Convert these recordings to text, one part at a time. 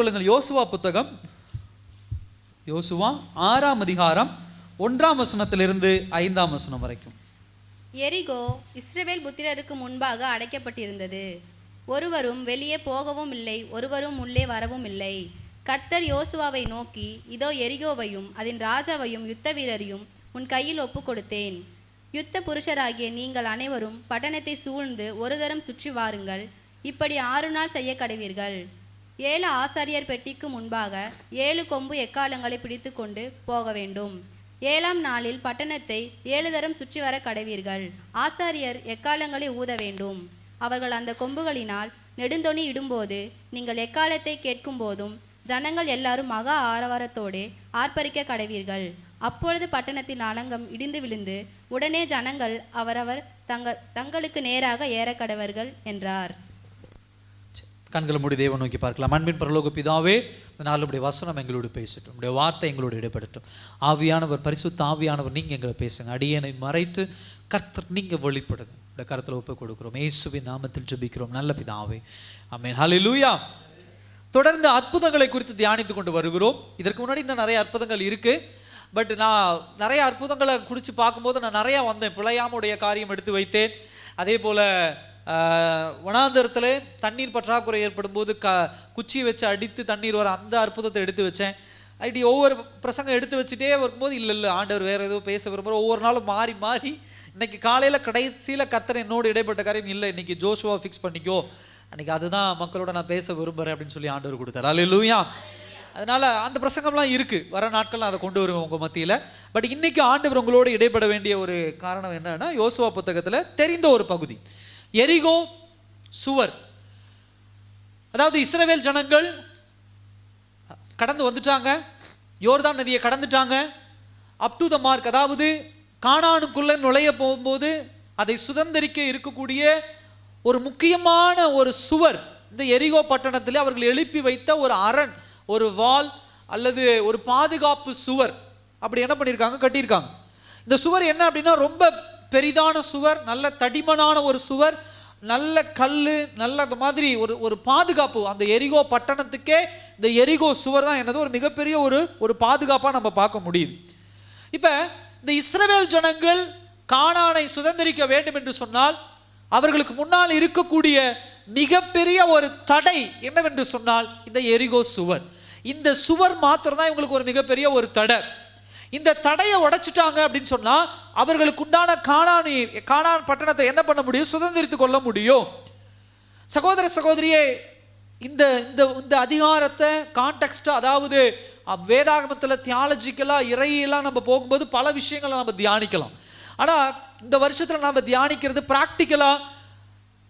எடுத்துக்கொள்ளுங்கள். யோசுவா புத்தகம், யோசுவா 6ஆம் அதிகாரம் 1ஆம் வசனத்திலிருந்து 5ஆம் வசனம் வரைக்கும். எரிகோ இஸ்ரவேல் புத்திரருக்கு முன்பாக அடைக்கப்பட்டிருந்தது. ஒருவரும் வெளியே போகவும் இல்லை, ஒருவரும் உள்ளே வரவும் இல்லை. கர்த்தர் யோசுவாவை நோக்கி, இதோ எரிகோவையும் அதன் ராஜாவையும் யுத்த வீரரையும் உன் கையில் ஒப்பு கொடுத்தேன். யுத்த புருஷராகிய நீங்கள் அனைவரும் பட்டணத்தை சூழ்ந்து ஒரு தரம் சுற்றி வாருங்கள். இப்படி 6 நாள் செய்ய கடவீர்கள். 7 ஆசாரியர் பெட்டிக்கு முன்பாக 7 கொம்பு எக்காலங்களை பிடித்து கொண்டு போக வேண்டும். 7ஆம் நாளில் பட்டணத்தை 7 தரம் சுற்றி வர கடவீர்கள். ஆசாரியர் எக்காலங்களை ஊத வேண்டும். அவர்கள் அந்த கொம்புகளினால் நெடுந்தொனி இடும்போது நீங்கள் எக்காலத்தை கேட்கும் போதும் ஜனங்கள் எல்லாரும் மகா ஆரவாரத்தோடு ஆர்ப்பரிக்க கடவீர்கள். அப்பொழுது பட்டணத்தின் அலங்கம் இடிந்து விழுந்து உடனே ஜனங்கள் அவரவர் தங்களுக்கு நேராக ஏற கடவர்கள் என்றார். கண்களை மூடி தேவன் நோக்கி பார்க்கலாம். அன்பின் பரலோக பிதாவே, இந்த நாளுடைய வசனம் எங்களோடு பேசட்டும், உடைய வார்த்தை எங்களோடு இடைப்படட்டும். ஆவியானவர், பரிசுத்த ஆவியானவர், நீங்கள் எங்களை பேசுங்க. அடியனை மறைத்து கர்த்தர் நீங்கள் வெளிப்படுங்க. உடைய கருத்தில் ஒப்பு கொடுக்கிறோம். இயேசுவின் நாமத்தில் ஜெபிக்கிறோம் நல்ல பிதாவே, ஆமென். ஹல்லேலூயா. தொடர்ந்து அற்புதங்களை குறித்து தியானித்து கொண்டு வருகிறோம். இதற்கு முன்னாடி இன்னும் நிறைய அற்புதங்கள் இருக்கு. பட் நான் நிறைய அற்புதங்களை குறித்து பார்க்கும்போது நான் நிறையா வந்தேன். பிழையாமுடைய காரியம் எடுத்து வைத்தேன். அதே போல் வனாந்தரத்தில் தண்ணீர் பற்றாக்குறை ஏற்படும் போது குச்சியை வச்சு அடித்து தண்ணீர் வர அந்த அற்புதத்தை எடுத்து வச்சேன். அப்படி ஒவ்வொரு பிரசங்கம் எடுத்து வச்சுட்டே வரும்போது இல்லை ஆண்டவர் வேறு ஏதோ பேச விரும்புகிற ஒவ்வொரு நாளும் மாறி மாறி இன்னைக்கு காலையில் கடைசியில் கர்த்தர் என்னோடு இடைப்பட்ட காரியம் இல்லை, இன்னைக்கு ஜோஷுவா ஃபிக்ஸ் பண்ணிக்கோ, அன்றைக்கி அதுதான் மக்களோட நான் பேச விரும்புகிறேன் அப்படின்னு சொல்லி ஆண்டவர் கொடுத்தார். அல்லேலூயா. அதனால் அந்த பிரசங்கம்லாம் இருக்குது, வர நாட்கள் நான் அதை கொண்டு வருவேன் உங்கள் மத்தியில். பட் இன்றைக்கி ஆண்டவர் உங்களோடு இடைப்பட வேண்டிய ஒரு காரணம் என்னன்னா, யோசுவா புத்தகத்தில் தெரிந்த ஒரு பகுதி, எரிகோ சுவர். அதாவது இஸ்ரவேல் ஜனங்கள் கடந்து வந்துட்டாங்க, யோர்தான் நதியை கடந்துட்டாங்க, அப் டு த மார்க், அதாவது கானானுக்குள்ளே நுழைய போகும்போது அதை சுதந்திரிக்க இருக்கக்கூடிய ஒரு முக்கியமான ஒரு சுவர் இந்த எரிகோ பட்டணத்தில் அவர்கள் எழுப்பி வைத்த ஒரு அரண், ஒரு வால் அல்லது ஒரு பாதுகாப்பு சுவர். அப்படி என்ன பண்ணியிருக்காங்க, கட்டியிருக்காங்க. இந்த சுவர் என்ன அப்படின்னா ரொம்ப பெரிதான சுவர், நல்ல தடிமனான ஒரு சுவர், நல்ல கல், நல்ல அந்த மாதிரி ஒரு பாதுகாப்பு. அந்த எரிகோ பட்டணத்துக்கே இந்த எரிகோ சுவர் தான் என்னது ஒரு மிகப்பெரிய ஒரு பாதுகாப்பாக நம்ம பார்க்க முடியுது. இப்போ இந்த இஸ்ரவேல் ஜனங்கள் கானானை சுதந்திரிக்க வேண்டும் என்று சொன்னால் அவர்களுக்கு முன்னால் இருக்கக்கூடிய மிகப்பெரிய ஒரு தடை என்னவென்று சொன்னால் இந்த எரிகோ சுவர். இந்த சுவர் மாத்திரம் தான் இவங்களுக்கு ஒரு மிகப்பெரிய ஒரு தடை. இந்த தடையை உடைச்சிட்டாங்க அப்படின்னு சொன்னா அவர்களுக்கு உண்டான கானான் பட்டணத்தை என்ன பண்ண முடியும், சுதந்திரித்து கொள்ள முடியும். சகோதர சகோதரியே, இந்த இந்த அதிகாரத்தை கான்டெக்ஸ்டா, அதாவது வேதாகமத்தில் தியாலஜிக்கலாக இறையெல்லாம் நம்ம போகும்போது பல விஷயங்களை நம்ம தியானிக்கலாம். ஆனால் இந்த வருஷத்தில் நம்ம தியானிக்கிறது ப்ராக்டிக்கலாக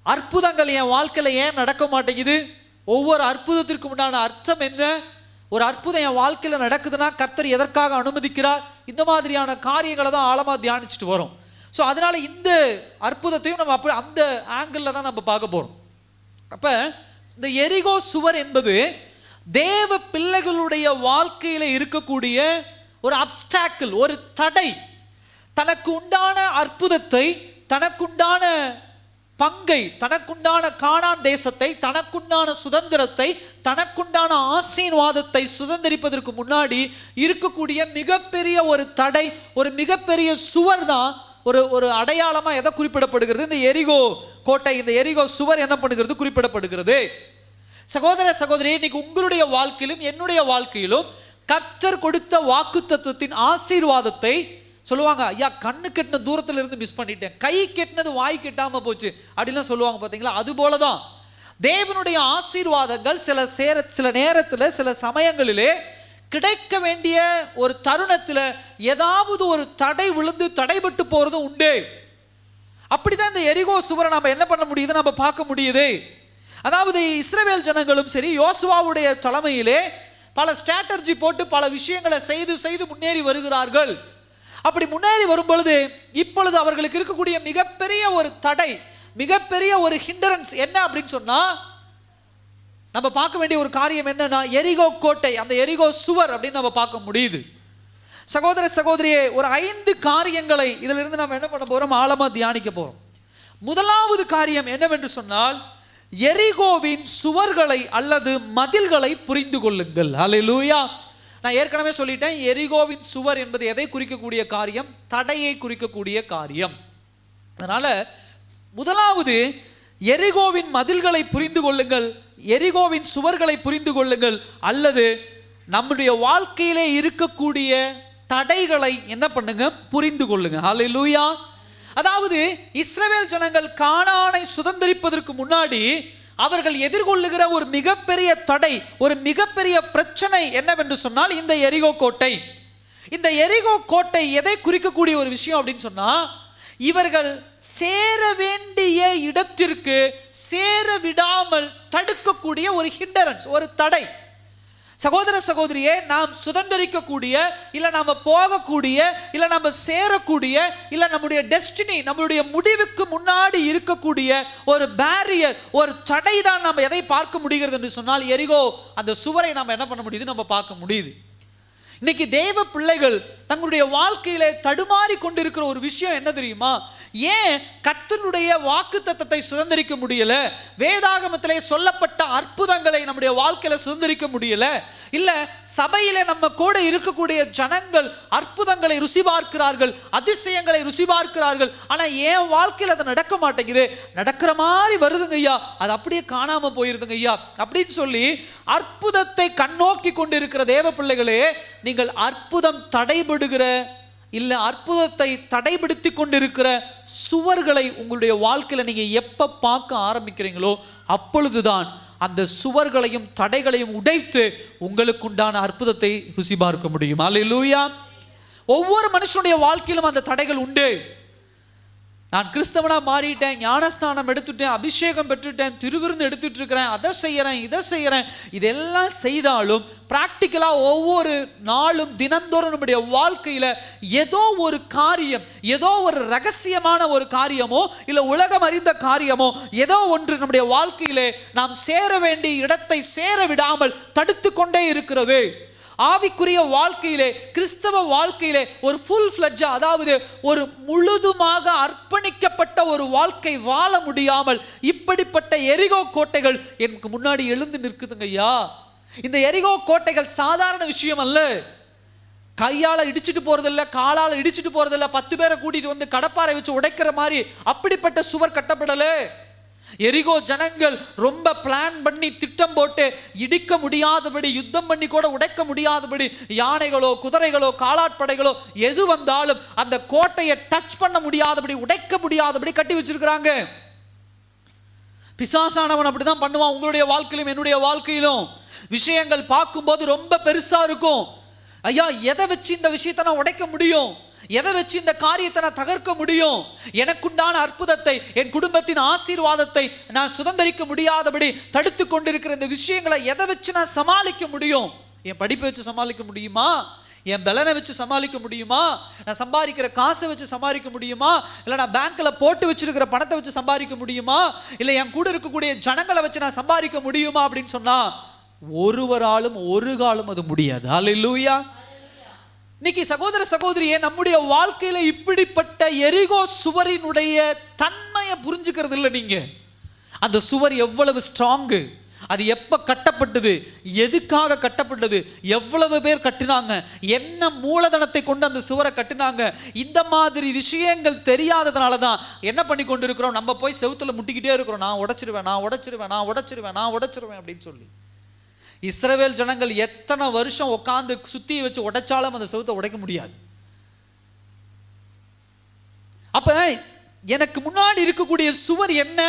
அற்புதங்கள் என் வாழ்க்கையில் ஏன் நடக்க மாட்டேங்குது, ஒவ்வொரு அற்புதத்திற்கு உண்டான அர்த்தம் என்ன, ஒரு அற்புதம் என் வாழ்க்கையில் நடக்குதுன்னா கர்த்தர் எதற்காக அனுமதிக்கிறார், இந்த மாதிரியான காரியங்களை தான் ஆழமாக தியானிச்சுட்டு வரோம். ஸோ அதனால இந்த அற்புதத்தையும் நம்ம அப்படி அந்த ஆங்கிளில் தான் நம்ம பார்க்க போகிறோம். அப்போ இந்த எரிகோ சுவர் என்பது தேவ பிள்ளைகளுடைய வாழ்க்கையில் இருக்கக்கூடிய ஒரு அப்ஸ்டாக்கிள், ஒரு தடை. தனக்கு உண்டான அற்புதத்தை, தனக்குண்டான பங்கை, தனக்குண்டான கானான் தேசத்தை, தனக்குண்டான சுதந்திரத்தை, தனக்குண்டான ஆசீர்வாதத்தை சுதந்திரிப்பதற்கு முன்னாடி இருக்கக்கூடிய மிகப்பெரிய ஒரு தடை, ஒரு மிகப்பெரிய சுவர் தான் ஒரு அடையாளமாக எதை குறிப்பிடப்படுகிறது, இந்த எரிகோ கோட்டை, இந்த எரிகோ சுவர் என்ன பண்ணுகிறது, குறிப்பிடப்படுகிறது. சகோதர சகோதரி, இன்னைக்கு உங்களுடைய வாழ்க்கையிலும் என்னுடைய வாழ்க்கையிலும் கர்த்தர் கொடுத்த வாக்குத்தத்தத்தின் ஆசீர்வாதத்தை சொல்லுவாங்க, ஐயா கண்ணு கெட்டின தூரத்தில் இருந்து மிஸ் பண்ணிட்டேன், கை கெட்டினது வாய் கெட்டாம போச்சு அப்படின்லாம் சொல்லுவாங்க பார்த்தீங்களா. அது போலதான் தேவனுடைய ஆசீர்வாதங்கள் சில நேரத்தில் சில சமயங்களிலே கிடைக்க வேண்டிய ஒரு தருணத்தில் ஏதாவது ஒரு தடை விழுந்து தடைபட்டு போறதும் உண்டு. அப்படிதான் இந்த எரிகோ சுவரை நம்ம என்ன பண்ண முடியுது, நம்ம பார்க்க முடியுது. அதாவது இஸ்ரவேல் ஜனங்களும் சரி, யோசுவாவுடைய தலைமையிலே பல ஸ்ட்ராட்டஜி போட்டு பல விஷயங்களை செய்து முன்னேறி வருகிறார்கள். அப்படி முன்னேறி வரும் பொழுது இப்பொழுது அவர்களுக்கு இருக்கக்கூடிய மிகப்பெரிய ஒரு தடை, மிகப்பெரிய ஒரு ஹிண்டரன்ஸ் என்ன அப்படின்னு சொன்னா, நம்ம பார்க்க வேண்டிய ஒரு காரியம் என்னன்னா எரிகோ கோட்டை, அந்த எரிகோ சுவர் அப்படின்னு நம்ம பார்க்க முடியுது. சகோதர சகோதரியே, ஒரு 5 காரியங்களை இதிலிருந்து நம்ம என்ன பண்ண போறோம், ஆழமா தியானிக்க போறோம். முதலாவது காரியம் என்னவென்று சொன்னால், எரிகோவின் சுவர்களை அல்லது மதில்களை புரிந்து கொள்ளுங்கள். ஹல்லேலூயா. நான் ஏற்கனவே சொல்லிட்டேன், எரிகோவின் சுவர் என்பது எதை குறிக்கக்கூடிய காரியம்? தடையை குறிக்கக்கூடிய காரியம். அதனால முதலாவது எரிகோவின் மதில்களை புரிந்து கொள்ளுங்கள், எரிகோவின் சுவர்களை புரிந்து கொள்ளுங்கள், அல்லது நம்முடைய வாழ்க்கையிலே இருக்கக்கூடிய தடைகளை என்ன பண்ணுங்க? புரிந்து கொள்ளுங்க. ஹல்லேலூயா. அதாவது இஸ்ரவேல் ஜனங்கள் கானானை சுதந்தரிப்பதற்கு முன்னாடி அவர்கள் எதிர்கொள்ளுகிற ஒரு மிகப்பெரிய தடை, ஒரு மிகப்பெரிய பிரச்சனை என்னவென்று சொன்னால் இந்த எரிகோ கோட்டை. இந்த எரிகோ கோட்டை எதை குறிக்கக்கூடிய ஒரு விஷயம் அப்படின்னு சொன்னா, இவர்கள் சேர வேண்டிய இடத்திற்கு சேர விடாமல் தடுக்கக்கூடிய ஒரு ஹிண்டரன்ஸ், ஒரு தடை. சகோதர சகோதரியே, நாம் சுதந்திரிக்கக்கூடிய, இல்ல நாம போகக்கூடிய, இல்ல நம்ம சேரக்கூடிய, இல்ல நம்முடைய டெஸ்டினி, நம்மளுடைய முடிவுக்கு முன்னாடி இருக்கக்கூடிய ஒரு பேரியர், ஒரு தடை தான் நம்ம எதை பார்க்க முடிகிறது என்று சொன்னால் எரிகோ அந்த சுவரை நம்ம என்ன பண்ண முடியுது? நம்ம பார்க்க முடியுது. இன்னைக்கு தேவ பிள்ளைகள் தங்களுடைய வாழ்க்கையிலே தடுமாறி கொண்டிருக்கிற ஒரு விஷயம் என்ன தெரியுமா? ஏன் கர்த்தருடைய வாக்குத்தத்தத்தை சுதந்திரிக்க முடியல? வேதாகமத்திலே சொல்லப்பட்ட அற்புதங்களை நம்முடைய வாழ்க்கையில சுதந்திரிக்க முடியல? இல்ல சபையில நம்ம கூட இருக்கக்கூடிய ஜனங்கள் அற்புதங்களை ருசி பார்க்கிறார்கள், அதிசயங்களை ருசி பார்க்கிறார்கள், ஆனா என் வாழ்க்கையில அது நடக்க மாட்டேங்குது, நடக்கிற மாதிரி வருதுங்க ஐயா, அது அப்படியே காணாம போயிருதுங்க ஐயா அப்படின்னு சொல்லி அற்புதத்தை கண்ணோக்கி கொண்டு இருக்கிற தேவ பிள்ளைகளே, நீங்கள் அற்புதம் தடைபடுகிற, இல்ல அற்புதத்தை தடைபடுத்தி கொண்டிருக்கிற சுவர்களை உங்களுடைய வாழ்க்கையில நீங்க எப்ப பார்க்க ஆரம்பிக்கிறீங்களோ அப்பொழுதுதான் அந்த சுவர்களையும் தடைகளையும் உடைத்து உங்களுக்குண்டான அற்புதத்தை ருசி பார்க்க முடியும். அல்லேலூயா. ஒவ்வொரு மனுஷனுடைய வாழ்க்கையிலும் அந்த தடைகள் உண்டு. நான் கிறிஸ்தவனா மாறிட்டேன், ஞானஸ்தானம் எடுத்துட்டேன், அபிஷேகம் பெற்றுட்டேன், திருவிருந்து எடுத்துட்டு இருக்கிறேன், அதை செய்யறேன், இதை செய்யறேன், இதெல்லாம் செய்தாலும் பிராக்டிக்கலா ஒவ்வொரு நாளும் தினந்தோறும் நம்முடைய வாழ்க்கையில ஏதோ ஒரு காரியம், ஏதோ ஒரு ரகசியமான ஒரு காரியமோ இல்ல உலகம் அறிந்த காரியமோ ஏதோ ஒன்று நம்முடைய வாழ்க்கையிலே நாம் சேர வேண்டிய இடத்தை சேர விடாமல் தடுத்து கொண்டே இருக்கிறது. ஆவிக்குரிய வாழ்க்கையிலே, கிறிஸ்தவ வாழ்க்கையிலே ஒரு ஃபுல் ஃப்ளட்ஜா, அதாவது ஒரு முழுதுமாக அர்ப்பணிக்கப்பட்ட ஒரு வாழ்க்கை வாழ முடியாமல் இப்படிப்பட்ட எரிகோ கோட்டைகள் எனக்கு முன்னாடி எழுந்து நிற்குதுங்க ஐயா. இந்த எரிகோ கோட்டைகள் சாதாரண விஷயம் அல்ல. கையால இடிச்சிட்டு போறதில்ல, காலால இடிச்சிட்டு போறதில்ல, 10 பேரை கூட்டிட்டு வந்து கடப்பாரை வச்சு உடைக்கிற மாதிரி அப்படிப்பட்ட சுவர் கட்டப்படல. எரிகோ ஜனங்கள் ரொம்ப பிளான் பண்ணி திட்டம் போட்டு இடிக்க முடியாதபடி, யுத்தம் பண்ணி கூட உடைக்க முடியாதபடி, யானைகளோ குதிரைகளோ காலாட்படைகளோ எது வந்தாலும் அந்த கோட்டையை டச் பண்ண முடியாதபடி, உடைக்க முடியாதபடி கட்டி வச்சிருக்கிறாங்க. பிசாசானவன் அப்படிதான் பண்ணுவான். உங்களுடைய வாழ்க்கையிலும் என்னுடைய வாழ்க்கையிலும் விஷயங்கள் பார்க்கும்போது ரொம்ப பெருசா இருக்கும். ஐயா, எதை வச்சு இந்த விஷயத்தை நான் உடைக்க முடியும்? எதை வச்சு இந்த காரியத்தை நான் தகர்க்க முடியும்? எனக்குண்டான அற்புதத்தை, என் குடும்பத்தின் ஆசீர்வாதத்தை நான் சுதந்திரிக்க முடியாதபடி தடுத்து கொண்டிருக்கிற இந்த விஷயங்களை எதை வச்சு நான் சமாளிக்க முடியும்? என் படிப்பை வச்சு சமாளிக்க முடியுமா? என் பலனை வச்சு சமாளிக்க முடியுமா? நான் சம்பாதிக்கிற காசை வச்சு சம்பாதிக்க முடியுமா? இல்லை நான் பேங்க்ல போட்டு வச்சிருக்கிற பணத்தை வச்சு சம்பாதிக்க முடியுமா? இல்லை என் கூட இருக்கக்கூடிய ஜனங்களை வச்சு நான் சம்பாதிக்க முடியுமா அப்படின்னு சொன்னா ஒருவராலும் ஒரு காலம் அது முடியாது. அல்லேலூயா. இன்னைக்கு சகோதர சகோதரியே, நம்முடைய வாழ்க்கையில இப்படிப்பட்ட எரிகோ சுவரினுடைய தன்மையை புரிஞ்சுக்கிறது இல்லை. நீங்க அந்த சுவர் எவ்வளவு ஸ்ட்ராங்கு, அது எப்ப கட்டப்பட்டது, எதுக்காக கட்டப்பட்டது, எவ்வளவு பேர் கட்டினாங்க, என்ன மூலதனத்தை கொண்டு அந்த சுவரை கட்டினாங்க, இந்த மாதிரி விஷயங்கள் தெரியாததுனால தான் என்ன பண்ணி கொண்டு இருக்கிறோம்? நம்ம போய் செவுத்துல முட்டிக்கிட்டே இருக்கிறோம், நான் உடைச்சிருவேன், நான் உடைச்சிருவேன், நான் உடைச்சிருவேன், நான் உடைச்சிருவேன் அப்படின்னு சொல்லி. இஸ்ரவேல் ஜனங்கள் எத்தனை வருஷம் உட்கார்ந்து சுத்தி வச்சு உடைச்சாலும் அந்த செவுத்தை உடைக்க முடியாது. அப்ப எனக்கு முன்னாடி இருக்கக்கூடிய சுவர் என்ன?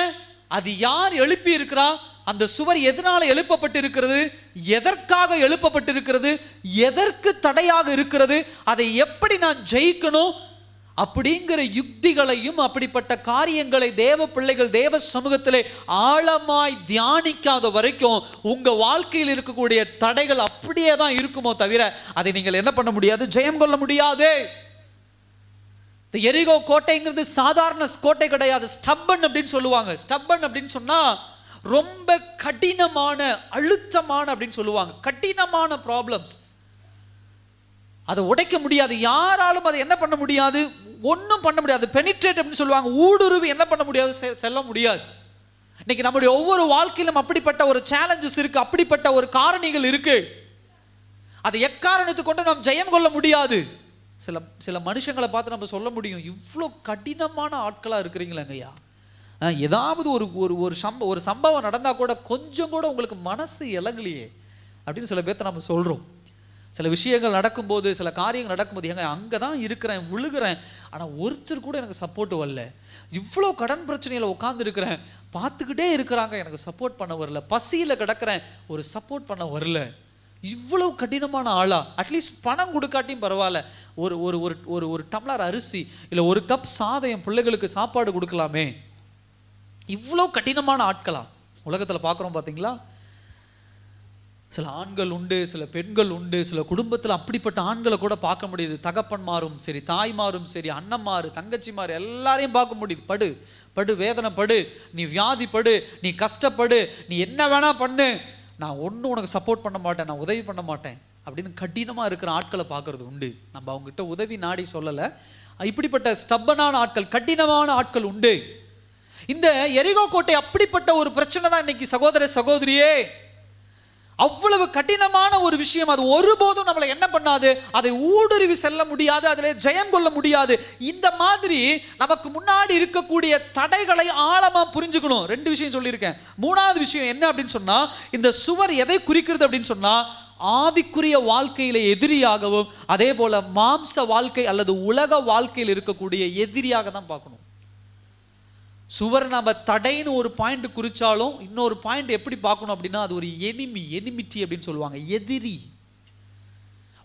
அது யார் எழுப்பி இருக்கிறா? அந்த சுவர் எதனால எழுப்பப்பட்டு இருக்கிறது? எதற்காக எழுப்பப்பட்டிருக்கிறது? எதற்கு தடையாக இருக்கிறது? அதை எப்படி நான் ஜெயிக்கணும் அப்படிங்கிற யுக்திகளையும் அப்படிப்பட்ட காரியங்களை தேவ பிள்ளைகள் தேவ சமூகத்திலே ஆழமாய் தியானிக்காத வரைக்கும் உங்க வாழ்க்கையில் இருக்கக்கூடிய தடைகள் அப்படியே தான் இருக்குமோ தவிர அதை நீங்கள் என்ன பண்ண முடியாது? ஜெயம் கொள்ள முடியாது. இந்த எரிகோ கோட்டைங்கிறது சாதாரண கோட்டை கிடையாது. ஸ்டப்பன் அப்படின்னு சொல்லுவாங்க. ஸ்டப்பன் அப்படின்னு சொன்னா ரொம்ப கடினமான, அழுத்தமான அப்படின்னு சொல்லுவாங்க. கடினமான ப்ராப்ளம்ஸ், அதை உடைக்க முடியாது. யாராலும் அதை என்ன பண்ண முடியாது? ஒன்றும் பண்ண முடியாது. பெனிட்ரேட் அப்படின்னு சொல்லுவாங்க. ஊடுருவி என்ன பண்ண முடியாது? செல்ல முடியாது. இன்னைக்கு நம்முடைய ஒவ்வொரு வாழ்க்கையிலும் அப்படிப்பட்ட ஒரு சேலஞ்சஸ் இருக்கு, அப்படிப்பட்ட ஒரு காரணிகள் இருக்கு. அதை எக்காரணத்தை கொண்டு நாம் ஜெயம் கொள்ள முடியாது. சில சில மனுஷங்களை பார்த்து நம்ம சொல்ல முடியும், இவ்வளோ கடினமான ஆட்களா இருக்கிறீங்களேங்கய்யா, ஏதாவது ஒரு ஒரு ஒரு சம்பவம் நடந்தால் கூட கொஞ்சம் கூட உங்களுக்கு மனசு இலங்கலையே அப்படின்னு சில பேர்த்த நம்ம சொல்கிறோம். சில விஷயங்கள் நடக்கும்போது, சில காரியங்கள் நடக்கும்போது, எங்க அங்கே தான் இருக்கிறேன், விழுகிறேன், ஆனால் ஒருத்தர் கூட எனக்கு சப்போர்ட் வரல, இவ்வளோ கடன் பிரச்சனையில் உட்காந்து இருக்கிறேன், பார்த்துக்கிட்டே இருக்கிறாங்க, எனக்கு சப்போர்ட் பண்ண வரல, பசியில் கிடக்கிறேன், ஒரு சப்போர்ட் பண்ண வரல, இவ்வளவு கடினமான ஆளா? அட்லீஸ்ட் பணம் கொடுக்காட்டியும் பரவாயில்ல, ஒரு ஒரு ஒரு ஒரு டம்ளர் அரிசி இல்லை ஒரு கப் சாதம் என் பிள்ளைகளுக்கு சாப்பாடு கொடுக்கலாமே, இவ்வளோ கடினமான ஆட்களா உலகத்தில் பார்க்குறோம் பார்த்தீங்களா? சில ஆண்கள் உண்டு, சில பெண்கள் உண்டு, சில குடும்பத்தில் அப்படிப்பட்ட ஆண்களை கூட பார்க்க முடியுது. தகப்பன்மாரும் சரி, தாய்மாரும் சரி, அண்ணன்மாரு, தங்கச்சிமாரு எல்லாரையும் பார்க்க முடியுது. படு படு, வேதனை படு, நீ வியாதி படு, நீ கஷ்டப்படு, நீ என்ன வேணா பண்ணு, நான் ஒன்றும் உனக்கு சப்போர்ட் பண்ண மாட்டேன், நான் உதவி பண்ண மாட்டேன் அப்படின்னு கடினமாக இருக்கிற ஆட்களை பார்க்கறது உண்டு. நம்ம அவங்ககிட்ட உதவி நாடி சொல்லலை, இப்படிப்பட்ட ஸ்டப்பனான ஆட்கள், கடினமான ஆட்கள் உண்டு. இந்த எரிகோ கோட்டை அப்படிப்பட்ட ஒரு பிரச்சனை தான் இன்னைக்கு சகோதர சகோதரியே. அவ்வளவு கடினமான ஒரு விஷயம், அது ஒருபோதும் நம்மளை என்ன பண்ணாது, அதை ஊடுருவி செல்ல முடியாது, அதில் ஜெயம் கொள்ள முடியாது. இந்த மாதிரி நமக்கு முன்னாடி இருக்கக்கூடிய தடைகளை ஆழமா புரிஞ்சுக்கணும். 2 விஷயம் சொல்லியிருக்கேன். 3வது விஷயம் என்ன அப்படின்னு சொன்னா, இந்த சுவர் எதை குறிக்கிறது அப்படின்னு சொன்னா, ஆவிக்குரிய வாழ்க்கையில எதிரியாகவும் அதே போல மாம்ச வாழ்க்கை அல்லது உலக வாழ்க்கையில் இருக்கக்கூடிய எதிரியாக தான் பார்க்கணும். சுவர் நம்ம தடைன்னு ஒரு பாயிண்ட் குறிச்சாலும் இன்னொரு பாயிண்ட் எப்படி பார்க்கணும் அப்படின்னா, அது ஒரு எனிமிட்டி அப்படின்னு சொல்லுவாங்க, எதிரி.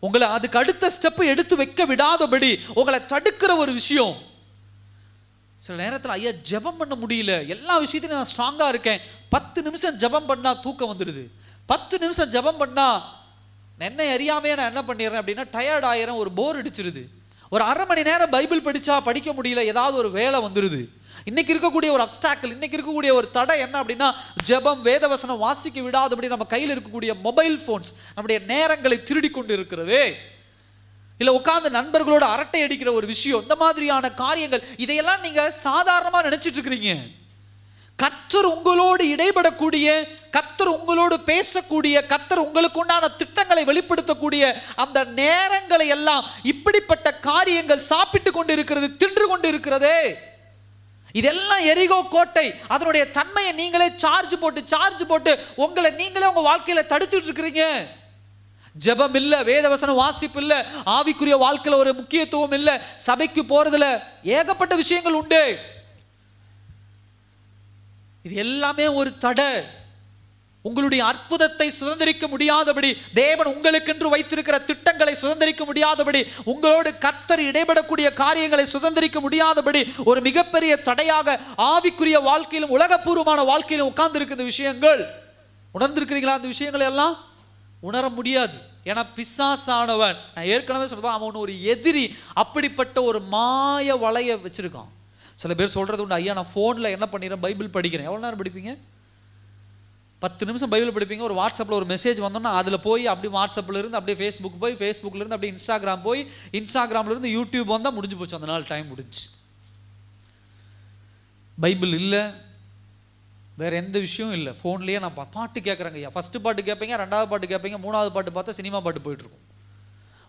உங்களை அதுக்கு அடுத்த ஸ்டெப் எடுத்து வைக்க விடாதபடி உங்களை தடுக்கிற ஒரு விஷயம். சில நேரத்தில் ஐயா ஜெபம் பண்ண முடியல, எல்லா விஷயத்திலும் நான் ஸ்ட்ராங்கா இருக்கேன், 10 நிமிஷம் ஜெபம் பண்ணா தூக்கம் வந்துடுது, 10 நிமிஷம் ஜெபம் பண்ணா என்னை அறியாமே நான் என்ன பண்ணிடுறேன் அப்படின்னா டயர்ட் ஆயிரம், ஒரு போர் அடிச்சிருது, ஒரு அரை மணி நேரம் பைபிள் படிக்க முடியல, ஏதாவது ஒரு வேலை வந்துடுது. இன்னைக்கு இருக்கக்கூடிய ஒரு அப்ஸ்டாக்கிள், இன்னைக்கு இருக்கக்கூடிய ஒரு தடை என்ன அப்படின்னா, ஜெபம் வேதவசனம் வாசிக்க விடாதபடி நம்ம கையில் இருக்கக்கூடிய மொபைல் போன்ஸ் நம்முடைய நேரங்களை திருடி கொண்டு இருக்கிறது. இல்லை உட்கார்ந்து நண்பர்களோட அரட்டை அடிக்கிற ஒரு விஷயம், இந்த மாதிரியான காரியங்கள், இதையெல்லாம் நீங்க சாதாரணமா நினைச்சிட்டு இருக்கிறீங்க. கர்த்தர் உங்களோடு இடைபடக்கூடிய, கர்த்தர் உங்களோடு பேசக்கூடிய, கர்த்தர் உங்களுக்கு உண்டான திட்டங்களை வெளிப்படுத்தக்கூடிய அந்த நேரங்களை எல்லாம் இப்படிப்பட்ட காரியங்கள் சாப்பிட்டு கொண்டு இருக்கிறது, தின்று கொண்டு இருக்கிறதே. இதெல்லாம் எரிகோ கோட்டை. அதனுடைய தன்மையை நீங்களே சார்ஜ் போட்டு உங்களை நீங்களே உங்க வாழ்க்கையில தடுத்துட்டு இருக்கிறீங்க. ஜெபம் இல்ல, வேதவசனம் வாசிப்பு இல்ல, ஆவிக்குரிய வாழ்க்கையில ஒரு முக்கியத்துவம் இல்ல, சபைக்கு போறதுல ஏகப்பட்ட விஷயங்கள் உண்டு. இது எல்லாமே ஒரு தடை. உங்களுடைய அற்புதத்தை சுதந்திரிக்க முடியாதபடி, தேவன் உங்களுக்கென்று வைத்திருக்கிற திட்டங்களை சுதந்திரிக்க முடியாதபடி, உங்களோடு கர்த்தர் இடைபடக்கூடிய காரியங்களை சுதந்திரிக்க முடியாதபடி ஒரு மிகப்பெரிய தடையாக ஆவிக்குரிய வாழ்க்கையிலும் உலகப்பூர்வமான வாழ்க்கையிலும் உட்கார்ந்து இருக்கிற விஷயங்கள். உணர்ந்திருக்கிறீங்களா? அந்த விஷயங்கள் எல்லாம் உணர முடியாது. ஏன்னா பிசாசானவன், நான் ஏற்கனவே சொல்றேன், அவன் ஒரு எதிரி. அப்படிப்பட்ட ஒரு மாய வலைய வச்சிருக்கான். சில பேர் சொல்றது உண்டு, ஐயா நான் போன்ல என்ன பண்ணிடுறேன், பைபிள் படிக்கிறேன். எவ்வளவு நேரம் படிப்பீங்க? 10 நிமிஷம் பைபிள் படிப்பீங்க. ஒரு வாட்ஸ்அப்பில் ஒரு மெசேஜ் வந்தோன்னா அதில் போய் அப்படி வாட்ஸ்அப்பில் இருந்து அப்படியே ஃபேஸ்புக் போய், ஃபேஸ்புக்கில் இருந்து அப்படியே இன்ஸ்டாகிராம் போய், இன்ஸ்டாகிராமில் இருந்து யூடியூப் வந்தால் முடிஞ்சு போச்சு, அந்த நாள் டைம் முடிஞ்சு. பைபிள் இல்லை, வேற எந்த விஷயம் இல்லை, ஃபோன்லேயே நான் பாட்டு கேட்குறேங்க ஐயா. ஃபஸ்ட்டு பாட்டு கேட்பீங்க, 2வது பாட்டு கேட்பீங்க, 3வது பாட்டு பார்த்தா சினிமா பாட்டு போயிட்டுருக்கும்.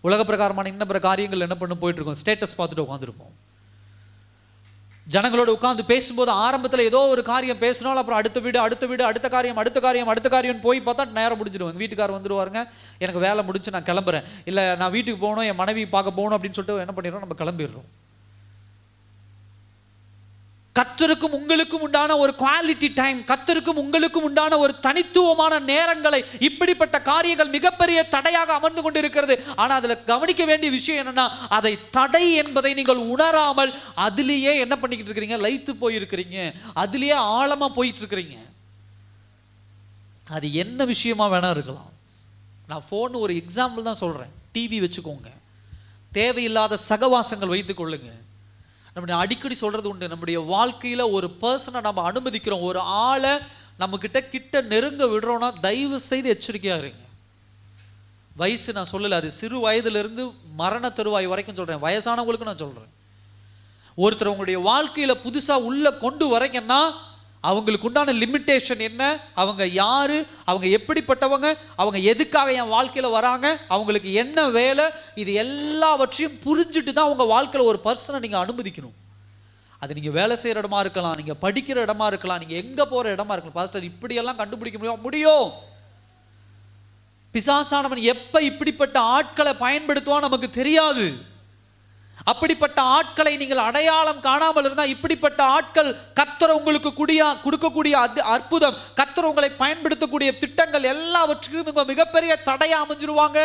உலக பிரகாரமான இன்ன காரியங்கள் என்ன பண்ண போயிட்டுருக்கோம், ஸ்டேட்டஸ் பார்த்துட்டு உட்காந்துருப்போம். ஜனங்களோட உட்காந்து பேசும்போது ஆரம்பத்தில் ஏதோ ஒரு காரியம் பேசினாலும் அப்புறம் அடுத்த காரியம் போய் பார்த்தா நேரம் முடிஞ்சிடும். எங்கள் வீட்டுக்காரர் வந்துடுவாருங்க, எனக்கு வேலை முடிச்சு நான் கிளம்புறேன், இல்லை நான் வீட்டுக்கு போகணும், என் மனைவி பார்க்க போகணும் அப்படின்னு சொல்லிட்டு என்ன பண்ணிடுறோம், நம்ம கிளம்பிடுறோம். கர்த்தருக்கும் உங்களுக்கும் உண்டான ஒரு குவாலிட்டி டைம், கர்த்தருக்கும் உங்களுக்கும் உண்டான ஒரு தனித்துவமான நேரங்களை இப்படிப்பட்ட காரியங்கள் மிகப்பெரிய தடையாக அமர்ந்து கொண்டு இருக்கிறது. ஆனா அதுல கவனிக்க வேண்டிய விஷயம் என்னன்னா, அதை தடை என்பதை நீங்கள் உணராமல் அதிலேயே என்ன பண்ணிக்கிட்டு இருக்கிறீங்க, லயித்து போயிருக்கிறீங்க, அதிலேயே ஆழமா போயிட்டு இருக்கிறீங்க. அது என்ன விஷயமா வேணா இருக்கலாம். நான் ஃபோன் ஒரு எக்ஸாம்பிள் தான் சொல்றேன். டிவி வச்சுக்கோங்க, தேவையில்லாத சகவாசங்கள் வைத்துக் கொள்ளுங்க. நம்ம அடிக்கடி சொல்றது உண்டு, நம்முடைய வாழ்க்கையில ஒரு பர்சனை நம்ம அனுமதிக்கிறோம், ஒரு ஆளை நம்ம கிட்ட நெருங்க விடுறோம்னா தயவு செய்து எச்சரிக்கையா இருங்க. வயசு நான் சொல்லல, அது சிறு வயதுல இருந்து மரண தருவாய் வரைக்கும் சொல்றேன், வயசானவங்களுக்கு நான் சொல்றேன். ஒருத்தர் உங்களுடைய வாழ்க்கையில புதுசா உள்ள கொண்டு வரைக்கும்னா அவங்களுக்கு உண்டான லிமிட்டேஷன் என்ன, அவங்க யாரு, அவங்க எப்படிப்பட்டவங்க, அவங்க எதுக்காக என் வாழ்க்கையில் வராங்க, அவங்களுக்கு என்ன வேலை, இது எல்லாவற்றையும் புரிஞ்சுட்டு தான் அவங்க வாழ்க்கையில் ஒரு பர்சனை நீங்கள் அனுமதிக்கணும். அது நீங்கள் வேலை செய்கிற இடமா இருக்கலாம், நீங்கள் படிக்கிற இடமா இருக்கலாம், நீங்கள் எங்கே போகிற இடமா இருக்கலாம். பாஸ்டர் இப்படியெல்லாம் கண்டுபிடிக்க முடியும். பிசாசானவன் எப்போ இப்படிப்பட்ட ஆட்களை பயன்படுத்துவான் நமக்கு தெரியாது. அப்படிப்பட்ட ஆட்களை நீங்கள் அடையாளம் காணாமல் இருந்தால், இப்படிப்பட்ட ஆட்கள் கர்த்தர் உங்களுக்கு கொடுக்கக்கூடிய அற்புதம், கர்த்தர் உங்களை பயன்படுத்தக்கூடிய திட்டங்கள் எல்லாவற்றுக்கும் மிகப்பெரிய தடையா அமைஞ்சிருவாங்க.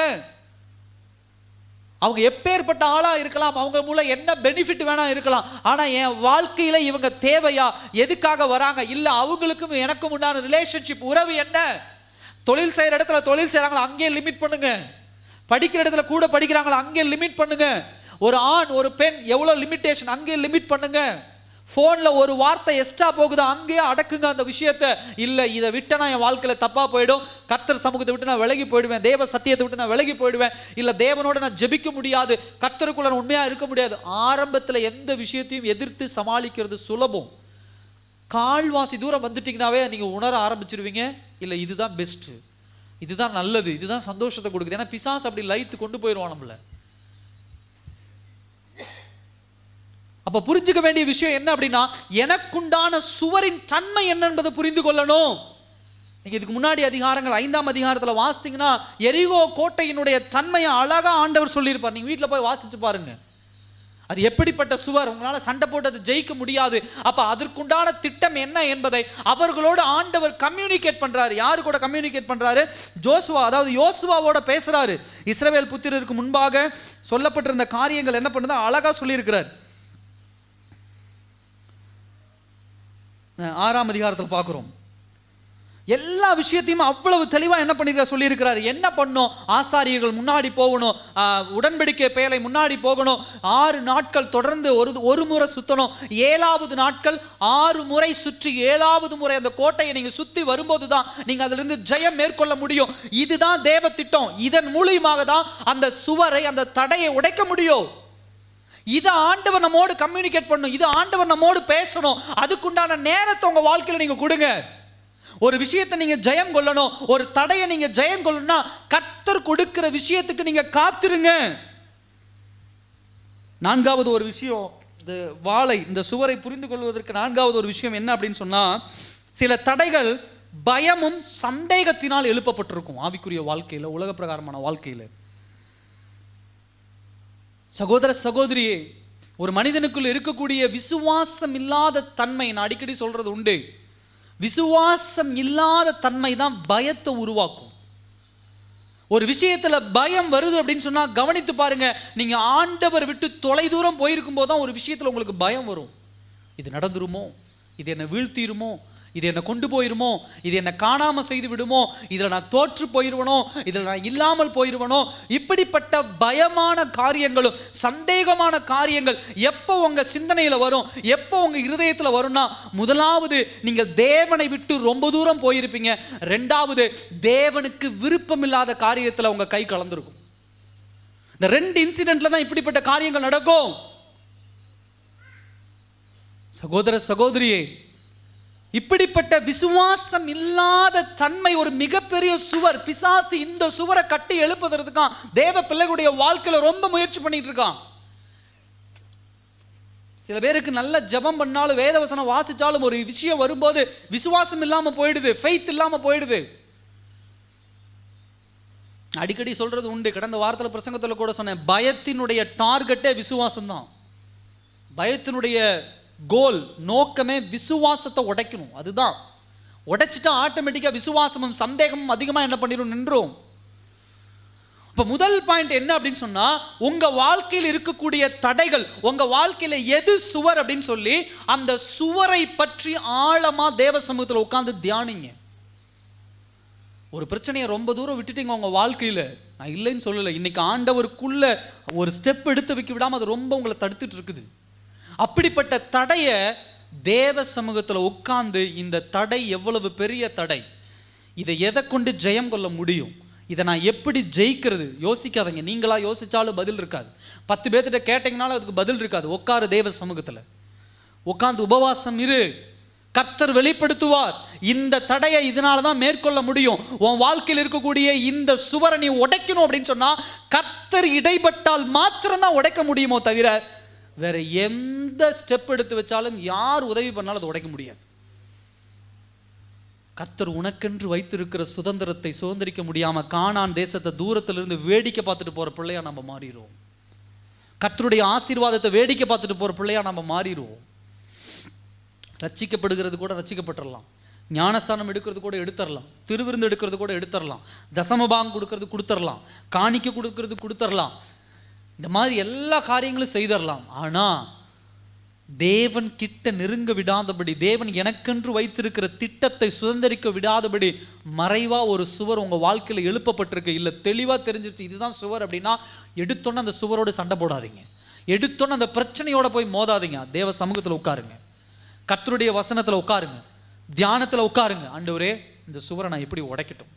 அவங்க எப்பேற்பட்ட ஆளா இருக்கலாம், அவங்க மூலம் என்ன பெனிஃபிட் வேணா இருக்கலாம், ஆனா என் வாழ்க்கையில இவங்க தேவையா, எதுக்காக வராங்க, இல்ல அவங்களுக்கும் எனக்கும் உண்டான ரிலேஷன்ஷிப் உறவு என்ன. தொழில் செய்யற இடத்துல தொழில் செய்யறாங்களா அங்கே லிமிட் பண்ணுங்க, படிக்கிற இடத்துல கூட படிக்கிறாங்களா அங்கே லிமிட் பண்ணுங்க, ஒரு ஆண் ஒரு பெண் எவ்வளவு லிமிட்டேஷன் அங்கே லிமிட் பண்ணுங்க. போன்ல ஒரு வார்த்தை எக்ஸ்ட்ரா போகுதா அங்கேயே அடக்குங்க அந்த விஷயத்தை. இல்ல இதை விட்டு நான் என் வாழ்க்கையில தப்பா போயிடும், கர்த்தர் சமூகத்தை விட்டு நான் விலகி போயிடுவேன், தேவ சத்தியத்தை விட்டு நான் விலகி போயிடுவேன், இல்ல தேவனோட நான் ஜெபிக்க முடியாது, கர்த்தருக்குள்ள நான் உண்மையா இருக்க முடியாது. ஆரம்பத்துல எந்த விஷயத்தையும் எதிர்த்து சமாளிக்கிறது சுலபம். கால்வாசி தூரம் வந்துட்டீங்கன்னாவே நீங்க உணர ஆரம்பிச்சிருவீங்க, இல்ல இதுதான் பெஸ்ட், இதுதான் நல்லது, இதுதான் சந்தோஷத்தை கொடுக்குது. ஏன்னா பிசாசு அப்படி லைத்து கொண்டு போயிடுவான் நம்மள. அப்ப புரிஞ்சுக்க வேண்டிய விஷயம் என்ன அப்படின்னா, எனக்குண்டான சுவரின் தன்மை என்ன என்பதை புரிந்து கொள்ளணும். நீங்க இதுக்கு முன்னாடி அதிகாரங்கள் 5ஆம் அதிகாரத்துல வாசித்தீங்கன்னா எரிகோ கோட்டையினுடைய தன்மையை அழகா ஆண்டவர் சொல்லியிருப்பார். நீங்க வீட்டுல போய் வாசிச்சு பாருங்க, அது எப்படிப்பட்ட சுவர், உங்களால சண்டை போட்டு அது ஜெயிக்க முடியாது. அப்ப அதற்குண்டான திட்டம் என்ன என்பதை அவர்களோடு ஆண்டவர் கம்யூனிகேட் பண்றாரு. யாரு கூட கம்யூனிகேட் பண்றாரு? ஜோசுவா, அதாவது யோசுவாவோட பேசுறாரு. இஸ்ரவேல் புத்திரருக்கு முன்பாக சொல்லப்பட்டிருந்த காரியங்கள் என்ன பண்ணுதா அழகா சொல்லியிருக்கிறார். 6ஆம் அதிகாரத்தில் பார்க்கிறோம். எல்லா விஷயத்தையும் அவ்வளவு தெளிவா என்ன பண்ணிருக்க சொல்லியிருக்கிறார். என்ன பண்ணும், ஆசாரியர்கள் முன்னாடி போகணும், உடன்படிக்கை பேழை முன்னாடி போகணும், 6 நாட்கள் தொடர்ந்து ஒரு முறை சுத்தணும், 7வது நாட்கள் 6 முறை சுற்றி 7வது முறை அந்த கோட்டையை நீங்க சுத்தி வரும்போது தான் நீங்க அதிலிருந்து ஜெயம் மேற்கொள்ள முடியும். இதுதான் தேவ திட்டம். இதன் மூலியமாக தான் அந்த சுவரை, அந்த தடையை உடைக்க முடியும். இதை ஆண்டவர் நம்மோடு கம்யூனிகேட் பண்ணணும், இது ஆண்டவர் நம்மோடு பேசணும். அதுக்குண்டான நேரத்தை உங்க வாழ்க்கையில நீங்க கொடுங்க. ஒரு விஷயத்தை நீங்க ஜெயம் கொள்ளணும், ஒரு தடையை நீங்க ஜெயம் கொள்ளணும்னா கர்த்தர் கொடுக்கிற விஷயத்துக்கு நீங்க காத்திருங்க. 4வது ஒரு விஷயம், இந்த வாளை, இந்த சுவரை புரிந்து கொள்வதற்கு 4வது ஒரு விஷயம் என்ன அப்படின்னு சொன்னா, சில தடைகள் பயமும் சந்தேகத்தினால் எழுப்பப்பட்டிருக்கும் ஆவிக்குரிய வாழ்க்கையில, உலக பிரகாரமான வாழ்க்கையில. சகோதர சகோதரியே, ஒரு மனிதனுக்குள் இருக்கக்கூடிய விசுவாசம் இல்லாத தன்மை, நான் அடிக்கடி சொல்றது உண்டு, விசுவாசம் இல்லாத தன்மை தான் பயத்தை உருவாக்கும். ஒரு விஷயத்துல பயம் வருது அப்படின்னு சொன்னா கவனித்து பாருங்க. நீங்க ஆண்டவர் விட்டு தொலை தூரம் போயிருக்கும் போது தான் ஒரு விஷயத்துல உங்களுக்கு பயம் வரும். இது நடந்துருமோ, இது என்ன வீழ்த்திருமோ, இது என்ன கொண்டு போயிருமோ, இது என்ன காணாம செய்து விடுமோ, இதுல நான் தோற்று போயிருவனோ, இதுல நான் இல்லாமல் போயிருவனோ, இப்படிப்பட்ட பயமான காரியங்களும் சந்தேகமான காரியங்கள் எப்போ உங்க சிந்தனையில வரும், எப்போ உங்க இருதயத்துல வரும்னா, முதலாவது நீங்கள் தேவனை விட்டு ரொம்ப தூரம் போயிருப்பீங்க, 2வது தேவனுக்கு விருப்பம் இல்லாத காரியத்துல உங்க கை கலந்துருக்கும். இந்த 2 இன்சிடென்ட்ல தான் இப்படிப்பட்ட காரியங்கள் நடக்கும். சகோதர சகோதரியே, இப்படிப்பட்ட விசுவாசம் இல்லாத தன்மை ஒரு மிகப்பெரிய சுவர். பிசாசு இந்த சுவரை கட்டி எழுப்புவதற்கு தேவ பிள்ளைகளுடைய வாழ்க்கையில ரொம்ப முயற்சி பண்ணிட்டு இருக்கான். சில பேருக்கு நல்ல ஜெபம் பண்ணாலும் வேதவசனம் வாசிச்சாலும் ஒரு விஷயம் வரும்போது விசுவாசம் இல்லாம போயிடுது, ஃபெய்த் இல்லாம போயிடுது. அடிக்கடி சொல்றது உண்டு, கடந்த வாரத்தில் பிரசங்கத்தில் கூட சொன்னேன், பயத்தினுடைய டார்கெட்டே விசுவாசம் தான். பயத்தினுடைய கோல், நோக்கமே விசுவாசத்தை உடைக்கணும். அதுதான் உடைச்சிட்டா ஆட்டோமேட்டிக்கா விசுவாசமும் சந்தேகமும் அதிகமா என்ன பண்ணிடும், நின்றோம். இப்ப முதல் பாயிண்ட் என்ன அப்படின்னு சொன்னா, உங்க வாழ்க்கையில் இருக்கக்கூடிய தடைகள், உங்க வாழ்க்கையில எது சுவர் அப்படின்னு சொல்லி அந்த சுவரை பற்றி ஆழமா தேவ சமூகத்தில் உட்கார்ந்து தியானிங்க. ஒரு பிரச்சனையை ரொம்ப தூரம் விட்டுட்டீங்க உங்க வாழ்க்கையில, நான் இல்லைன்னு சொல்லலை, இன்னைக்கு ஆண்டவருக்குள்ள ஒரு ஸ்டெப் எடுத்து வைக்க விடாம அது ரொம்ப உங்களை தடுத்துட்டு இருக்குது. அப்படிப்பட்ட தடைய தேவ சமூகத்தில் உட்கார்ந்து, இந்த தடை எவ்வளவு பெரிய தடை, இதை எதை கொண்டு ஜெயம் கொள்ள முடியும், இதை நான் எப்படி ஜெயிக்கிறது, யோசிக்காதீங்க. நீங்களா யோசிச்சாலும் பதில் இருக்காது, 10 பேர்த்திட்ட கேட்டீங்கனாலும் அதுக்கு பதில் இருக்காது. உட்காரு தேவ சமூகத்தில், உட்கார்ந்து உபவாசம் இரு, கர்த்தர் வெளிப்படுத்துவார். இந்த தடையை இதனால தான் மேற்கொள்ள முடியும். உன் வாழ்க்கையில் இருக்கக்கூடிய இந்த சுவரை நீ உடைக்கணும் அப்படின்னு சொன்னா கர்த்தர் இடைப்பட்டால் மாத்திரம்தான் உடைக்க முடியுமோ தவிர வேற எந்த ஸ்டெப் எடுத்து வச்சாலும் யார் உதவி பண்ணாலும் அதை உடைக்க முடியாது. கர்த்தர் உனக்கென்று வைத்திருக்கிற சுதந்திரத்தை சுதந்திரிக்க முடியாம கானான் தேசத்தை தூரத்திலிருந்து வேடிக்கை பார்த்துட்டு போற பிள்ளையா நம்ம மாறிடுவோம். கர்த்தருடைய ஆசீர்வாதத்தை வேடிக்கை பார்த்துட்டு போற பிள்ளையா நம்ம மாறிடுவோம். ரட்சிக்கப்படுகிறது கூட ரட்சிக்கப்பட்டுடலாம், ஞானஸ்தானம் எடுக்கிறது கூட எடுத்துடலாம், திருவிருந்து எடுக்கிறது கூட எடுத்துடலாம், தசமபாகம் கொடுக்கறது கொடுத்துடலாம், காணிக்க கொடுக்கறது கொடுத்துடலாம், இந்த மாதிரி எல்லா காரியங்களும் செய்திடலாம். ஆனா தேவன் கிட்ட நெருங்க விடாதபடி, தேவன் எனக்கென்று வைத்திருக்கிற திட்டத்தை சுதந்திரிக்க விடாதபடி மறைவா ஒரு சுவர் உங்க வாழ்க்கையில எழுப்பப்பட்டிருக்கு. இல்ல தெளிவா தெரிஞ்சிருச்சு இதுதான் சுவர் அப்படின்னா எடுத்தோன்னு அந்த சுவரோடு சண்டை போடாதீங்க, எடுத்தோன்னு அந்த பிரச்சனையோட போய் மோதாதீங்க. தேவ சமூகத்துல உட்காருங்க, கர்த்தருடைய வசனத்துல உட்காருங்க, தியானத்துல உட்காருங்க. ஆண்டவரே இந்த சுவரை நான் எப்படி உடைக்கட்டும்,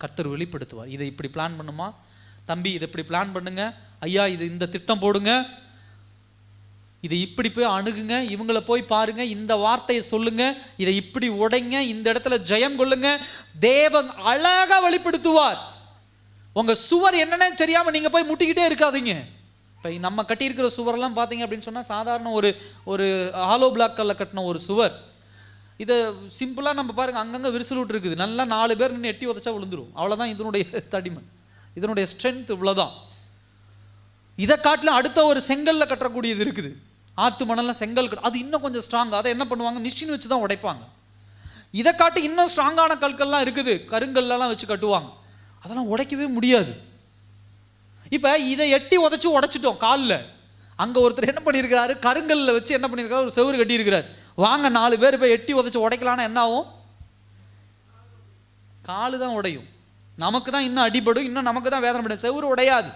கர்த்தர் வெளிப்படுத்துவார். இதை இப்படி பிளான் பண்ணுமா தம்பி, இதை இப்படி பிளான் பண்ணுங்க ஐயா, இது இந்த திட்டம் போடுங்க, இதை இப்படி போய் அணுகுங்க, இவங்களை போய் பாருங்க, இந்த வார்த்தையை சொல்லுங்க, இதை இப்படி உடைங்க, இந்த இடத்துல ஜெயம் கொள்ளுங்க. தேவன் அழகா வெளிப்படுத்துவார். உங்க சுவர் என்னன்னு தெரியாம நீங்க போய் முட்டிக்கிட்டே இருக்காதீங்க. இப்போ நம்ம கட்டியிருக்கிற சுவரெல்லாம் பார்த்தீங்க அப்படின்னு சொன்னால் சாதாரண ஒரு ஹாலோ பிளாக்கல்ல கட்டின ஒரு சுவர். இதை சிம்பிளாக நம்ம பாருங்கள், அங்கங்கே விரிசல் விட்டு இருக்குது, நல்லா 4 பேர் நின்று எட்டி உதச்சா விழுந்துரும். அவ்வளோதான் இதனுடைய தடிமன், இதனுடைய ஸ்ட்ரென்த் இவ்வளோதான். இதை காட்டிலும் அடுத்த ஒரு செங்கல்ல கட்டக்கூடியது இருக்குது, ஆற்று மணலில் செங்கல், அது இன்னும் கொஞ்சம் ஸ்ட்ராங். அதை என்ன பண்ணுவாங்க, மிஷின் வச்சு தான் உடைப்பாங்க. இதை காட்டி இன்னும் ஸ்ட்ராங்கான கற்கள்லாம் இருக்குது, கருங்கல்லாம் வச்சு கட்டுவாங்க, அதெல்லாம் உடைக்கவே முடியாது. இப்போ இதை எட்டி உதச்சி உடைச்சிட்டோம் காலில். அங்கே ஒருத்தர் என்ன பண்ணியிருக்கிறாரு, கருங்கல்ல வச்சு என்ன பண்ணியிருக்காரு, ஒரு செவுறு கட்டியிருக்கிறார். வாங்க 4 பேர் இப்போ எட்டி உதச்சி உடைக்கலான்னா என்ன ஆகும், காலு தான் உடையும், நமக்கு தான் இன்னும் அடிபடும், இன்னும் நமக்கு தான் வேதனை படும், செவுறு உடையாது.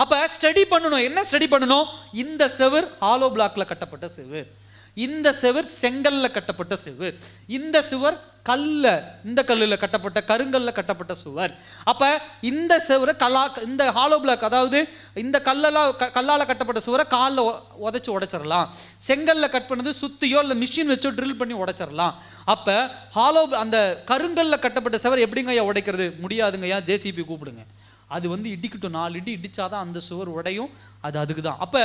அப்ப ஸ்டடி பண்ணணும். என்ன ஸ்டடி பண்ணணும், இந்த செவர் ஹாலோ பிளாக்ல கட்டப்பட்ட செவர், இந்த செவர் செங்கல்ல கட்டப்பட்ட செவர், இந்த சுவர் கல்ல, இந்த கல்லுல கட்டப்பட்ட கருங்கல்ல கட்டப்பட்ட சுவர். அப்ப இந்த செவரை இந்த ஹாலோ பிளாக், அதாவது இந்த கல்லால கட்டப்பட்ட சுவரை காலில் உதைச்சு உடைச்சிடலாம், செங்கல்ல கட் பண்ணது சுத்தியோ இல்லை மிஷின் வச்சோ ட்ரில் பண்ணி உடைச்சிடலாம். அப்ப ஹாலோ அந்த கருங்கல்ல கட்டப்பட்ட செவர் எப்படிங்க ஐயா உடைக்கிறது, முடியாதுங்க ஐயா, ஜேசிபி கூப்பிடுங்க, அது இடிக்கட்டும், 4 இடி இடிச்சாதான் அந்த சுவர் உடையும், அது அதுக்கு தான். அப்ப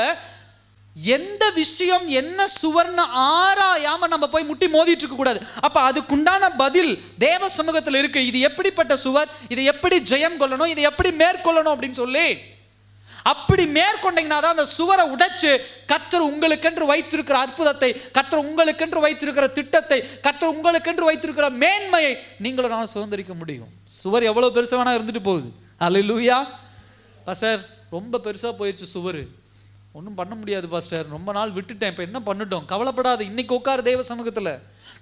எந்த விஷயம் என்ன சுவர்னு ஆராயாம நம்ம போய் முட்டி மோதிட்டு இருக்க கூடாது. அப்ப அதுக்குண்டான பதில் தேவ சமூகத்தில் இருக்கு. இது எப்படிப்பட்ட சுவர், இதை எப்படி ஜெயம் கொள்ளணும், இதை எப்படி மேற்கொள்ளணும் அப்படின்னு சொல்லி அப்படி மேற்கொண்டீங்கன்னா தான் அந்த சுவரை உடைச்சு கர்த்தர் உங்களுக்கென்று வைத்திருக்கிற அற்புதத்தை, கர்த்தர் உங்களுக்கென்று வைத்திருக்கிற திட்டத்தை, கர்த்தர் உங்களுக்கென்று வைத்திருக்கிற மேன்மையை நீங்களும் நான் சுதந்திரிக்க முடியும். சுவர் எவ்வளவு பெருசா வேணா இருந்துட்டு போகுது. அல்லேலூயா. பாஸ்டர் ரொம்ப பெருசா போயிடுச்சு சுவர், ஒன்றும் பண்ண முடியாது பாஸ்டர், ரொம்ப நாள் விட்டுட்டேன், இப்போ என்ன பண்ணிட்டோம், கவலைப்படாது. இன்னைக்கு உட்கார தேவ சமூகத்தில்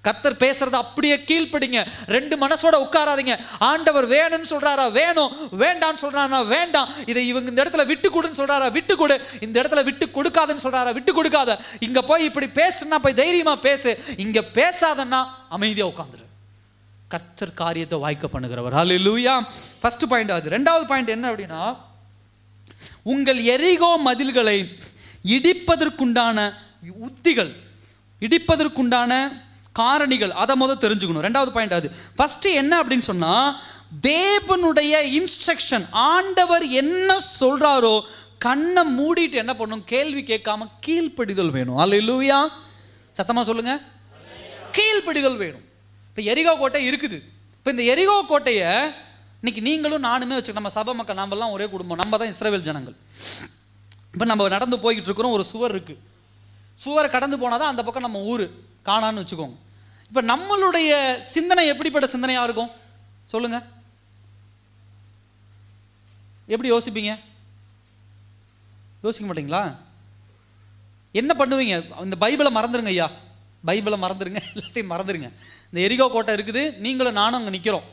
கர்த்தர் பேசுறத அப்படியே கீழ்ப்படிங்க. 2 மனசோட உட்காராதீங்க. ஆண்டவர் வேணும்னு சொல்றாரா வேணும், வேண்டான்னு சொல்றாரா வேண்டாம், இதை இவங்க இந்த இடத்துல விட்டு கொடுன்னு சொல்றாரா விட்டு கொடு, இந்த இடத்துல விட்டு கொடுக்காதுன்னு சொல்றாரா விட்டு கொடுக்காத, இங்க போய் இப்படி பேசுனா போய் தைரியமா பேசு, இங்க பேசாதன்னா அமைதியா உட்காந்துரு. கர்த்தர் காரியத்தை வாய்க்க பண்ணுகிறவர். ஹல்லேலூயா. ஃபர்ஸ்ட் பாயிண்ட் அது. 2வது பாயிண்ட் என்ன அப்படின்னா, உங்கள் எரிகோ மதில்களை இடிப்பதற்குண்டான உத்திகள், இடிப்பதற்குண்டான காரணிகள், அதை முதல் தெரிஞ்சுக்கணும். 2வது பாயிண்ட் அது. ஃபர்ஸ்ட் என்ன அப்படின்னு சொன்னா, தேவனுடைய இன்ஸ்ட்ரக்ஷன், ஆண்டவர் என்ன சொல்றாரோ கண்ணை மூடிட்டு என்ன பண்ணும், கேள்வி கேட்காம கீழ்ப்படிதல் வேணும். அல்லேலூயா. சத்தமா சொல்லுங்க, கீழ்ப்படிதல் வேணும். இப்போ எரிகோ கோட்டை இருக்குது. இப்போ இந்த எரிகோ கோட்டையை இன்னைக்கு நீங்களும் நானுமே வச்சு, நம்ம சபை மக்கள், நம்மலாம் ஒரே குடும்பம், நம்ம தான் இஸ்ரவேல் ஜனங்கள். இப்போ நம்ம நடந்து போய்கிட்டு இருக்கிறோம், ஒரு சுவர் இருக்குது, சுவரை கடந்து போனால் தான் அந்த பக்கம் நம்ம ஊர் காணான்னு வச்சுக்கோங்க. இப்போ நம்மளுடைய சிந்தனை எப்படிப்பட்ட சிந்தனையாக இருக்கும் சொல்லுங்க, எப்படி யோசிப்பீங்க, யோசிக்க மாட்டீங்களா? என்ன பண்ணுவீங்க? இந்த பைபிளை மறந்துடுங்க ஐயா, பைபிளை மறந்துடுங்க, எல்லாத்தையும் மறந்துடுங்க. இந்த எரிகோ கோட்டை இருக்குது, நீங்களும் நானும் அங்கே நிற்கிறோம்,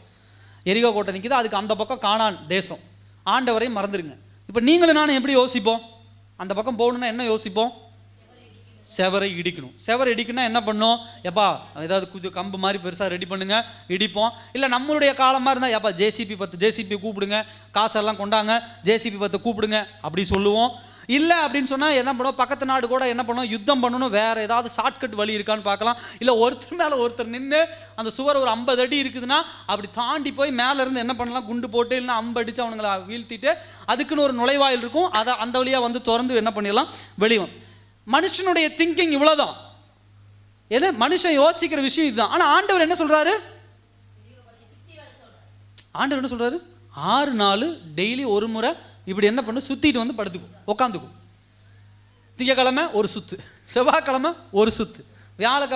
எரிகோ கோட்டை நிற்கிது, அதுக்கு அந்த பக்கம் கானான் தேசம், ஆண்டவரையும் மறந்துடுங்க. இப்போ நீங்களும் நானும் எப்படி யோசிப்போம், அந்த பக்கம் போகணுன்னா என்ன யோசிப்போம், செவரை இடிக்கணும். செவரை இடிக்கணும்னா என்ன பண்ணோம், எப்பா ஏதாவது கம்பு மாதிரி பெருசாக ரெடி பண்ணுங்க, இடிப்போம். இல்லை நம்மளுடைய காலமாக இருந்தால் எப்பா ஜேசிபி 10 ஜேசிபி கூப்பிடுங்க, காசெல்லாம் கொண்டாங்க, ஜேசிபி 10 கூப்பிடுங்க அப்படி சொல்லுவோம். இல்லை அப்படின்னு சொன்னால் என்ன பண்ணுவோம், பக்கத்து நாடு கூட என்ன பண்ணுவோம், யுத்தம் பண்ணணும், வேறு ஏதாவது ஷார்ட்கட் வழி இருக்கான்னு பார்க்கலாம். இல்லை ஒருத்தர் மேலே ஒருத்தர் நின்று அந்த சுவர் ஒரு 50 அடி இருக்குதுன்னா அப்படி தாண்டி போய் மேலேருந்து என்ன பண்ணலாம், குண்டு போட்டு இல்லைன்னா அம்படிச்சு அவனுங்களை வீழ்த்திட்டு அதுக்குன்னு ஒரு நுழைவாயில் இருக்கும், அதை அந்த வழியாக வந்து திறந்து என்ன பண்ணிடலாம், வெளியும். மனுஷனுடைய திங்கிங் இவ்வளோதான். ஏன்னா மனுஷன் யோசிக்கிற விஷயம் இதுதான். ஆனால் ஆண்டவர் என்ன சொல்கிறாரு, ஆண்டவர் என்ன சொல்கிறாரு, 6 நாள் டெய்லி ஒரு முறை இப்படி என்ன பண்ணு, சுற்றிட்டு வந்து படுத்துக்கும், உட்காந்துக்கும். திங்கக்கிழமை ஒரு சுத்து, செவ்வாய்க்கிழமை ஒரு சுத்து,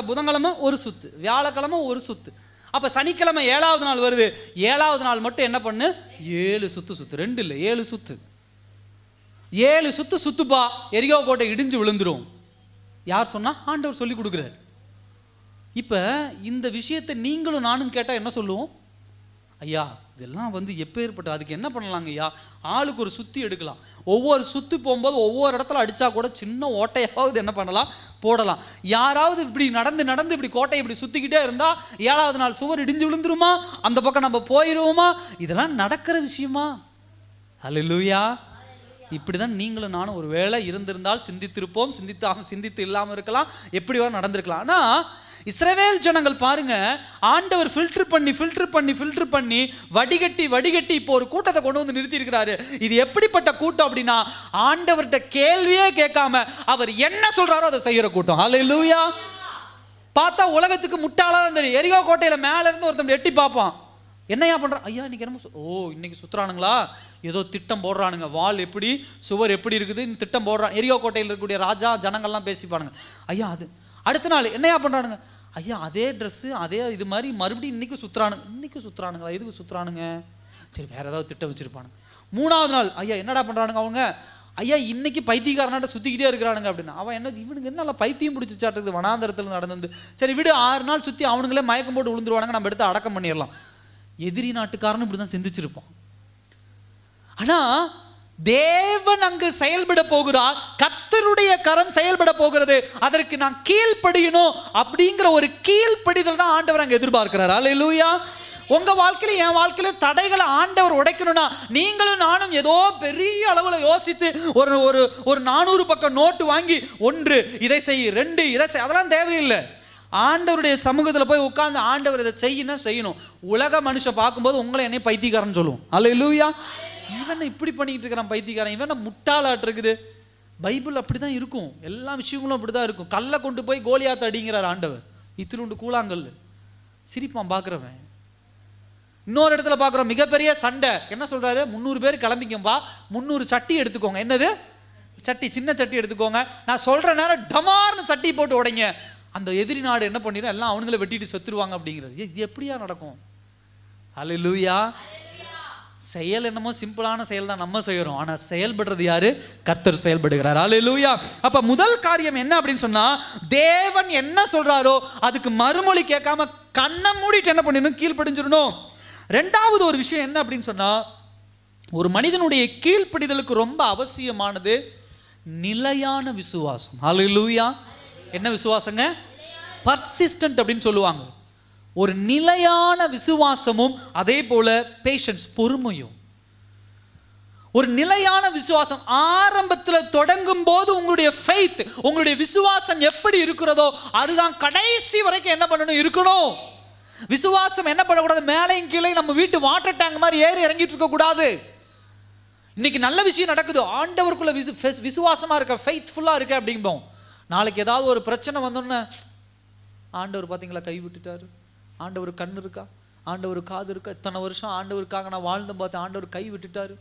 புதன்கிழமை ஒரு சுத்து, வியாழக்கிழமை ஒரு சுத்து. அப்போ சனிக்கிழமை 7வது நாள் வருது, 7வது நாள் மட்டும் என்ன பண்ணு, 7 சுத்து சுத்து, 2 இல்லை 7 சுத்து, 7 சுத்து சுத்துப்பா, எரிகோ கோட்டை இடிஞ்சு விழுந்துரும். யார் சொன்னா, ஆண்டவர் சொல்லி கொடுக்குறாரு. இப்போ இந்த விஷயத்தை நீங்களும் நானும் கேட்டால் என்ன சொல்லுவோம், ஐயா இதெல்லாம் வந்து எப்பேற்பட்ட, அதுக்கு என்ன பண்ணலாங்க ஐயா, ஆளுக்கு ஒரு சுற்றி எடுக்கலாம், ஒவ்வொரு சுற்றி போகும்போது ஒவ்வொரு இடத்துல அடித்தா கூட சின்ன ஓட்டையாவது என்ன பண்ணலாம், போடலாம். யாராவது இப்படி நடந்து நடந்து இப்படி கோட்டையை இப்படி சுற்றிக்கிட்டே இருந்தால் 7வது நாள் சுவர் இடிஞ்சு விழுந்துருமா, அந்த பக்கம் நம்ம போயிடுவோமா, இதெல்லாம் நடக்கிற விஷயமா? ஹல்லேலூயா. இப்படி தான் நீங்களும் நானும் ஒரு வேளை இருந்திருந்தால் சிந்தித்திருப்போம், சிந்தித்து இல்லாமல் இருக்கலாம், எப்படி வேணும் நடந்திருக்கலாம். ஆனால் இஸ்ரவேல் ஜனங்கள் பாருங்க, ஆண்டவர் ஃபில்டர் பண்ணி வடிகட்டி இப்போ ஒரு கூட்டத்தை கொண்டு வந்து நிறுத்தி இருக்கிறாரு. இது எப்படிப்பட்ட கூட்டம் அப்படின்னா, ஆண்டவர்கிட்ட கேள்வியே கேட்காம அவர் என்ன சொல்றாரோ அதை செய்யற கூட்டம். ஹல்லேலூயா. பார்த்தா உலகத்துக்கு முட்டாளா தான் தெரியும். எரிகோ கோட்டையில மேல இருந்து ஒருத்தன் எட்டி பார்ப்பான், என்னையா பண்றான், ஐயா இன்னைக்கு என்னமோ, இன்னைக்கு சுத்துறானுங்களா, ஏதோ திட்டம் போடுறானுங்க, வால் எப்படி சுவர் எப்படி இருக்குது திட்டம் போடுறான். எரிகோ கோட்டையில் இருக்கக்கூடிய ராஜா ஜனங்கள்லாம் பேசிப்பானுங்க, ஐயா அது. அடுத்த நாள் என்னையா பண்றானுங்க, ஐயா அதே ட்ரெஸ்ஸு அதே இது மாதிரி மறுபடியும் இன்னைக்கு சுற்றுறானுங்களா, எதுக்கு சுற்றுறானுங்க, சரி வேறு ஏதாவது திட்டம் வச்சுருப்பானுங்க. 3வது நாள் ஐயா என்னடா பண்ணுறானுங்க அவங்க, ஐயா இன்னைக்கு பைத்தியக்காரனாட்ட சுற்றிக்கிட்டே இருக்கிறானுங்க அப்படின்னு. அவன் என்ன, இவனுக்கு என்ன பைத்தியம் பிடிச்சி சாட்டுறது, வனாந்தரத்தில் நடந்து, சரி விடு 6 நாள் சுற்றி அவனுங்களே மயக்கம் போட்டு விழுந்துருவானுங்க, நம்ம எடுத்து அடக்கம் பண்ணிடலாம். எதிரி நாட்டுக்காரன்னு இப்படி தான் சிந்திச்சிருப்பான். ஆனால் தேவன் அங்கு செயல்பட போகிறார், கர்த்தருடைய கரம் செயல்பட போகிறது, அதற்கு நான் கீழ்ப்படியணும் அப்படிங்கிற ஒரு கீழ்ப்படிதல் தான் ஆண்டவர் அங்கே எதிர்பார்க்கிறார். அல்லேலூயா. உங்க வாழ்க்கையில என் வாழ்க்கையில தடைகளை ஆண்டவர் உடைக்கணும்னா, நீங்களும் நானும் ஏதோ பெரிய அளவில் யோசித்து ஒரு ஒரு ஒரு 400 பக்கம் நோட்டு வாங்கி 1 இதை செய் 2 இதை செய், அதெல்லாம் தேவையில்லை. ஆண்டவருடைய சமூகத்தில் போய் உட்கார்ந்து ஆண்டவர் இதை செய்யணும். உலக மனுஷன் பார்க்கும்போது உங்களை என்னை பைத்தியக்காரன் சொல்லுவோம். அல்லேலூயா. இவன் இப்படி பண்ணிக்கிட்டு இருக்கிறான் பைத்தியக்காரன், இவன் முட்டாளாட்டு இருக்குது. பைபிள் அப்படி தான் இருக்கும், எல்லா விஷயங்களும் அப்படி தான் இருக்கும். கல்லை கொண்டு போய் கோலியாத் அடிங்கிறார் ஆண்டவர், இத்திலுண்டு கூழாங்கல், சிரிப்பான் பார்க்குறவன். இன்னொரு இடத்துல பார்க்குறோம் மிகப்பெரிய சண்டை, என்ன சொல்கிறாரு, 300 பேர் கிளம்பிக்கம்பா, 300 சட்டி எடுத்துக்கோங்க. என்னது சட்டி, சின்ன சட்டி எடுத்துக்கோங்க, நான் சொல்கிற நேரம் டமார்னு சட்டி போட்டு உடைங்க. அந்த எதிரி நாடு என்ன பண்ணிடும், எல்லாம் அவனுங்களை வெட்டிட்டு செத்துருவாங்க அப்படிங்கிறது. இது எப்படியா நடக்கும்? அல்லேலூயா. செயல் என்னமோ சிம்பிளான செயல் தான் நம்ம செய்கிறோம், ஆனால் செயல்படுறது யாரு, கர்த்தர் செயல்படுகிறார். அல்லேலூயா. அப்போ முதல் காரியம் என்ன அப்படின்னு சொன்னால், தேவன் என்ன சொல்கிறாரோ அதுக்கு மறுமொழி கேட்காம கண்ணை மூடிட்டு என்ன பண்ணிடணும், கீழ்ப்படிஞ்சிடணும். 2வது ஒரு விஷயம் என்ன அப்படின்னு சொன்னால், ஒரு மனிதனுடைய கீழ்ப்படிதலுக்கு ரொம்ப அவசியமானது நிலையான விசுவாசம். அல்லேலூயா. என்ன விசுவாசங்க? பர்சிஸ்டன்ட் அப்படின்னு சொல்லுவாங்க. ஒரு நிலையான விசுவாசமும் அதே போல பேஷன்ஸ், பொறுமையும். ஒரு நிலையான விசுவாசம் ஆரம்பத்தில் தொடங்கும் போது உங்களுடைய ஃபெய்த், உங்களுடைய விசுவாசம் எப்படி இருக்கிறதோ அதுதான் கடைசி வரைக்கும் என்ன பண்ணணும், இருக்கணும். விசுவாசம் என்ன பண்ணக்கூடாது, மேலையும் கீழே நம்ம வீட்டு வாட்டர் டேங்க் மாதிரி ஏறி இறங்கிட்டு இருக்க கூடாது. இன்னைக்கு நல்ல விஷயம் நடக்குது, ஆண்டவருக்குள்ள விசுவாசமா இருக்க, ஃபெய்த்ஃபுல்லா இருக்க அப்படிம்போம். நாளைக்கு ஏதாவது ஒரு பிரச்சனை வந்தோன்னு, ஆண்டவர் பார்த்தீங்களா கை விட்டுட்டாரு, ஆண்டவர் கண் இருக்கா, ஆண்டவர் காது இருக்கா, இத்தனை வருஷம் ஆண்டவருக்காக நான் வாழ்ந்து பார்த்தேன், ஆண்டவர் கை விட்டுட்டாரு.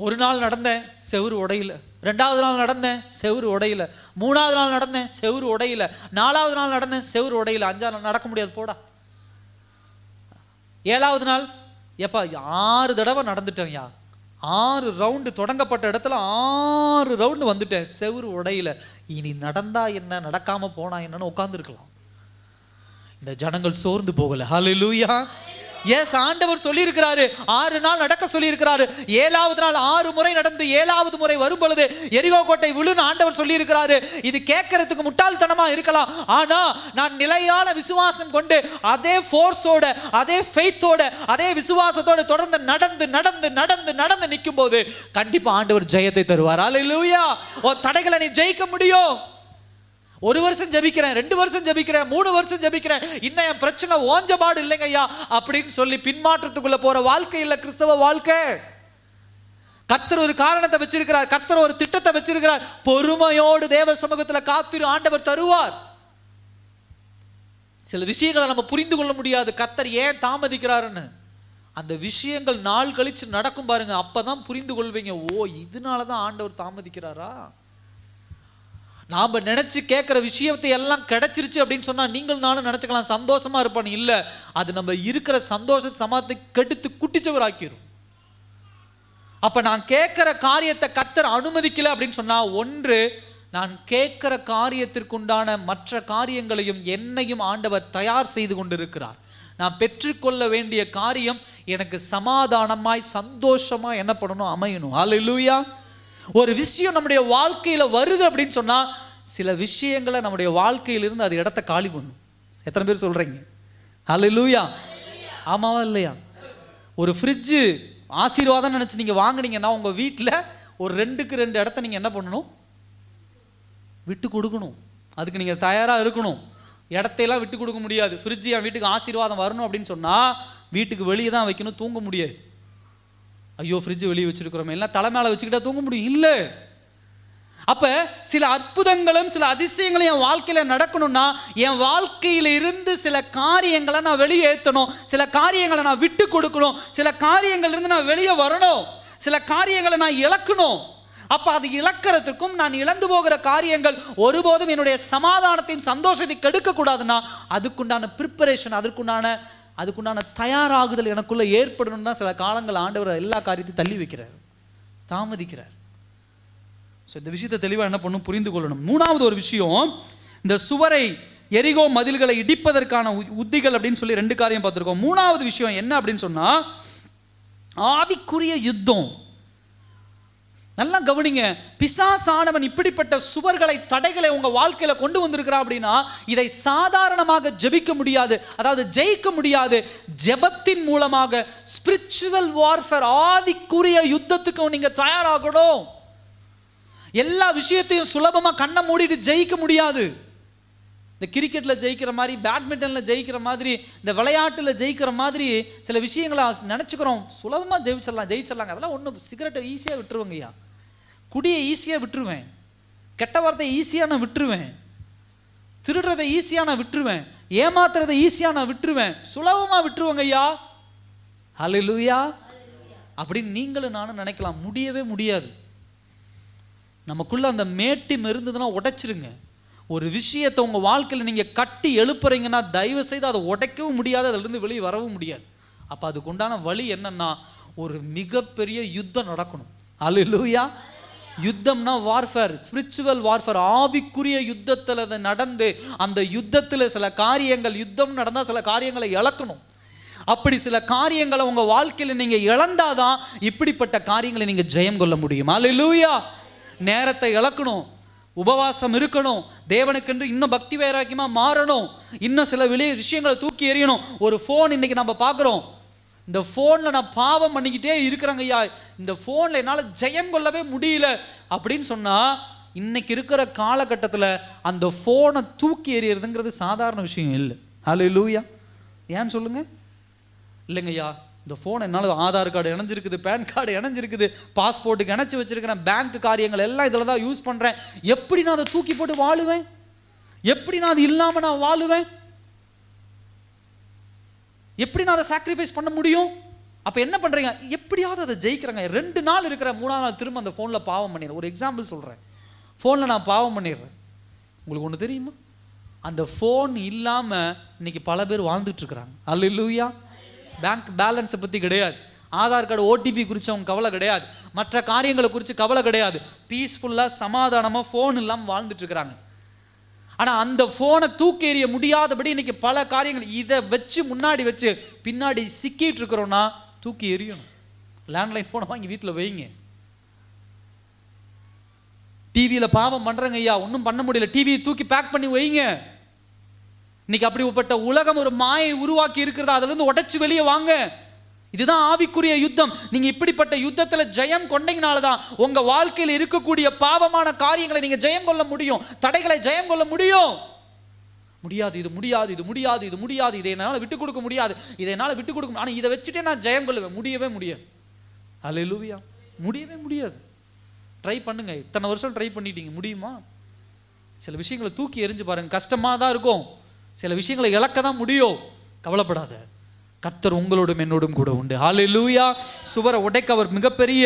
ஒரு நாள் நடந்தேன், செவுரு உடையில. 2வது நாள் நடந்தேன், செவுரு உடையில. 3வது நாள் நடந்தேன், செவுரு உடையில. 4வது நாள் நடந்தேன், செவுரு உடையில. 5வது நாள் நடக்க முடியாது போடா. 7வது நாள் எப்பா 6 தடவை நடந்துட்டேன்யா, 6 ரவுண்டு தொடங்கப்பட்ட இடத்துல 6 ரவுண்டு வந்துட்டேன், செவுரு உடையில. இனி நடந்தா என்ன, நடக்காம போனா என்னன்னு உட்கார்ந்துருக்கலாம். இந்த ஜனங்கள் சோர்ந்து போகல. ஹல்லேலூயா. எஸ், ஆண்டவர் சொல்லியிருக்கிறாரு 6 நாள் நடக்க சொல்லியிருக்கிறாரு. 7வது நாள் 6 முறை நடந்து 7வது முறை வரும் பொழுது எரிகோ கோட்டை விழுன்னு ஆண்டவர் சொல்லியிருக்கிறாரு. இது கேட்கறதுக்கு முட்டாள்தனமா இருக்கலாம். ஆனா நான் நிலையான விசுவாசம் கொண்டு அதே ஃபோர்ஸோட, அதே ஃபெய்த்தோட, அதே விசுவாசத்தோட தொடர்ந்து நடந்து நடந்து நடந்து நடந்து நிற்கும் போது கண்டிப்பா ஆண்டவர் ஜெயத்தை தருவார். அல்லேலூயா. தடைகளை நீ ஜெயிக்க முடியும். 1 வருஷம் ஜெபிக்கிறேன், 2 வருஷம் ஜெபிக்கிறேன், 3 வருஷம் ஜெபிக்கிறேன், இன்னும் என் பிரச்சனை ஓஞ்சபாடு இல்லைங்க ஐயா அப்படின்னு சொல்லி பின்மாற்றத்துக்குள்ள போற வாழ்க்கை இல்ல கிறிஸ்தவ வாழ்க்கை. கர்த்தர் ஒரு காரணத்தை வச்சிருக்கிறார், கர்த்தர் ஒரு திட்டத்தை வச்சிருக்கிறார். பொறுமையோடு தேவ சமூகத்துல காத்திரு, ஆண்டவர் தருவார். சில விஷயங்களை நம்ம புரிந்து கொள்ள முடியாது, கர்த்தர் ஏன் தாமதிக்கிறாருன்னு. அந்த விஷயங்கள் நாள் கழிச்சு நடக்கும் பாருங்க, அப்பதான் புரிந்து கொள்வீங்க. ஓ, இதனாலதான் ஆண்டவர் தாமதிக்கிறாரா. நாம நினைச்சு கேட்கிற விஷயத்தை எல்லாம் கிடைச்சிருச்சு அப்படின்னு சொன்னா நீங்கள் நானும் நினைச்சுக்கலாம் சந்தோஷமா இருப்பான்னு. இல்ல, அது நம்ம இருக்கிற சந்தோஷத்தை சமாதத்தை கெடுத்து குட்டிச்சவர் ஆக்கிரும். அப்ப நான் கேட்கிற காரியத்தை கர்த்தர் அனுமதிக்கல அப்படின்னு சொன்னா, ஒன்று, நான் கேட்கிற காரியத்திற்குண்டான மற்ற காரியங்களையும் என்னையும் ஆண்டவர் தயார் செய்து கொண்டிருக்கிறார். நான் பெற்றுக்கொள்ள வேண்டிய காரியம் எனக்கு சமாதானமாய் சந்தோஷமா என்ன பண்ணணும், அமையணும். அல்லேலூயா. ஒரு விஷயம் நம்முடைய வாழ்க்கையில வருது அப்படின்னு சொன்னா, சில விஷயங்களை நம்முடைய வாழ்க்கையிலிருந்து அது இடத்த காலி பண்ணும். எத்தனை பேர் சொல்றீங்க அல்லேலூயா? ஆமாவா இல்லையா? ஒரு ஃப்ரிட்ஜு ஆசீர்வாதம் நினைச்சு நீங்க வாங்குனீங்கன்னா உங்க வீட்டில் ஒரு 2க்கு 2 இடத்த நீங்க என்ன பண்ணணும், விட்டு கொடுக்கணும். அதுக்கு நீங்க தயாரா இருக்கணும். இடத்தையெல்லாம் விட்டு கொடுக்க முடியாது. ஃப்ரிட்ஜ் என் வீட்டுக்கு ஆசீர்வாதம் வரணும் அப்படின்னு சொன்னா வீட்டுக்கு வெளியே தான் வைக்கணும், தூங்க முடியாது. ஐயோ, ஃப்ரிட்ஜ் வெளியே வச்சிருக்கிறோம், எல்லாம் தலை மேலே வச்சுக்கிட்டா தூங்க முடியும்? இல்லை. அப்ப சில அற்புதங்களும் சில அதிசயங்களும் என் வாழ்க்கையில நடக்கணும்னா, என் வாழ்க்கையில இருந்து சில காரியங்களை நான் வெளியேற்றணும், சில காரியங்களை நான் விட்டு கொடுக்கணும், சில காரியங்கள் இருந்து நான் வெளியே வரணும், சில காரியங்களை நான் இழக்கணும். அப்ப அது இழக்கிறதுக்கும் நான் இழந்து போகிற காரியங்கள் ஒருபோதும் என்னுடைய சமாதானத்தையும் சந்தோஷத்தை கெடுக்க கூடாதுன்னா, அதுக்குண்டான ப்ரிப்பரேஷன், அதுக்குண்டான தயாராகுதல் எனக்குள்ள ஏற்படணும் தான் சில காலங்கள் ஆண்டவர் எல்லா காரியத்தையும் தள்ளி வைக்கிறார், தாமதிக்கிறார். ஸோ இந்த விஷயத்தை தெளிவாக என்ன பண்ணணும், புரிந்து கொள்ளணும். 3வது ஒரு விஷயம், இந்த சுவரை எரிகோ மதில்களை இடிப்பதற்கான உத்திகள் அப்படின்னு சொல்லி 2 காரியம் பார்த்துருக்கோம். 3வது விஷயம் என்ன அப்படின்னு சொன்னா, ஆவிக்குரிய யுத்தம். நல்லா கவனிங்க. பிசாசானவன் இப்படிப்பட்ட சுவர்களை, தடைகளை உங்க வாழ்க்கையில கொண்டு வந்திருக்கிறான் அப்படின்னா, இதை சாதாரணமாக ஜெபிக்க முடியாது, அதாவது ஜெயிக்க முடியாது. ஜெபத்தின் மூலமாக ஸ்பிரிச்சுவல் வார்ஃபேர், ஆவிக்குரிய யுத்தத்துக்கு நீங்க தயாராகணும். எல்லா விஷயத்தையும் சுலபமா கண்ணை மூடிட்டு ஜெயிக்க முடியாது. இந்த கிரிக்கெட்ல ஜெயிக்கிற மாதிரி, பேட்மிண்டன்ல ஜெயிக்கிற மாதிரி, இந்த விளையாட்டுல ஜெயிக்கிற மாதிரி சில விஷயங்களை நினைச்சுக்கிறோம், சுலபமா ஜெயிச்சிடலாங்க. அதெல்லாம் ஒன்றும். சிகரெட்டை ஈஸியாக விட்டுருவேங்கய்யா, குடியை ஈஸியாக விட்டுருவேன், கெட்ட வார்த்தையை ஈஸியாக நான் விட்டுருவேன், திருடுறதை ஈஸியாக நான் விட்டுருவேன், ஏமாத்துறதை ஈஸியாக நான் விட்டுருவேன், சுலபமாக விட்டுருவேங்க ஐயா. ஹல்லேலூயா. அப்படின்னு நீங்களும் நானும் நினைக்கலாம். முடியவே முடியாது. நமக்குள்ள அந்த மேட்டி இருந்ததுன்னா உடைச்சிருங்க. ஒரு விஷயத்தை உங்க வாழ்க்கையில் நீங்க கட்டி எழுப்புறீங்கன்னா தயவு செய்து அதை உடைக்கவும் முடியாது, அதிலிருந்து வெளியே வரவும் முடியாது. அப்ப அதுக்கு உண்டான வழி என்னன்னா, ஒரு மிகப்பெரிய யுத்தம் நடக்கணும். அல்லேலூயா. யுத்தம்னா வார்ஃபேர், ஸ்பிரிச்சுவல் வார்ஃபேர், ஆவிக்குரிய யுத்தத்தில் அதை நடந்து அந்த யுத்தத்தில் சில காரியங்கள், யுத்தம் நடந்தால் சில காரியங்களை இழக்கணும். அப்படி சில காரியங்களை உங்க வாழ்க்கையில் நீங்க இழந்தாதான் இப்படிப்பட்ட காரியங்களை நீங்க ஜெயம் கொள்ள முடியும். அல்லேலூயா. நேரத்தை இழக்கணும், உபவாசம் இருக்கணும், தேவனுக்கென்று இன்னும் பக்தி வைராக்கியமா மாறணும், இன்னும் சில விஷயங்களை தூக்கி எறியணும். ஒரு ஃபோன் இன்னைக்கு நம்ம பார்க்குறோம், இந்த ஃபோனில் நான் பாவம் பண்ணிக்கிட்டே இருக்கிறேங்க ஐயா, இந்த ஃபோனில் என்னால் ஜெயம் கொள்ளவே முடியல அப்படின்னு சொன்னால், இன்னைக்கு இருக்கிற காலகட்டத்தில் அந்த ஃபோனை தூக்கி எறியறதுங்கிறது சாதாரண விஷயம் இல்லை. ஹல்லேலூயா. ஏன்னு சொல்லுங்க? இல்லைங்க ஐயா, இந்த ஃபோன் என்னால் ஆதார் கார்டு இணைஞ்சிருக்குது, பேன் கார்டு இணைஞ்சிருக்குது, பாஸ்போர்ட்டுக்கு இணைச்சி வச்சிருக்கிறேன், பேங்க் காரியங்கள் எல்லாம் இதில் தான் யூஸ் பண்ணுறேன், எப்படி நான் அதை தூக்கி போட்டு வாழுவேன்? எப்படி நான் அது இல்லாமல் நான் வாழுவேன்? எப்படி நான் அதை சாக்ரிஃபைஸ் பண்ண முடியும்? அப்போ என்ன பண்ணுறீங்க? எப்படியாவது அதை ஜெயிக்கிறாங்க. 2 நாள் இருக்கிற 3ஆவது நாள் திரும்ப அந்த ஃபோனில் பாவம் பண்ணிடுறேன். ஒரு எக்ஸாம்பிள் சொல்கிறேன். ஃபோனில் நான் பாவம் பண்ணிடுறேன். உங்களுக்கு ஒன்று தெரியுமா? அந்த ஃபோன் இல்லாமல் இன்னைக்கு பல பேர் வாழ்ந்துட்டுருக்குறாங்க. அல்லேலூயா. பேங்க் பேலன்ஸை பற்றி கிடையாது, ஆதார் கார்டு ஓடிபி குறித்து அவங்க கவலை கிடையாது, மற்ற காரியங்களை குறித்து கவலை கிடையாது, பீஸ்ஃபுல்லாக சமாதானமாக ஃபோன் இல்லாமல் வாழ்ந்துட்டுருக்குறாங்க. ஆனால் அந்த ஃபோனை தூக்கி எறிய முடியாதபடி இன்னைக்கு பல காரியங்கள் இதை வச்சு முன்னாடி வச்சு பின்னாடி சிக்கிட்டு இருக்கிறோன்னா தூக்கி எறியணும். லேண்ட்லைன் ஃபோனை வாங்கி வீட்டில் வைங்க. டிவியில் பாவம் பண்ணுறங்க ஐயா, ஒன்றும் பண்ண முடியல, டிவியை தூக்கி பேக் பண்ணி வைங்க. இன்னைக்கு அப்படிப்பட்ட உலகம் ஒரு மாயை உருவாக்கி இருக்கிறதா, அதிலிருந்து உடைச்சு வெளியே வாங்க. இதுதான் ஆவிக்குரிய யுத்தம். நீங்க இப்படிப்பட்ட யுத்தத்தில் ஜெயம் கொண்டீங்கனால தான் உங்க வாழ்க்கையில் இருக்கக்கூடிய பாவமான காரியங்களை நீங்க ஜெயம் கொள்ள முடியும், தடைகளை ஜெயம் கொள்ள முடியும். முடியாது, இது முடியாது, இது முடியாது, இது முடியாது, இதை என்னால் விட்டு கொடுக்க முடியாது, இதை என்னால் விட்டு கொடுக்க, ஆனால் இதை வச்சுட்டே நான் ஜெயம் கொள்ளுவேன். முடியவே முடியாது. அல்லேலூயா, முடியவே முடியாது. ட்ரை பண்ணுங்க. இத்தனை வருஷம் ட்ரை பண்ணிட்டீங்க, முடியுமா? சில விஷயங்களை தூக்கி எறிஞ்சு பாருங்க. கஷ்டமாக தான் இருக்கும், சில விஷயங்களை இழக்க தான் முடியும். கவலைப்படாத, கர்த்தர் உங்களோடும் என்னோடும் கூட உண்டு. ஹல்லேலூயா. சுவரை உடைக்க அவர் மிகப்பெரிய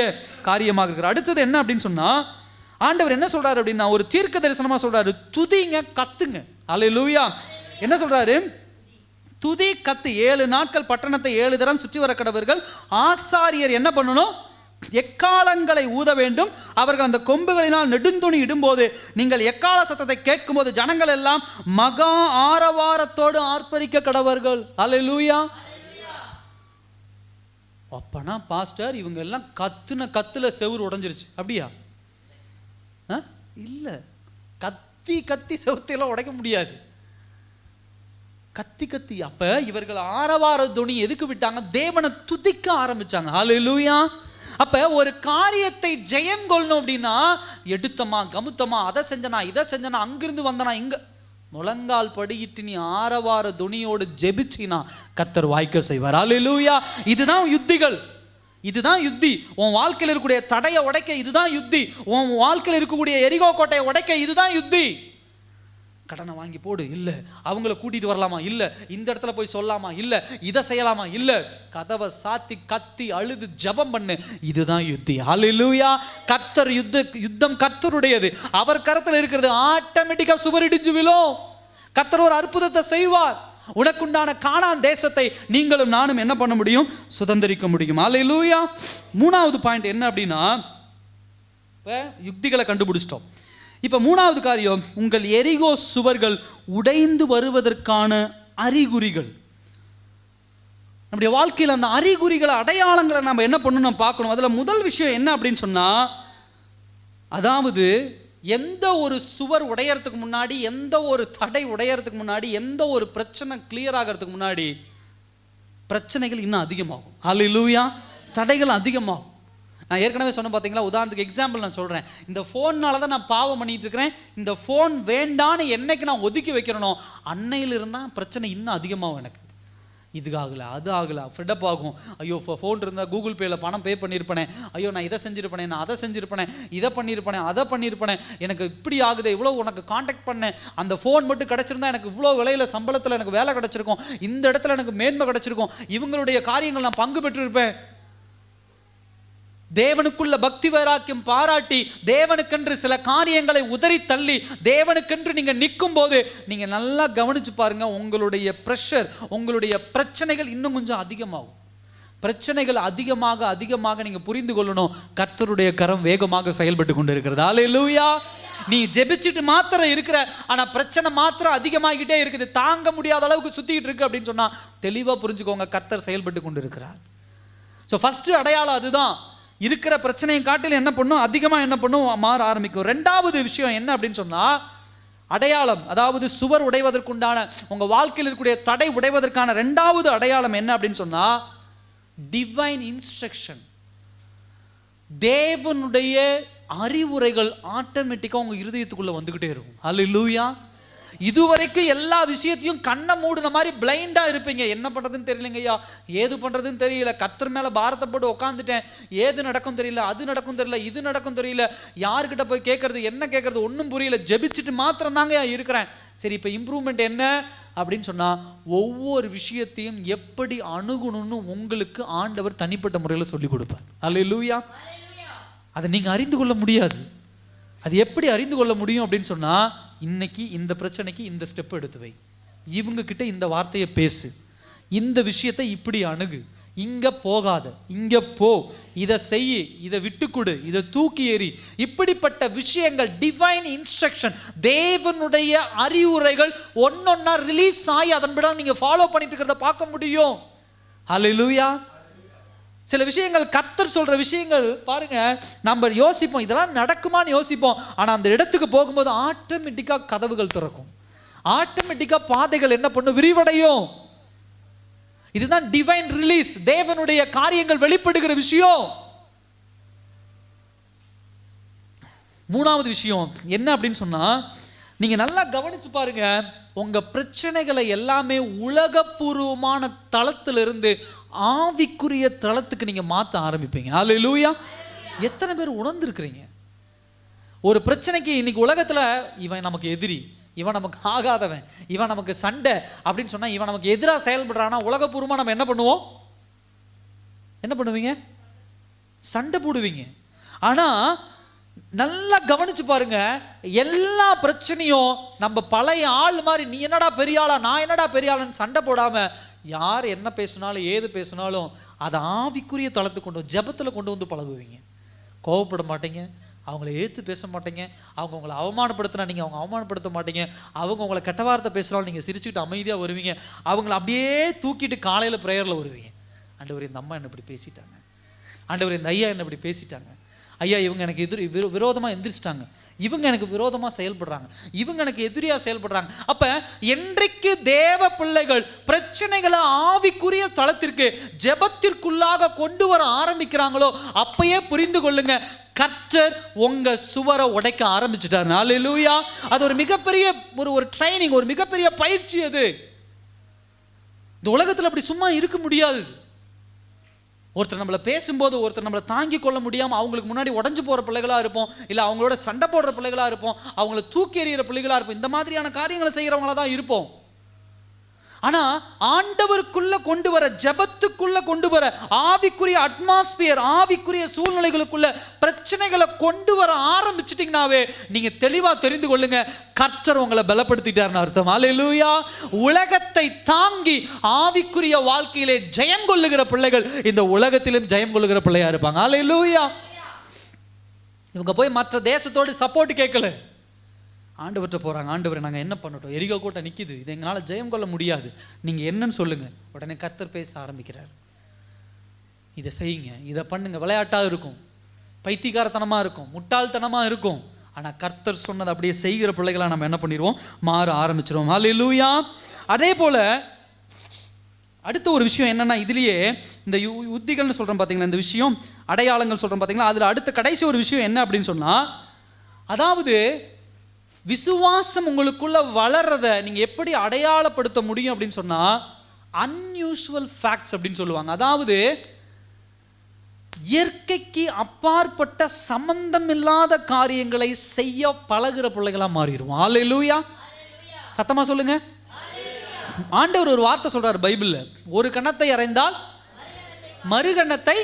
காரியமாக இருக்கிறார். அடுத்தது என்ன அப்படின்னு சொன்னா, ஆண்டவர் என்ன சொல்றாரு அப்படின்னா, ஒரு தீர்க்க தரிசனமா சொல்றாரு, துதிங்க, கத்துங்க. ஹல்லேலூயா. என்ன சொல்றாரு? துதி, கத்து. 7 நாட்கள் பட்டணத்தை 7 தரம் சுற்றி வர கடவர்கள். ஆசாரியர் என்ன பண்ணணும்? எக்காலங்களை ஊத வேண்டும். அவர்கள் அந்த கொம்புகளினால் நெடுந்துணி இடும்போது நீங்கள் எக்கால சத்தத்தை கேட்கும் போது ஜனங்கள் எல்லாம் மகா ஆரவாரத்தோடு ஆர்ப்பரிக்க கடவர்கள். அல்லேலூயா. அப்பனா பாஸ்டர் இவங்க எல்லாம் கத்துல செவுரு உடைஞ்சிருச்சு அப்படியா? இல்ல, கத்தி கத்தி செவுத்தையெல்லாம் உடைக்க முடியாது. கத்தி கத்தி. அப்ப இவர்கள் ஆரவார துணி எதுக்கு விட்டாங்க? தேவனை துதிக்க ஆரம்பிச்சாங்க. ஹல்லேலூயா. அப்ப ஒரு காரியத்தை ஜெயம் கொள்ளணும் அப்படின்னா, எடுத்தமா கமுத்தமா, அதை செஞ்சனா இதை செஞ்சனா, அங்கிருந்து வந்தனா இங்க, முழங்கால் படியிட்டு நீ ஆரவார துணியோடு ஜெபிச்சினா கர்த்தர் வாய்க்க செய்வார். ஹல்லேலூயா. இதுதான் யுத்திகள், இதுதான் யுத்தி. உன் வாழ்க்கையில் இருக்கக்கூடிய தடையை உடைக்க இதுதான் யுத்தி. உன் வாழ்க்கையில் இருக்கக்கூடிய எரிகோ கோட்டையை உடைக்க இதுதான் யுத்தி. கடனை வாங்கி போடு, இல்லை அவங்கள கூட்டிட்டு வரலாமா, இல்லை இந்த இடத்துல போய் சொல்லாமா, இல்லை இதை செய்யலாமா, இல்லை கதவை சாத்தி கத்தி அழுது ஜெபம் பண்ணு, இதுதான் யுத்தி. ஹல்லேலூயா. கர்த்தர் யுத்தம் கர்த்தருடையது. அவர் கரத்தில் இருக்கிறது. ஆட்டோமேட்டிக்கா சுவர் இடிஞ்சு விழும். கர்த்தர் ஒரு அற்புதத்தை செய்வார். உனக்குண்டான கானான் தேசத்தை நீங்களும் நானும் என்ன பண்ண முடியும்? சுதந்திரிக்க முடியும். ஹல்லேலூயா. 3வது பாயிண்ட் என்ன அப்படின்னா, இப்போ யுக்திகளை கண்டுபிடிச்சிட்டோம். இப்போ 3வது காரியம், உங்கள் எரிகோ சுவர்கள் உடைந்து வருவதற்கான அறிகுறிகள். நம்முடைய வாழ்க்கையில் அந்த அறிகுறிகளை, அடையாளங்களை நம்ம என்ன பண்ணணும் பார்க்கணும். அதில் முதல் விஷயம் என்ன அப்படின்னு சொன்னால், அதாவது எந்த ஒரு சுவர் உடையறதுக்கு முன்னாடி, எந்த ஒரு தடை உடையறதுக்கு முன்னாடி, எந்த ஒரு பிரச்சனை கிளியர் ஆகிறதுக்கு முன்னாடி பிரச்சனைகள் இன்னும் அதிகமாகும். ஹல்லேலூயா. தடைகள் அதிகமாகும். நான் ஏற்கனவே சொன்ன பார்த்தீங்களா, உதாரணத்துக்கு எக்ஸாம்பிள் நான் சொல்கிறேன். இந்த ஃபோன்னால தான் நான் பாவம் பண்ணிட்டு இருக்கிறேன். இந்த ஃபோன் வேண்டான்னு என்னைக்கு நான் ஒதுக்கி வைக்கிறனோ அன்னையில் இருந்தால் பிரச்சனை இன்னும் அதிகமாகும். எனக்கு இது ஆகலை, அது ஆகலை, ஃப்ரெண்டப் ஆகும். ஐயோ ஃபோன் இருந்தால் கூகுள் பேயில் பணம் பே பண்ணியிருப்பேனே, ஐயோ நான் இதை செஞ்சுருப்பேனே, நான் அதை செஞ்சுருப்பேனே, இதை பண்ணியிருப்பேனே, அதை பண்ணியிருப்பேனே, எனக்கு இப்படி ஆகுது, இவ்வளோ உனக்கு காண்டாக்ட் பண்ணேன், அந்த ஃபோன் மட்டும் கிடச்சிருந்தா எனக்கு இவ்வளோ விலையில் சம்பளத்தில் எனக்கு வேலை கிடச்சிருக்கும், இந்த இடத்துல எனக்கு மேன்மை கிடச்சிருக்கும், இவங்களுடைய காரியங்கள் நான் பங்கு பெற்றிருப்பேன். தேவனுக்குள்ள பக்தி வைராக்கியம் பாராட்டி தேவனுக்கென்று சில காரியங்களை உதறி தள்ளி தேவனுக்கென்று நீங்க நிற்கும் போது நீங்க நல்லா கவனிச்சு பாருங்க, உங்களுடைய பிரஷர், உங்களுடைய பிரச்சனைகள் இன்னும் கொஞ்சம் அதிகமாகும். பிரச்சனைகள் அதிகமாக அதிகமாக நீங்க புரிந்து கொள்ளணும், கர்த்தருடைய கரம் வேகமாக செயல்பட்டு கொண்டு இருக்கிறது. ஹல்லேலூயா. நீ ஜெபிச்சுட்டு மாத்திரம் இருக்கிற, ஆனா பிரச்சனை மாத்திரம் அதிகமாகிட்டே இருக்குது, தாங்க முடியாத அளவுக்கு சுத்திட்டு இருக்கு அப்படின்னு சொன்னா தெளிவா புரிஞ்சுக்கோங்க, கர்த்தர் செயல்பட்டு கொண்டு இருக்கிறார். ஸோ ஃபர்ஸ்ட் அடையாளம் அதுதான். இருக்கிற பிரச்சனையை காட்டில் என்ன பண்ணும்? அதிகமாக என்ன பண்ணும்? மாற ஆரம்பிக்கும். 2வது விஷயம் என்ன அப்படின்னு சொன்னால், அடையாளம், அதாவது சுவர் உடைவதற்குண்டான, உங்கள் வாழ்க்கையில் இருக்கக்கூடிய தடை உடைவதற்கான 2வது அடையாளம் என்ன அப்படின்னு சொன்னால், டிவைன் இன்ஸ்ட்ரக்ஷன். தேவனுடைய அறிவுரைகள் ஆட்டோமேட்டிக்காக உங்கள் இருதயத்துக்குள்ளே வந்துக்கிட்டே இருக்கும். ஹல்லேலூயா. இதுவரைக்கும் எல்லா விஷயத்தையும் கண்ணை மூடின மாதிரி பிளைண்டா இருப்பீங்க. என்ன பண்றதுன்னு தெரியலங்க ஐயா, ஏது பண்றதுன்னு தெரியல, கர்த்தர் மேல பாரத்தை போட்டு உட்காந்துட்டேன், ஏது நடக்கும் தெரியல, அது நடக்கும் தெரியல, இது நடக்கும் தெரியல, யாருக்கிட்ட போய் கேட்கறது, என்ன கேட்கறது ஒன்றும் புரியல, ஜெபிச்சுட்டு மாத்திரம் தாங்க இருக்கிறேன். சரி, இப்போ இம்ப்ரூவ்மெண்ட் என்ன அப்படின்னு சொன்னா, ஒவ்வொரு விஷயத்தையும் எப்படி அணுகணும்னு உங்களுக்கு ஆண்டவர் தனிப்பட்ட முறையில் சொல்லி கொடுப்பார். அல்லேலூயா. அதை நீங்க அறிந்து கொள்ள முடியாது. அது எப்படி அறிந்து கொள்ள முடியும் அப்படின்னு சொன்னா, இன்னைக்கு இந்த பிரச்சனைக்கு இந்த ஸ்டெப் எடுத்து வை, இவங்க கிட்ட இந்த வார்த்தையை பேசு, இந்த விஷயத்தை இப்படி அணுகு, இங்க போகாத, இங்க போ, இதை செய், இதை விட்டுக்குடு, இதை தூக்கி எறி, இப்படிப்பட்ட விஷயங்கள் டிவைன் இன்ஸ்ட்ரக்ஷன், தேவனுடைய அறிவுரைகள் ஒன்னொன்னா ரிலீஸ் ஆகி அதன்படி நீங்க ஃபாலோ பண்ணிட்டு இருக்கிறத பார்க்க முடியும். ஹல்லேலூயா. சில விஷயங்கள் கர்த்தர் சொல்ற விஷயங்கள் பாருங்க, நம்ம யோசிப்போம் இதெல்லாம் நடக்குமான்னு யோசிப்போம். ஆனா அந்த இடத்துக்கு போகும்போது ஆட்டோமேட்டிக்கா கதவுகள் திறக்கும், ஆட்டோமேட்டிக்கா பாதைகள் என்ன பண்ணும், விரிவடையும். இதுதான் டிவைன் ரிலீஸ், தேவனுடைய காரியங்கள் வெளிப்படுகிற விஷயம். மூணாவது விஷயம் என்ன அப்படின்னு சொன்னா, நீங்க நல்லா கவனிச்சு பாருங்க, உங்க பிரச்சனைகளை எல்லாமே உலகபூர்வமான தளத்திலிருந்து ஆவிக்குரிய தளத்துக்கு நீங்க மாற்ற ஆரம்பிப்பீங்க. ஹல்லேலூயா. எத்தனை பேர் உணர்ந்திருக்கிறீங்க? ஒரு பிரச்சனைக்கு இன்னைக்கு உலகத்துல இவன் நமக்கு எதிரி, இவன் நமக்கு ஆகாதவன், இவன் நமக்கு சண்டை அப்படின்னு சொன்னா, இவன் நமக்கு எதிராக செயல்படுறானா உலகபூர்வமா நம்ம என்ன பண்ணுவோம்? என்ன பண்ணுவீங்க? சண்டை போடுவீங்க. ஆனா நல்லா கவனிச்சு பாருங்க, எல்லா பிரச்சனையும் நம்ம பழைய ஆள் மாதிரி நீ என்னடா பெரிய ஆளா, நான் என்னடா பெரிய ஆளுன்னு சண்டை போடாம, யார் என்ன பேசினாலும் ஏது பேசினாலும் அதை ஆவிக்குரிய தளத்துக்கு கொண்டு வந்து ஜெபத்தில் கொண்டு வந்து பழகுவீங்க. கோவப்பட மாட்டீங்க, அவங்கள ஏற்று பேச மாட்டீங்க, அவங்க உங்களை அவமானப்படுத்தினா நீங்கள் அவங்க அவமானப்படுத்த மாட்டீங்க, அவங்க உங்களை கெட்ட வார்த்தை பேசுனாலும் நீங்கள் சிரிச்சுக்கிட்டு அமைதியாக வருவீங்க, அவங்கள அப்படியே தூக்கிட்டு காலையில் ப்ரேயரில் வருவீங்க. ஆண்டவர் இந்த அம்மா என்ன இப்படி பேசிட்டாங்க, ஆண்டவர் இந்த ஐயா என்ன இப்படி பேசிட்டாங்க, ஐயா இவங்க எனக்கு விரோதமாக எந்திரிச்சிட்டாங்க, இவங்க எனக்கு விரோதமாக செயல்படுறாங்க, இவங்க எனக்கு எதிரியாக செயல்படுறாங்க. அப்போ என்றைக்கு தேவ பிள்ளைகள் பிரச்சனைகளை ஆவிக்குரிய தளத்திற்கு ஜெபத்திற்குள்ளாக கொண்டு வர ஆரம்பிக்கிறாங்களோ அப்பயே புரிந்து கொள்ளுங்க, கர்த்தர் உங்க சுவரை உடைக்க ஆரம்பிச்சுட்டார். ஹல்லேலூயா. அது ஒரு மிகப்பெரிய ஒரு ட்ரைனிங், ஒரு மிகப்பெரிய பயிற்சி. அது இந்த உலகத்தில் அப்படி சும்மா இருக்க முடியாது. ஒருத்தர் நம்மளை பேசும்போது, ஒருத்தர் நம்மளை தாங்கி கொள்ள முடியாமல் அவங்களுக்கு முன்னாடி உடஞ்சு போகிற பிள்ளைகளாக இருப்போம், இல்லை அவங்களோட சண்டை போடுற பிள்ளைகளாக இருப்போம், அவங்கள தூக்கி எறிகிற பிள்ளைகளாக இருப்போம், இந்த மாதிரியான காரியங்களை செய்கிறவங்களா தான் இருப்போம். ஆனால் ஆண்டவருக்குள்ள கொண்டு வர, ஜெபத்துக்குள்ள கொண்டு வர, ஆவிக்குரிய அட்மாஸ்பியர், ஆவிக்குரிய சூழ்நிலைகளுக்குள்ள பிரச்சனைகளை கொண்டு வர ஆரம்பிச்சிட்டிங்கனாவே நீங்கள் தெளிவாக தெரிந்து கொள்ளுங்க, கர்த்தர் உங்களை பலப்படுத்திட்டார்னு அர்த்தம். ஹல்லேலூயா. உலகத்தை தாங்கி ஆவிக்குரிய வாழ்க்கையிலே ஜெயம் கொள்ளுகிற பிள்ளைகள் இந்த உலகத்திலும் ஜெயம் கொள்ளுகிற பிள்ளையா இருப்பாங்க. ஹல்லேலூயா. இவங்க போய் மற்ற தேசத்தோடு சப்போர்ட் கேட்கல, ஆண்டவர்கிட்ட போகிறாங்க, ஆண்டவர் நாங்கள் என்ன பண்ணட்டும், எரிகோ கோட்டை நிற்கிது, இது எங்களால் ஜெயம் கொள்ள முடியாது, நீங்கள் என்னன்னு சொல்லுங்கள். உடனே கர்த்தர் பேச ஆரம்பிக்கிறார், இதை செய்யுங்க, இதை பண்ணுங்க. விளையாட்டாக இருக்கும், பைத்தியக்காரத்தனமாக இருக்கும், முட்டாள்தனமாக இருக்கும், ஆனால் கர்த்தர் சொன்னதை அப்படியே செய்கிற பிள்ளைகளாக நம்ம என்ன பண்ணிடுவோம், மாற ஆரம்பிச்சிருவோம். ஹல்லேலூயா. அதே போல் அடுத்த ஒரு விஷயம் என்னென்னா, இதுலேயே இந்த உத்திகள்னு சொல்கிறோம் பார்த்தீங்களா, இந்த விஷயம் அடையாளங்கள் சொல்கிறோம் பார்த்தீங்களா, அதில் அடுத்த கடைசி ஒரு விஷயம் என்ன அப்படின்னு சொன்னால், அதாவது விசுவாசம் உங்களுக்குள்ள வளர்றத நீங்க எப்படி அடையாளப்படுத்த முடியும் அப்படின்னு சொன்னா, அன்யூஷுவல் ஃபேக்ட்ஸ் அப்படின்னு சொல்லுவாங்க. அதாவது இயற்கைக்கு அப்பாற்பட்ட சம்பந்தம் இல்லாத காரியங்களை செய்ய பழகுற பிள்ளைகளா மாறிடுவோம். ஹல்லேலூயா. சத்தமா சொல்லுங்க. ஆண்டவர் ஒரு வார்த்தை சொல்றாரு பைபிள்ல, ஒரு கன்னத்தை அறைந்தால் மறுகன்னத்தை.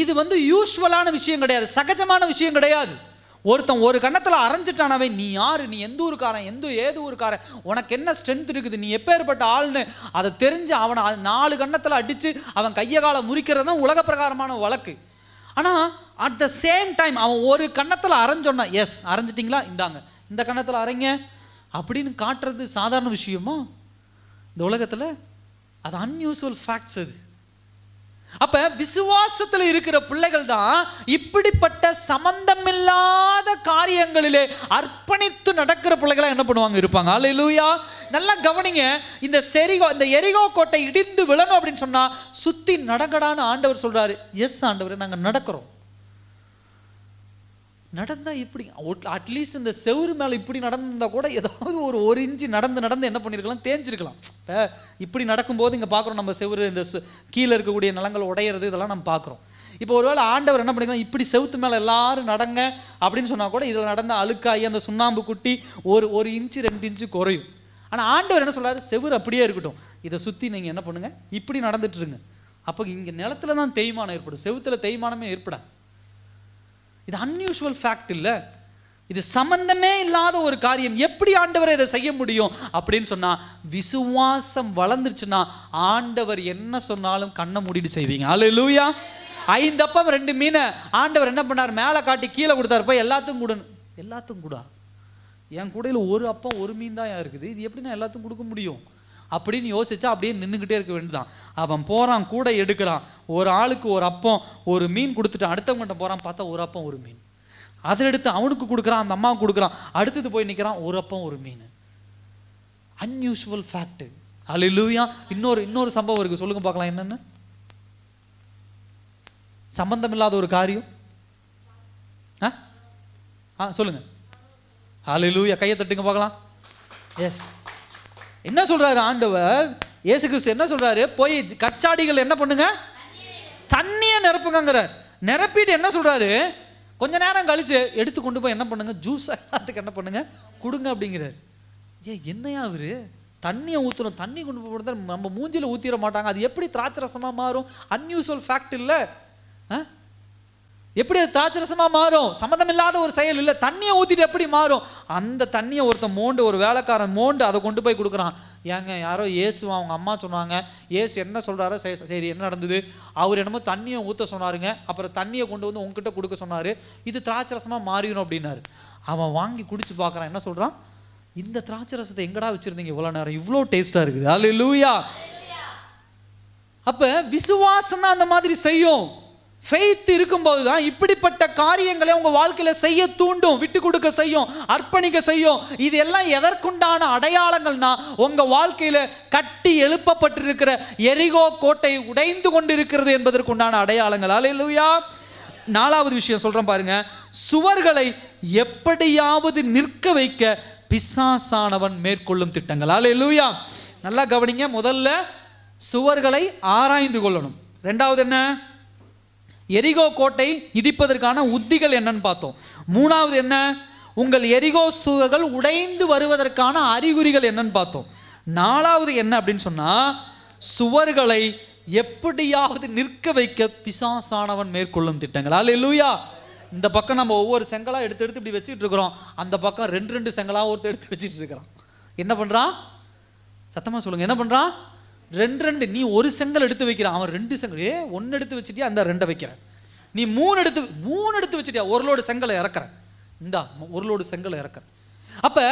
இது யூசுவலான விஷயம் கிடையாது, சகஜமான விஷயம் கிடையாது. ஒருத்தன் ஒரு கன்னத்தில் அரைஞ்சிட்டானவே, நீ யாரு, நீ எந்த ஊருக்காரன், ஏது ஊருக்காரன், உனக்கு என்ன ஸ்ட்ரென்த் இருக்குது, நீ எப்பேற்பட்ட ஆள்னு அதை தெரிஞ்சு அவனை 4 கன்னத்தில் அடித்து அவன் கையை காலை முறிக்கிறது தான் உலக பிரகாரமான வழக்கு. ஆனால் அட் த சேம் டைம் அவன் ஒரு கன்னத்தில் அரைஞ்சோன்னா, எஸ் அரைஞ்சிட்டிங்களா, இந்தாங்க இந்த கன்னத்தில் அரைங்க அப்படின்னு காட்டுறது சாதாரண விஷயமா இந்த உலகத்தில்? அது அன்யூசுவல் ஃபேக்ட்ஸ். அது அப்ப விசுவாசத்தில் இருக்கிற பிள்ளைகள் தான் இப்படிப்பட்ட சம்பந்தமில்லாத காரியங்களிலே அர்ப்பணித்து நடக்கிற பிள்ளைகளா என்ன பண்ணுவாங்க, இருப்பாங்க. ஹல்லேலூயா. நல்லா கவனிங்க, இந்த எரிகோ கோட்டை இடிந்து விழணும் அப்படின்னு சொன்னா சுத்தி நடக்கடான்னு ஆண்டவர் சொல்றாரு. எஸ் ஆண்டவர், நாங்க நடக்கிறோம். நடந்தா இப்படி அட்லீஸ்ட் இந்த செவுரு மேலே இப்படி நடந்திருந்தா கூட ஏதாவது ஒரு இன்ச்சு நடந்து என்ன பண்ணியிருக்கலாம், தேஞ்சிருக்கலாம். இப்போ இப்படி நடக்கும்போது இங்கே பார்க்குறோம், நம்ம செவுரு இந்த கீழே இருக்கக்கூடிய நிலங்கள் உடையிறது இதெல்லாம் நம்ம பார்க்குறோம். இப்போ ஒருவேளை ஆண்டவர் என்ன பண்ணிக்கலாம், இப்படி செவுத்து மேலே எல்லாரும் நடங்க அப்படின்னு சொன்னால் கூட இதில் நடந்த அழுக்காகி அந்த சுண்ணாம்பு குட்டி ஒரு இன்ச்சு 2 இன்ச்சு குறையும். ஆனால் ஆண்டவர் என்ன சொல்கிறாரு, செவுரு அப்படியே இருக்கட்டும், இதை சுற்றி நீங்கள் என்ன பண்ணுங்கள், இப்படி நடந்துட்டுருங்க. அப்போ இங்கே நிலத்துல தான் தேய்மானம் ஏற்படும், செவுத்துல தேய்மானமே ஏற்படாது. இது அன்யூஷுவல் ஃபேக்ட் இல்லை. இது சம்பந்தமே இல்லாத ஒரு காரியம், எப்படி ஆண்டவர் இதை செய்ய முடியும் அப்படின்னு சொன்னா, விசுவாசம் வளர்ந்துருச்சுன்னா ஆண்டவர் என்ன சொன்னாலும் கண்ணை மூடிட்டு செய்வீங்க. அல்லேலூயா. 5 அப்பம் 2 மீனை ஆண்டவர் என்ன பண்ணார், மேலே காட்டி கீழே கொடுத்தாரு, போய் எல்லாத்துக்கும் கூட. எல்லாத்துக்கும் கூட என் கூடையில் 1 அப்பம் 1 மீன் தான் இருக்குது, இது எப்படி நான் எல்லாத்துக்கும் கொடுக்க முடியும் அப்படின்னு யோசிச்சா அப்படியே நின்றுக்கிட்டே இருக்க வேண்டியதான். அவன் போகிறான், கூடை எடுக்கிறான், ஒரு ஆளுக்கு 1 அப்பம் 1 மீன் கொடுத்துட்டு அடுத்தவங்கிட்ட போகிறான், பார்த்தா 1 அப்பம் 1 மீன். அதை எடுத்து அவனுக்கு கொடுக்குறான், அந்த அம்மாவுக்கு கொடுக்குறான், அடுத்தது போய் நிற்கிறான், 1 அப்பம் 1 மீன். Unusual fact. அல்லேலூயா. இன்னொரு சம்பவம் இருக்குது, சொல்லுங்க பார்க்கலாம். என்னென்னு? சம்பந்தம் இல்லாத ஒரு காரியம். சொல்லுங்க. அல்லேலூயா. கையை தட்டுங்க பார்க்கலாம். எஸ். என்ன சொல்றாரு ஆண்டவர் இயேசு கிறிஸ்து? என்ன சொல்றாரு? போய் கச்சாடிகள் என்ன பண்ணுங்க, தண்ணியை நிரப்புங்கிற. நிரப்பிட்டு என்ன சொல்றாரு, கொஞ்ச நேரம் கழிச்சு எடுத்து கொண்டு போய் என்ன பண்ணுங்க, ஜூஸ் அதுக்கு என்ன பண்ணுங்க, கொடுங்க அப்படிங்கிறார். என்னையா அவரு தண்ணியை ஊற்றணும், தண்ணி கொண்டு போய் நம்ம மூஞ்சில ஊற்றிட மாட்டாங்க, அது எப்படி திராட்சை ரசமா மாறும்? அன்யூசுவல் ஃபேக்ட் இல்லை. எப்படி அது திராட்சை ரசமா மாறும்? சம்மந்தம் இல்லாத ஒரு செயல் இல்லை. தண்ணியை ஊற்றிட்டு எப்படி மாறும்? அந்த தண்ணியை ஒருத்தன் மோண்டு, ஒரு வேலைக்காரன் மோண்டு அதை கொண்டு போய் கொடுக்குறான். ஏங்க யாரோ இயேசு அவங்க அம்மா சொன்னாங்க, இயேசு என்ன சொல்கிறாரோ சரி, என்ன நடந்தது? அவர் என்னமோ தண்ணியை ஊற்ற சொன்னாருங்க, அப்புறம் தண்ணியை கொண்டு வந்து உங்ககிட்ட கொடுக்க சொன்னார், இது திராட்சை ரசமாக மாறிடும் அப்படின்னாரு. அவன் வாங்கி குடிச்சு பார்க்குறான், என்ன சொல்கிறான், இந்த திராட்சை ரசத்தை எங்கடா வச்சுருந்தீங்க இவ்வளோ நேரம், இவ்வளோ டேஸ்ட்டாக இருக்குது. அல்லேலூயா. அப்போ விசுவாசம் தான் அந்த மாதிரி செய்யும். ஃபெய்த் இருக்கும்போது தான் இப்படிப்பட்ட காரியங்களை உங்கள் வாழ்க்கையில் செய்ய தூண்டும், விட்டு கொடுக்க செய்யும், அர்ப்பணிக்க செய்யும். இது எல்லாம் எதற்குண்டான அடையாளங்கள்னா, உங்கள் வாழ்க்கையில் கட்டி எழுப்பப்பட்டிருக்கிற எரிகோ கோட்டை உடைந்து கொண்டு இருக்கிறது என்பதற்குண்டான அடையாளங்கள். அல்லேலூயா. 4வது விஷயம் சொல்கிறேன் பாருங்க. சுவர்களை எப்படியாவது நிற்க வைக்க பிசாசானவன் மேற்கொள்ளும் திட்டங்கள். அல்லேலூயா. நல்லா கவனிங்க. முதல்ல சுவர்களை ஆராய்ந்து கொள்ளணும். 2வது என்ன, எரிகோ கோட்டை இடிப்பதற்கான உத்திகள் என்னன்னு பார்த்தோம். 3வது என்ன, உங்கள் எரிகோ சுவர்கள் உடைந்து வருவதற்கான அறிகுறிகள் என்னன்னு பார்த்தோம். 4வது என்ன அப்படின்னு சொன்னா, சுவர்களை எப்படியாவது நிற்க வைக்க பிசாசானவன் மேற்கொள்ளும் திட்டங்கள். அல்லேலூயா. இந்த பக்கம் நம்ம ஒவ்வொரு செங்கலா எடுத்து இப்படி வச்சுட்டு இருக்கிறோம், அந்த பக்கம் 2 செங்கலா ஒருத்தர் எடுத்து வச்சுட்டு இருக்கிறான். என்ன பண்றான்? சத்தமா சொல்லுங்க. என்ன பண்றான்? 2 நீ ஒரு செங்கல் எடுத்து வைக்கிறான், அவன் 2 செங்கல். 1 எடுத்து வச்சுட்டியா, அந்த 2 வைக்கிறேன். நீ 3 எடுத்து வச்சுட்டியா, 1 லோடு செங்கலை இறக்குறேன், இந்தா 1 லோடு செங்கலை இறக்குறேன். அப்ப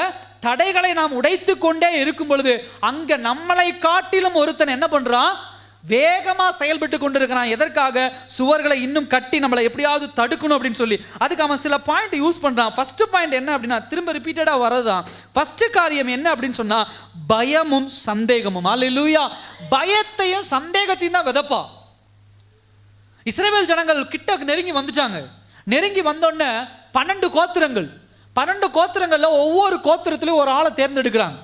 தடைகளை நாம் உடைத்து கொண்டே இருக்கும் பொழுது அங்க நம்மளை காட்டிலும் ஒருத்தன் என்ன பண்றான், வேகமா செயல்பட்டு கொண்டிருக்கிறான். எதற்காக? சுவர்களை இன்னும் கட்டி நம்மளை எப்படியாவது தடுக்கணும் அப்படின்னு சொல்லி. அதுக்கு அவன் சில பாயிண்ட் யூஸ் பண்றான். ஃபர்ஸ்ட் பாயிண்ட் என்ன அப்படின்னா, திரும்ப ரிப்பீட்டடா வரதான். ஃபர்ஸ்ட் காரியம் என்ன அப்படின்னு சொன்னா, பயமும் சந்தேகமும். அல்லேலூயா. பயத்தையும் சந்தேகத்தையும் தான் விதப்பா. இஸ்ரவேல் ஜனங்கள் கிட்ட நெருங்கி வந்துட்டாங்க. நெருங்கி வந்தோடனே 12 கோத்திரங்கள், 12 கோத்திரங்கள்ல ஒவ்வொரு கோத்திரத்திலையும் ஒரு ஆளை தேர்ந்தெடுக்கிறாங்க.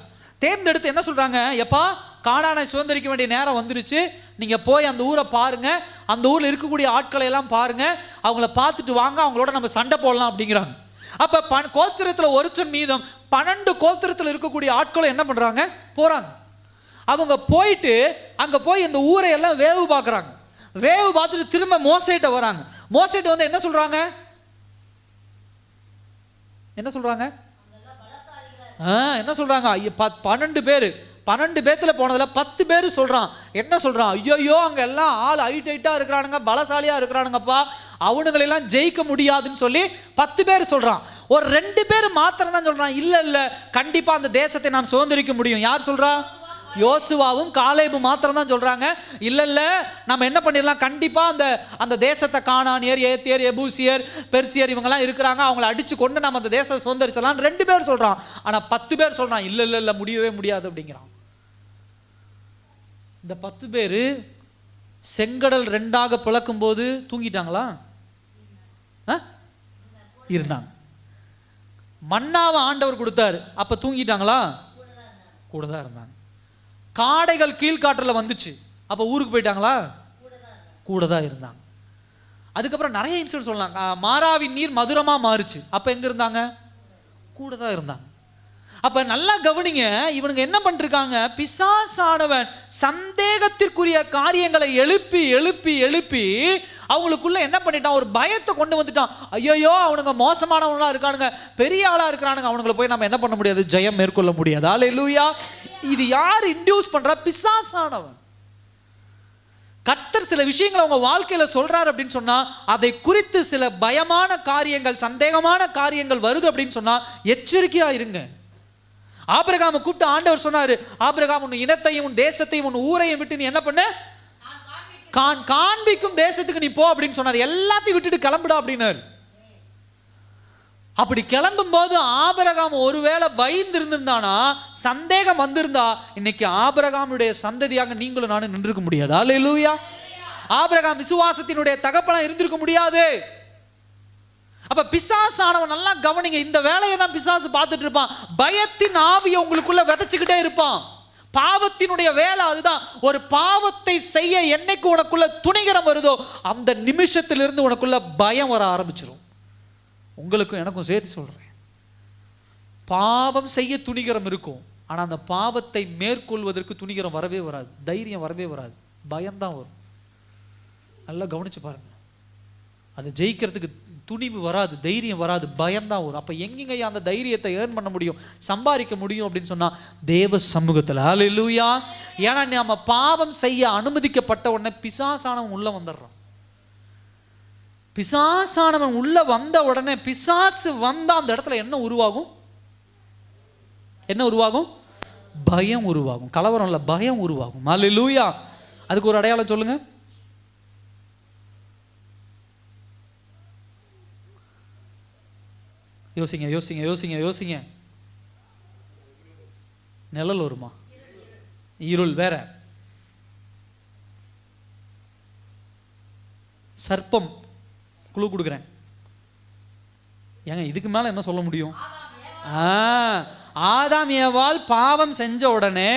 தேர்ந்தெடுத்து என்ன சொல்றாங்க, எப்பா கானானை சுதந்திரிக்க வேண்டிய நேரம் வந்துருச்சு, நீங்க போய் அந்த ஊரை பாருங்க, அந்த ஊர்ல இருக்கக்கூடிய ஆட்களை எல்லாம் பாருங்க, அவங்கள பார்த்துட்டு வாங்க, அவங்களோட நம்ம சண்டை போடலாம் அப்படிங்கிறாங்க. அப்ப கோத்திரத்துல ஒருத்தன் மீதம் 12 கோத்திரத்தில் இருக்கக்கூடிய ஆட்களும் என்ன பண்றாங்க, போறாங்க. அவங்க போயிட்டு அங்க போய் இந்த ஊரை எல்லாம் வேவு பார்க்குறாங்க. வேவு பார்த்துட்டு திரும்ப மோசேட்ட வராங்க. மோசேட்ட வந்து என்ன சொல்றாங்க, என்ன சொல்றாங்க, என்ன சொல்றாங்க, 12 பேத்துல போனதுல 10 பேர் சொல்றான். என்ன சொல்றான், ஐயோ அங்க எல்லாம் ஆள் ஹைட்டா இருக்கிறானுங்க, பலசாலியா இருக்கிறானுங்கப்பா, அவனுங்களெல்லாம் ஜெயிக்க முடியாதுன்னு சொல்லி 10 பேர் சொல்றான். ஒரு 2 பேர் மாத்திரம் தான் சொல்றான், இல்ல கண்டிப்பா அந்த தேசத்தை நாம் சுதந்திரிக்க முடியும். யார் சொல்றா? யோசுவாவும் காலேபும் மாத்திரம் தான் சொல்றாங்க, இல்ல நம்ம என்ன பண்ணிடலாம், கண்டிப்பா அந்த தேசத்தை கானானியர், ஏத்தியர், எபூசியர், பெர்சியர் இவங்கெல்லாம் இருக்கிறாங்க, அவங்களை அடிச்சு கொண்டு நம்ம அந்த தேசத்தை சுதந்திரிச்சலாம். 2 பேர் சொல்றான். ஆனா 10 பேர் சொல்றான், இல்ல முடியவே முடியாது அப்படிங்கிறான். இந்த 10 பேர் செங்கடல் 2ஆக பிளக்கும் போது தூங்கிட்டாங்களா? இருந்தாங்க. மன்னாவை ஆண்டவர் கொடுத்தாரு, அப்ப தூங்கிட்டாங்களா? கூட தான் இருந்தாங்க. காடைகள் கீழ்காற்றில் வந்துச்சு, அப்போ ஊருக்கு போயிட்டாங்களா? கூட தான் இருந்தாங்க. அதுக்கப்புறம் நிறைய இன்சிடென்ட் சொல்லலாம். மாறாவின் நீர் மதுரமா மாறுச்சு, அப்போ எங்க இருந்தாங்க? கூட தான் இருந்தாங்க. அப்ப நல்லா கவனிங்க, இவனுங்க என்ன பண்ணிருக்காங்க, பிசாசானவன் சந்தேகத்திற்குரிய காரியங்களை எழுப்பி எழுப்பி எழுப்பி அவங்களுக்குள்ள என்ன பண்ணிட்டான், ஒரு பயத்தை கொண்டு வந்துட்டான். ஐயோ அவனுங்க மோசமானவனா இருக்கானுங்க, பெரிய ஆளா இருக்கிறானுங்க, அவனுங்களை போய் நம்ம என்ன பண்ண முடியாது, ஜெயம் மேற்கொள்ள முடியாது. அல்லேலூயா. இது யார் இன்டியூஸ் பண்றா, பிசாசானவன். கர்த்தர் சில விஷயங்களை அவங்க வாழ்க்கையில சொல்றாரு அப்படின்னு சொன்னா, அதை குறித்து சில பயமான காரியங்கள், சந்தேகமான காரியங்கள் வருது அப்படின்னு சொன்னா எச்சரிக்கையா இருங்க. ஆபிரகாமை கூப்பிட்டு ஆண்டவர் சொன்னாரு, ஆபிரகாம் உன் இனத்தையும் உன் தேசத்தையும் உன் ஊரையும் விட்டு நீ என்ன பண்ண, காண்பிக்கும் தேசத்துக்கு நீ போ அப்படின்னு சொன்னார். எல்லாத்தையும் விட்டுட்டு கிளம்புடா அப்படின்னாரு. அப்படி கிளம்பும் போது ஆபிரகாம் ஒருவேளை பயந்து இருந்திருந்தானா, சந்தேகம் வந்திருந்தா, இன்னைக்கு ஆபிரகாமுடைய சந்ததியாக நீங்களும் நானும் நின்றுக்க முடியாது. அல்லேலூயா. ஆபிரகாம் விசுவாசத்தினுடைய தகப்பனா இருந்திருக்க முடியாது. அப்ப பிசாசானவன் நல்லா கவனிங்க, இந்த வேலையை தான் பிசாசு பார்த்துட்டு இருப்பான். பயத்தின் ஆவியை உங்களுக்குள்ள விதைச்சுக்கிட்டே இருப்பான். பாவத்தினுடைய வேலை அதுதான். ஒரு பாவத்தை செய்ய என்னைக்கு உனக்குள்ள துணிகரம் வருதோ அந்த நிமிஷத்திலிருந்து உனக்குள்ள பயம் வர ஆரம்பிச்சிடும். உங்களுக்கும் எனக்கும் சேர்த்து சொல்றேன், பாவம் செய்ய துணிகரம் இருக்கும், ஆனா அந்த பாவத்தை மேற்கொள்வதற்கு துணிகரம் வரவே வராது, தைரியம் வரவே வராது, பயம்தான் வரும். நல்லா கவனிச்சு பாருங்க, அதை ஜெயிக்கிறதுக்கு துணிவு வராது, தைரியம் வராது, பயம்தான் வரும். அப்ப எங்கெங்க அந்த தைரியத்தை ஏர்ன் பண்ண முடியும், சம்பாதிக்க முடியும் அப்படின்னு சொன்னா தேவ சமூகத்துல. அல்லேலூயா. ஏன்னா நம்ம பாவம் செய்ய அனுமதிக்கப்பட்ட உடனே பிசாசானவன் உள்ள வந்துடுறான். பிசாசானவன் உள்ள வந்த உடனே, பிசாசு வந்தா அந்த இடத்துல என்ன உருவாகும், என்ன உருவாகும், பயம் உருவாகும். கலவரம் இல்ல, பயம் உருவாகும். அல்லேலூயா. அதுக்கு ஒரு அடையாளம் சொல்லுங்க. யோசிங்க யோசிங்க யோசிங்க யோசிங்க. நிழல் வருமா, இருள் வேற, சர்ப்பம். குழு கொடுக்குறேன் ஏங்க, இதுக்கு மேல என்ன சொல்ல முடியும்? ஆதாம் ஏவாள் பாவம் செஞ்ச உடனே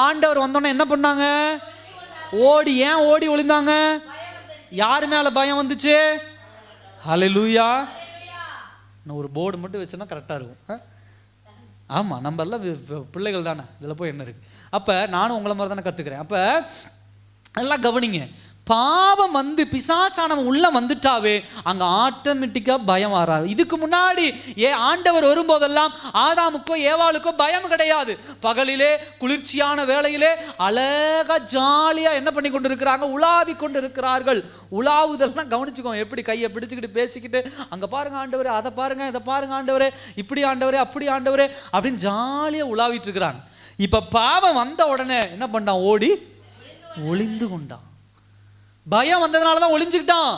ஆண்டவர் வந்தோடனே என்ன பண்ணாங்க, ஓடி. ஏன் ஓடி ஒளிந்தாங்க? யாரு மேல பயம் வந்துச்சு? ஹல்லேலூயா. நான் ஒரு போர்டு மட்டும் வச்சேன்னா கரெக்டா இருக்கும். ஆமா, நம்ம எல்லாம் பிள்ளைகள் தானே, இதுல போய் என்ன இருக்கு? அப்ப நானும் உங்களை மாதிரி தானே கத்துக்கிறேன். அப்ப நல்லா கவனிங்க, பாவம் வந்து பிசாசானவன் உள்ள வந்துட்டாவே அங்க ஆட்டோமேட்டிக்கா பயம் வராது. இதுக்கு முன்னாடி ஆண்டவர் வரும்போதெல்லாம் ஆதாமுக்கோ ஏவாளுக்கோ பயம் கிடையாது. பகலிலே குளிர்ச்சியான வேளையிலே அழகா ஜாலியா என்ன பண்ணி கொண்டு இருக்கிறாங்க, உலாவி கொண்டு இருக்கிறார்கள். உலாவுதெல்லாம் கவனிச்சுக்கோ, எப்படி கையை பிடிச்சுக்கிட்டு பேசிக்கிட்டு, அங்க பாருங்க ஆண்டவரே, அதை பாருங்க, இதை பாருங்க ஆண்டவரே, இப்படி ஆண்டவரே, அப்படி ஆண்டவரே அப்படின்னு ஜாலியா உலாவிட்டு இருக்கிறாங்க. இப்ப பாவம் வந்த உடனே என்ன பண்ணான், ஓடி ஒளிந்து கொண்டான். பயம் வந்ததுனால தான் ஒளிஞ்சுக்கிட்டான்.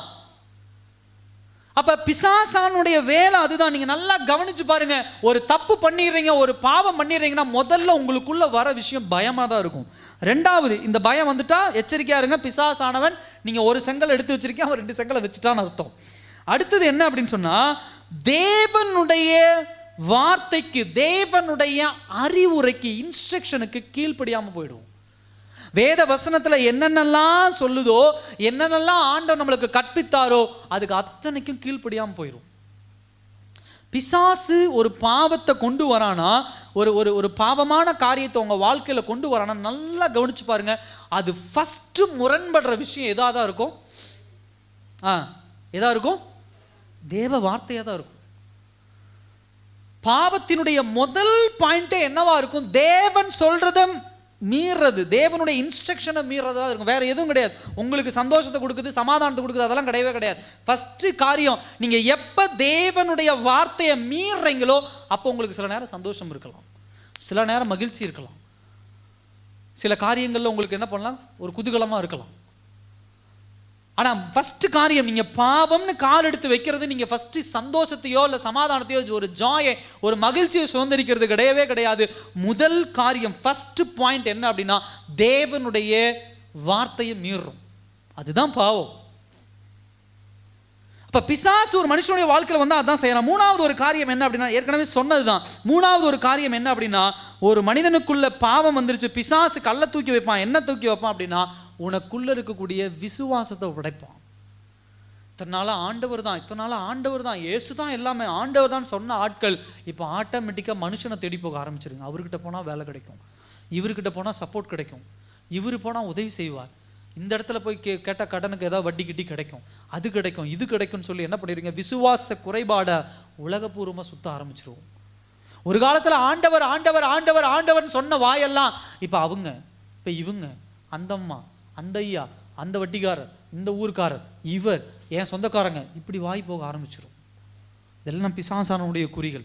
அப்ப பிசாசானுடைய வேலை அதுதான். நீங்க நல்லா கவனிச்சு பாருங்க, ஒரு தப்பு பண்ணிடுறீங்க, ஒரு பாவம் பண்ணிடுறீங்கன்னா முதல்ல உங்களுக்குள்ள வர விஷயம் பயமா தான் இருக்கும். ரெண்டாவது, இந்த பயம் வந்துட்டா எச்சரிக்கையா இருங்க, பிசாசானவன் நீங்க ஒரு செங்கல் எடுத்து வச்சிருக்கீங்க, அவன் 2 செங்கலை வச்சுட்டான்னு அர்த்தம். அடுத்தது என்ன அப்படின்னு சொன்னா, தேவனுடைய வார்த்தைக்கு, தேவனுடைய அறிவுரைக்கு, இன்ஸ்ட்ரக்ஷனுக்கு கீழ்ப்படியாம போயிடும். வேத வசனத்துல என்னென்னலாம் சொல்லுதோ, என்னென்னலாம் ஆண்டவர் நம்மளுக்கு கற்பித்தாரோ அதுக்கு அத்தனைக்கும் கீழ்ப்படியாம போயிடும். பிசாசு ஒரு பாவத்தை கொண்டு வரானா, ஒரு ஒரு ஒரு பாவமான காரியத்தை உங்க வாழ்க்கையில கொண்டு வரானா, நல்லா கவனிச்சு பாருங்க, அது ஃபர்ஸ்ட் முரண்படுற விஷயம் எதா தான் இருக்கும், எதா இருக்கும், தேவ வார்த்தையா தான் இருக்கும். பாவத்தினுடைய முதல் பாயிண்டே என்னவா இருக்கும், தேவன் சொல்றத மீறது, தேவனுடைய இன்ஸ்ட்ரக்ஷனை மீறதா இருக்கும். வேற எதுவும் கிடையாது. உங்களுக்கு சந்தோஷத்தை கொடுக்குது, சமாதானத்தை கொடுக்குது, அதெல்லாம் கிடையவே கிடையாது. ஃபர்ஸ்ட் காரியம், நீங்க எப்ப தேவனுடைய வார்த்தையை மீறீங்களோ அப்போ உங்களுக்கு சில நேரம் சந்தோஷம் இருக்கலாம், சில நேரம் மகிழ்ச்சி இருக்கலாம், சில காரியங்கள்ல உங்களுக்கு என்ன பண்ணலாம், ஒரு குதூகலமா இருக்கலாம். ஆனா ஃபர்ஸ்ட் காரியம், நீங்க பாவம்னு கால் எடுத்து வைக்கிறது, நீங்க ஃபர்ஸ்ட் சந்தோஷத்தையோ இல்ல சமாதானத்தையோ, ஒரு ஜாயை, ஒரு மகிழ்ச்சியை சுதந்திரிக்கிறது கிடையவே கிடையாது. முதல் காரியம், ஃபர்ஸ்ட் பாயிண்ட் என்ன அப்படின்னா, தேவனுடைய வார்த்தையை மீறும், அதுதான் பாவம். அப்ப பிசாசு ஒரு மனுஷனுடைய வாழ்க்கையில வந்து அதான் செய்யலாம். மூணாவது ஒரு காரியம் என்ன அப்படின்னா, ஏற்கனவே சொன்னதுதான். மூணாவது ஒரு காரியம் என்ன அப்படின்னா, ஒரு மனிதனுக்குள்ள பாவம் வந்துருச்சு, பிசாசு கல்லை தூக்கி வைப்பான். என்ன தூக்கி வைப்பான் அப்படின்னா, உனக்குள்ள இருக்கக்கூடிய விசுவாசத்தை உடைப்பான். இத்தனை நாளாக ஆண்டவர் தான் இயேசு தான் எல்லாமே, ஆண்டவர் தான் சொன்ன ஆட்கள் இப்போ ஆட்டோமேட்டிக்காக மனுஷனை தேடி போக ஆரம்பிச்சிருங்க. அவர்கிட்ட போனால் வேலை கிடைக்கும், இவர்கிட்ட போனால் சப்போர்ட் கிடைக்கும், இவர் போனால் உதவி செய்வார், இந்த இடத்துல போய் கேட்டால் கடனுக்கு ஏதாவது வட்டி கிட்டி கிடைக்கும், அது கிடைக்கும், இது கிடைக்கும்னு சொல்லி என்ன பண்ணிடுறீங்க, விசுவாச குறைபாடை உலகபூர்வமாக சுத்த ஆரம்பிச்சிருவோம். ஒரு காலத்தில் ஆண்டவர் ஆண்டவர் ஆண்டவர் ஆண்டவர்னு சொன்ன வாயெல்லாம் இப்போ அவங்க, இப்போ இவங்க, அந்த அம்மா, அந்த ஐயா, அந்த வட்டிக்காரர், இந்த ஊருக்காரர், இவர், என் சொந்தக்காரங்க, இப்படி வாய் போக ஆரம்பிச்சிடும். இதெல்லாம் பிசாசானுடைய குறிகள்.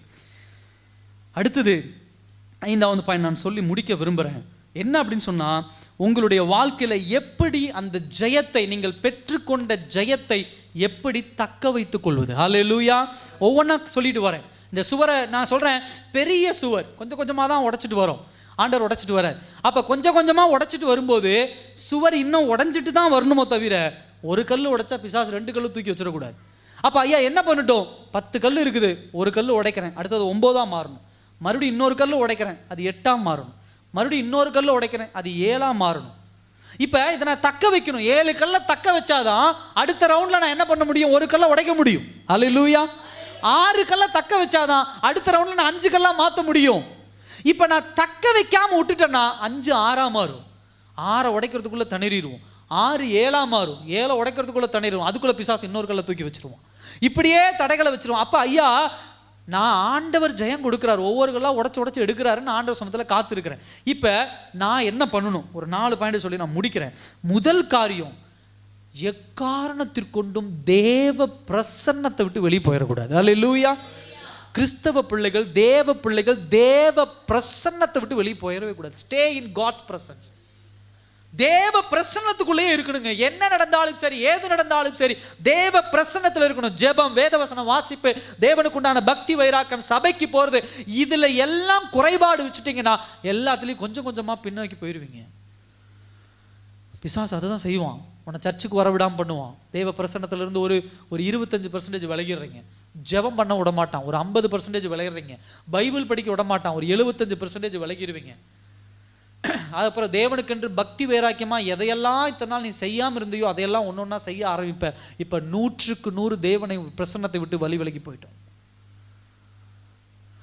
அடுத்தது 5வது பாயிண்ட் நான் சொல்லி முடிக்க விரும்புகிறேன். என்ன அப்படின்னு சொன்னால், உங்களுடைய வாழ்க்கையில் எப்படி அந்த ஜெயத்தை, நீங்கள் பெற்றுக்கொண்ட ஜெயத்தை எப்படி தக்க வைத்துக் கொள்வது. ஹல்லேலூயா. ஒவ்வொன்றா சொல்லிட்டு வரேன். இந்த சுவரை நான் சொல்கிறேன், பெரிய சுவர் கொஞ்சம் கொஞ்சமாக தான் உடைச்சிட்டு வரோம், ஆண்டவர் உடைச்சிட்டு வர. அப்போ கொஞ்சம் கொஞ்சமாக உடைச்சிட்டு வரும்போது சுவர் இன்னும் உடஞ்சிட்டு தான் வரணுமோ தவிர, ஒரு கல் உடைச்சா பிசாசு 2 கல் தூக்கி வச்சிடக்கூடாது. அப்போ ஐயா என்ன பண்ணிட்டோம், 10 கல் இருக்குது, ஒரு கல் உடைக்கிறேன், அடுத்தது 9ஆக மாறணும், மறுபடியும் இன்னொரு கல் உடைக்கிறேன், அது 8ஆக மாறணும், மறுபடியும் இன்னொரு கல் உடைக்கிறேன், அது 7ஆக மாறணும். இப்போ இதை நான் தக்க வைக்கணும். 7 கல்லை தக்க வச்சாதான் அடுத்த ரவுண்டில் நான் என்ன பண்ண முடியும், ஒரு கல்லை உடைக்க முடியும். அல்லேலூயா. 6 கல்லை தக்க வச்சாதான் அடுத்த ரவுண்டில் நான் 5 கல்லாக மாற்ற முடியும். இப்போ நான் தக்க வைக்காமல் விட்டுட்டேன்னா 5 6ஆக மாறும், 6 உடைக்கிறதுக்குள்ளே திணறிடுவோம், 6 7ஆக மாறும், 7 உடைக்கிறதுக்குள்ளே திணறிடுவோம், அதுக்குள்ளே பிசாசு இன்னொரு கல்லை தூக்கி வச்சிருவோம், இப்படியே தடைகளை வச்சிருவோம். அப்போ ஐயா நான் ஆண்டவர் ஜெயம் கொடுக்குறாரு, ஒவ்வொரு கல்லாக உடச்சி எடுக்கிறாருன்னு ஆண்டவர் சொன்னதில் காத்திருக்கிறேன். இப்போ நான் என்ன பண்ணணும், ஒரு 4 பாயிண்ட் சொல்லி நான் முடிக்கிறேன். முதல் காரியம், எக்காரணத்திற்கொண்டும் தேவ பிரசன்னத்தை விட்டு வெளியே போயிடக்கூடாது. அல்லேலூயா. கிறிஸ்தவ பிள்ளைகள், தேவ பிள்ளைகள் தேவ பிரசன்னத்தை விட்டு வெளியே போயிடவே கூடாது. Stay in God's presence. தேவ பிரசன்னத்துக்குள்ளேயே இருக்கணுங்க. என்ன நடந்தாலும் சரி, ஏது நடந்தாலும் சரி, தேவ பிரசன்னத்தில் இருக்கணும். ஜெபம், வேதவசனம் வாசிப்பு, தேவனுக்கு உண்டான பக்தி வைராக்கம், சபைக்கு போகிறது, இதுல எல்லாம் குறைபாடு வச்சுட்டீங்கன்னா எல்லாத்துலேயும் கொஞ்சம் கொஞ்சமாக பின்னோக்கி போயிடுவீங்க. பிசாசு அதை தான் செய்வான், உன்னை சர்ச்சுக்கு வர விடாமல் பண்ணுவான். தேவ பிரசன்னத்திலிருந்து ஒரு 25% விலகிடுறீங்க. ஜெபம் பண்ண விட மாட்டான், ஒரு 50% விலகிடுறீங்க. பைபிள் படிக்க விட மாட்டான், ஒரு 75% விலகிடுவீங்க. அதுக்கப்புறம் தேவனுக்கென்று பக்தி வைராக்கியமாக எதையெல்லாம் இத்தனை நாள் நீ செய்யாமல் இருந்தையோ அதையெல்லாம் ஒன்று ஒன்றா செய்ய ஆரம்பிப்பேன். இப்போ 100க்கு 100 தேவனை பிரசன்னத்தை விட்டு விலகி போயிட்டோம்.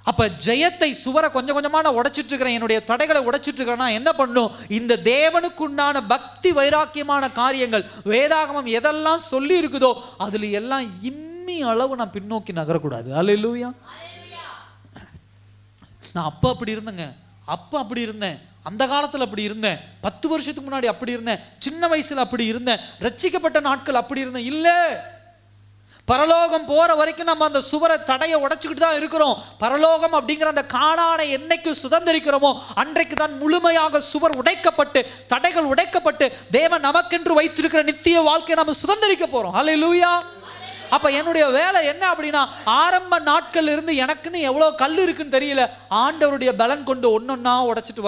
அப்போ ஜெயத்தை, சுவரை கொஞ்சம் கொஞ்சமாக நான் உடைச்சிட்டு இருக்கிறேன், என்னுடைய தடைகளை உடைச்சிட்டு இருக்கிறேன்னா என்ன பண்ணும், இந்த தேவனுக்குண்டான பக்தி வைராக்கியமான காரியங்கள், வேதாகமம் எதெல்லாம் சொல்லி இருக்குதோ அதில் எல்லாம் இம்மி அளவு நான் பின்னோக்கி நகரக்கூடாது. அல்லேலூயா. நான் அப்போ அப்படி இருந்தேங்க, அப்போ அப்படி இருந்தேன், அந்த காலத்தில் அப்படி இருந்தேன், 10 வருஷத்துக்கு முன்னாடி அப்படி இருந்தேன், சின்ன வயசில் அப்படி இருந்தேன், ரட்சிக்கப்பட்ட நாட்கள் அப்படி இருந்தேன். இல்லை, பரலோகம் போற வரைக்கும் நம்ம அந்த சுவரை தடையை உடைச்சுக்கிட்டு தான் இருக்கிறோம். பரலோகம் அப்படிங்கிற அந்த கானானை என்னைக்கு சுதந்திரிக்கிறோமோ அன்றைக்கு தான் முழுமையாக சுவர் உடைக்கப்பட்டு, தடைகள் உடைக்கப்பட்டு, தேவன் நமக்கென்று வைத்திருக்கிற நித்திய வாழ்க்கையை நம்ம சுதந்திரிக்க போறோம். அல்லேலூயா. அப்ப என்னுடைய வேலை என்ன அப்படின்னா, ஆரம்ப நாட்கள் இருந்து எனக்குன்னு எவ்வளோ கல் இருக்குன்னு தெரியல, ஆண்டவருடைய பலன் கொண்டு ஒன்னொன்னா உடைச்சிட்டு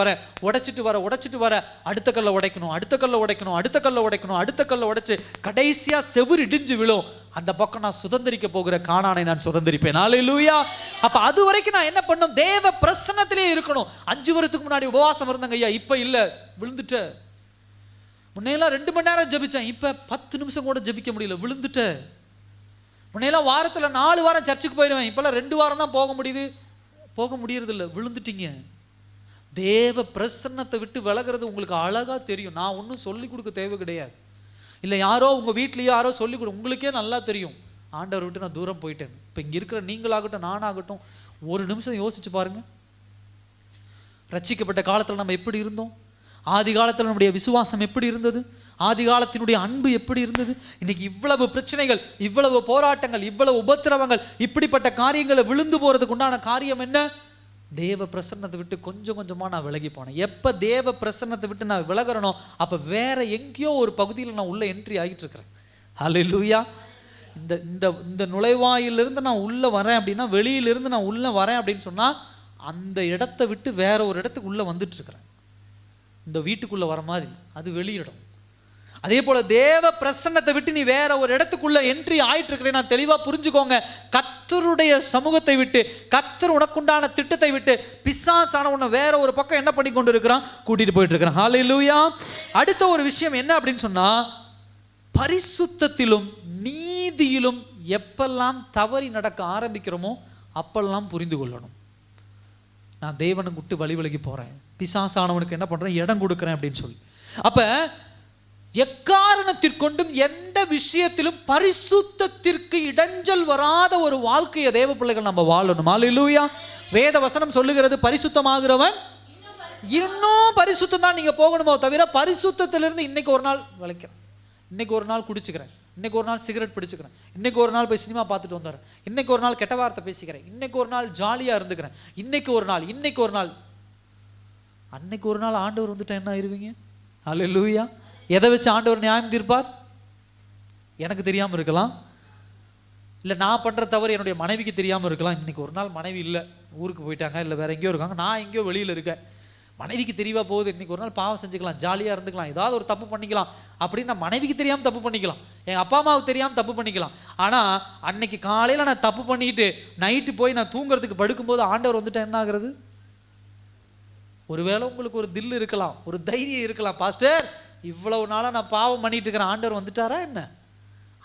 வர அடுத்த கல்லை உடைக்கணும், அடுத்த கல்லை உடைக்கணும், அடுத்த கல்லை உடைக்கணும், அடுத்த கல்லை உடைச்சு கடைசியா செவுரு இடிஞ்சு விழும். அந்த பக்கம் நான் சுதந்திரிக்க போகிற கானானை நான் சுதந்திரிப்பேன். அல்லேலூயா. அப்ப அது வரைக்கும் நான் என்ன பண்ணும், தேவ பிரசன்னத்திலே இருக்கணும். 5 வருஷத்துக்கு முன்னாடி உபவாசம் இருந்தாங்க ஐயா, இப்ப இல்ல, விழுந்துட்ட. முன்னையெல்லாம் 2 மணி நேரம் ஜெபிச்சேன், இப்ப 10 நிமிஷம் கூட ஜெபிக்க முடியல, விழுந்துட்ட. முன்னையெல்லாம் வாரத்தில் 4 வாரம் சர்ச்சுக்கு போயிடுவேன், இப்பெல்லாம் 2 வாரம் தான் போக முடியறது இல்லை, விழுந்துட்டீங்க. தேவ பிரசன்னத்தை விட்டு விலகிறது உங்களுக்கு அழகா தெரியும். நான் ஒன்றும் சொல்லிக் கொடுக்க தேவை கிடையாது. இல்லை யாரோ உங்கள் வீட்லேயோ யாரோ சொல்லிக் கொடு, உங்களுக்கே நல்லா தெரியும். ஆண்டவர் விட்டு நான் தூரம் போயிட்டேன். இப்போ இங்கே இருக்கிற நீங்களாகட்டும் நானாகட்டும், ஒரு நிமிஷம் யோசிச்சு பாருங்க. ரட்சிக்கப்பட்ட காலத்தில் நம்ம எப்படி இருந்தோம், ஆதி காலத்தில் நம்முடைய விசுவாசம் எப்படி இருந்தது, ஆதி காலத்தினுடைய அன்பு எப்படி இருந்தது. இன்னைக்கு இவ்வளவு பிரச்சனைகள், இவ்வளவு போராட்டங்கள், இவ்வளவு உபத்திரவங்கள், இப்படிப்பட்ட காரியங்களை விழுந்து போறதுக்கு உண்டான காரியம் என்ன, தேவ பிரசன்னத்தை விட்டு கொஞ்சம் கொஞ்சமாக நான் விலகி போனேன். எப்போ தேவ பிரசன்னத்தை விட்டு நான் விலகிறனோ அப்போ வேற எங்கேயோ ஒரு பகுதியில் நான் உள்ள என்ட்ரி ஆகிட்டு இருக்கிறேன். அல்லேலூயா. இந்த இந்த இந்த நுழைவாயிலிருந்து நான் உள்ளே வரேன் அப்படின்னா, வெளியிலிருந்து நான் உள்ளே வரேன் அப்படின்னு சொன்னால் அந்த இடத்த விட்டு வேற ஒரு இடத்துக்கு உள்ளே வந்துட்டு இருக்கிறேன். இந்த வீட்டுக்குள்ளே வர மாதிரி அது வெளியிடம். அதே போல தேவ பிரசன்னத்தை விட்டு நீ வேற ஒரு இடத்துக்குள்ள என்ட்ரி ஆயிட்டு இருக்கிறேன். நான் தெளிவா புரிஞ்சுக்கோங்க. கர்த்தருடைய சமூகத்தை விட்டு, கர்த்தர் உனக்குண்டான திட்டத்தை விட்டு பிசாசான உன்னை வேற ஒரு பக்கம் என்ன பண்ணி கொண்டு இருக்கிறான், கூட்டிட்டு போயிட்டு இருக்கிறான். ஹல்லேலூயா. அடுத்த ஒரு விஷயம் என்ன அப்படின்னு சொன்னா, பரிசுத்தத்திலும் நீதியிலும் நீதியிலும் எப்பெல்லாம் தவறி நடக்க ஆரம்பிக்கிறோமோ அப்பெல்லாம் புரிந்து கொள்ளணும், நான் தேவனை விட்டு வழி விலகி போறேன், பிசாசானவனுக்கு என்ன பண்றேன், இடம் கொடுக்குறேன் அப்படின்னு சொல்லி. அப்ப எக்காரணத்திற்கொண்டும் எந்த விஷயத்திலும் பரிசுத்தத்திற்கு இடைஞ்சல் வராத ஒரு வாழ்க்கையை தேவ பிள்ளைகள் நம்ம வாழணும். அல்லேலூயா. வேத வசனம் சொல்லுகிறது, பரிசுத்தமாகிறவன் இன்னும் பரிசுத்தம் தான் நீங்க போகணுமோ தவிர பரிசுத்தத்திலிருந்து இன்னைக்கு ஒரு நாள் விளைக்கிறேன், இன்னைக்கு ஒரு நாள் குடிச்சுக்கிறேன், இன்னைக்கு ஒரு நாள் சிகரெட் பிடிச்சுக்கிறேன், இன்னைக்கு ஒரு நாள் போய் சினிமா பார்த்துட்டு வந்துடுறேன், இன்னைக்கு ஒரு நாள் கெட்ட வார்த்தை பேசிக்கிறேன், இன்னைக்கு ஒரு நாள் ஜாலியா இருந்துக்கிறேன், இன்னைக்கு ஒரு நாள் அன்னைக்கு ஒரு நாள் ஆண்டவர் வந்துட்டா என்ன ஆயிருவீங்க? அல்லேலூயா. எதை வச்சு ஆண்டவர் நியாயம் தீர்ப்பார்? எனக்கு தெரியாம இருக்கலாம், இல்லை நான் பண்ற தவறு என்னுடைய மனைவிக்கு தெரியாம இருக்கலாம். இன்னைக்கு ஒரு நாள் மனைவி இல்லை, ஊருக்கு போயிட்டாங்க, இல்லை வேற எங்கேயோ இருக்காங்க, நான் எங்கேயோ வெளியில இருக்கேன், மனைவிக்கு தெரியவா போகுது, இன்னைக்கு ஒரு நாள் பாவம் செஞ்சுக்கலாம், ஜாலியாக இருந்துக்கலாம், ஏதாவது ஒரு தப்பு பண்ணிக்கலாம் அப்படின்னு நான் மனைவிக்கு தெரியாமல் தப்பு பண்ணிக்கலாம், எங்கள் அப்பா அம்மாவுக்கு தெரியாமல் தப்பு பண்ணிக்கலாம். ஆனால் அன்னைக்கு காலையில் நான் தப்பு பண்ணிட்டு நைட்டு போய் நான் தூங்குறதுக்கு படுக்கும்போது ஆண்டவர் வந்துட்டு என்ன ஆகுறது? ஒருவேளை உங்களுக்கு ஒரு தில் இருக்கலாம், ஒரு தைரியம் இருக்கலாம், பாஸ்டர் இவ்வளவு நாளாக நான் பாவம் பண்ணிட்டு இருக்கிறேன், ஆண்டவர் வந்துட்டாரா என்ன,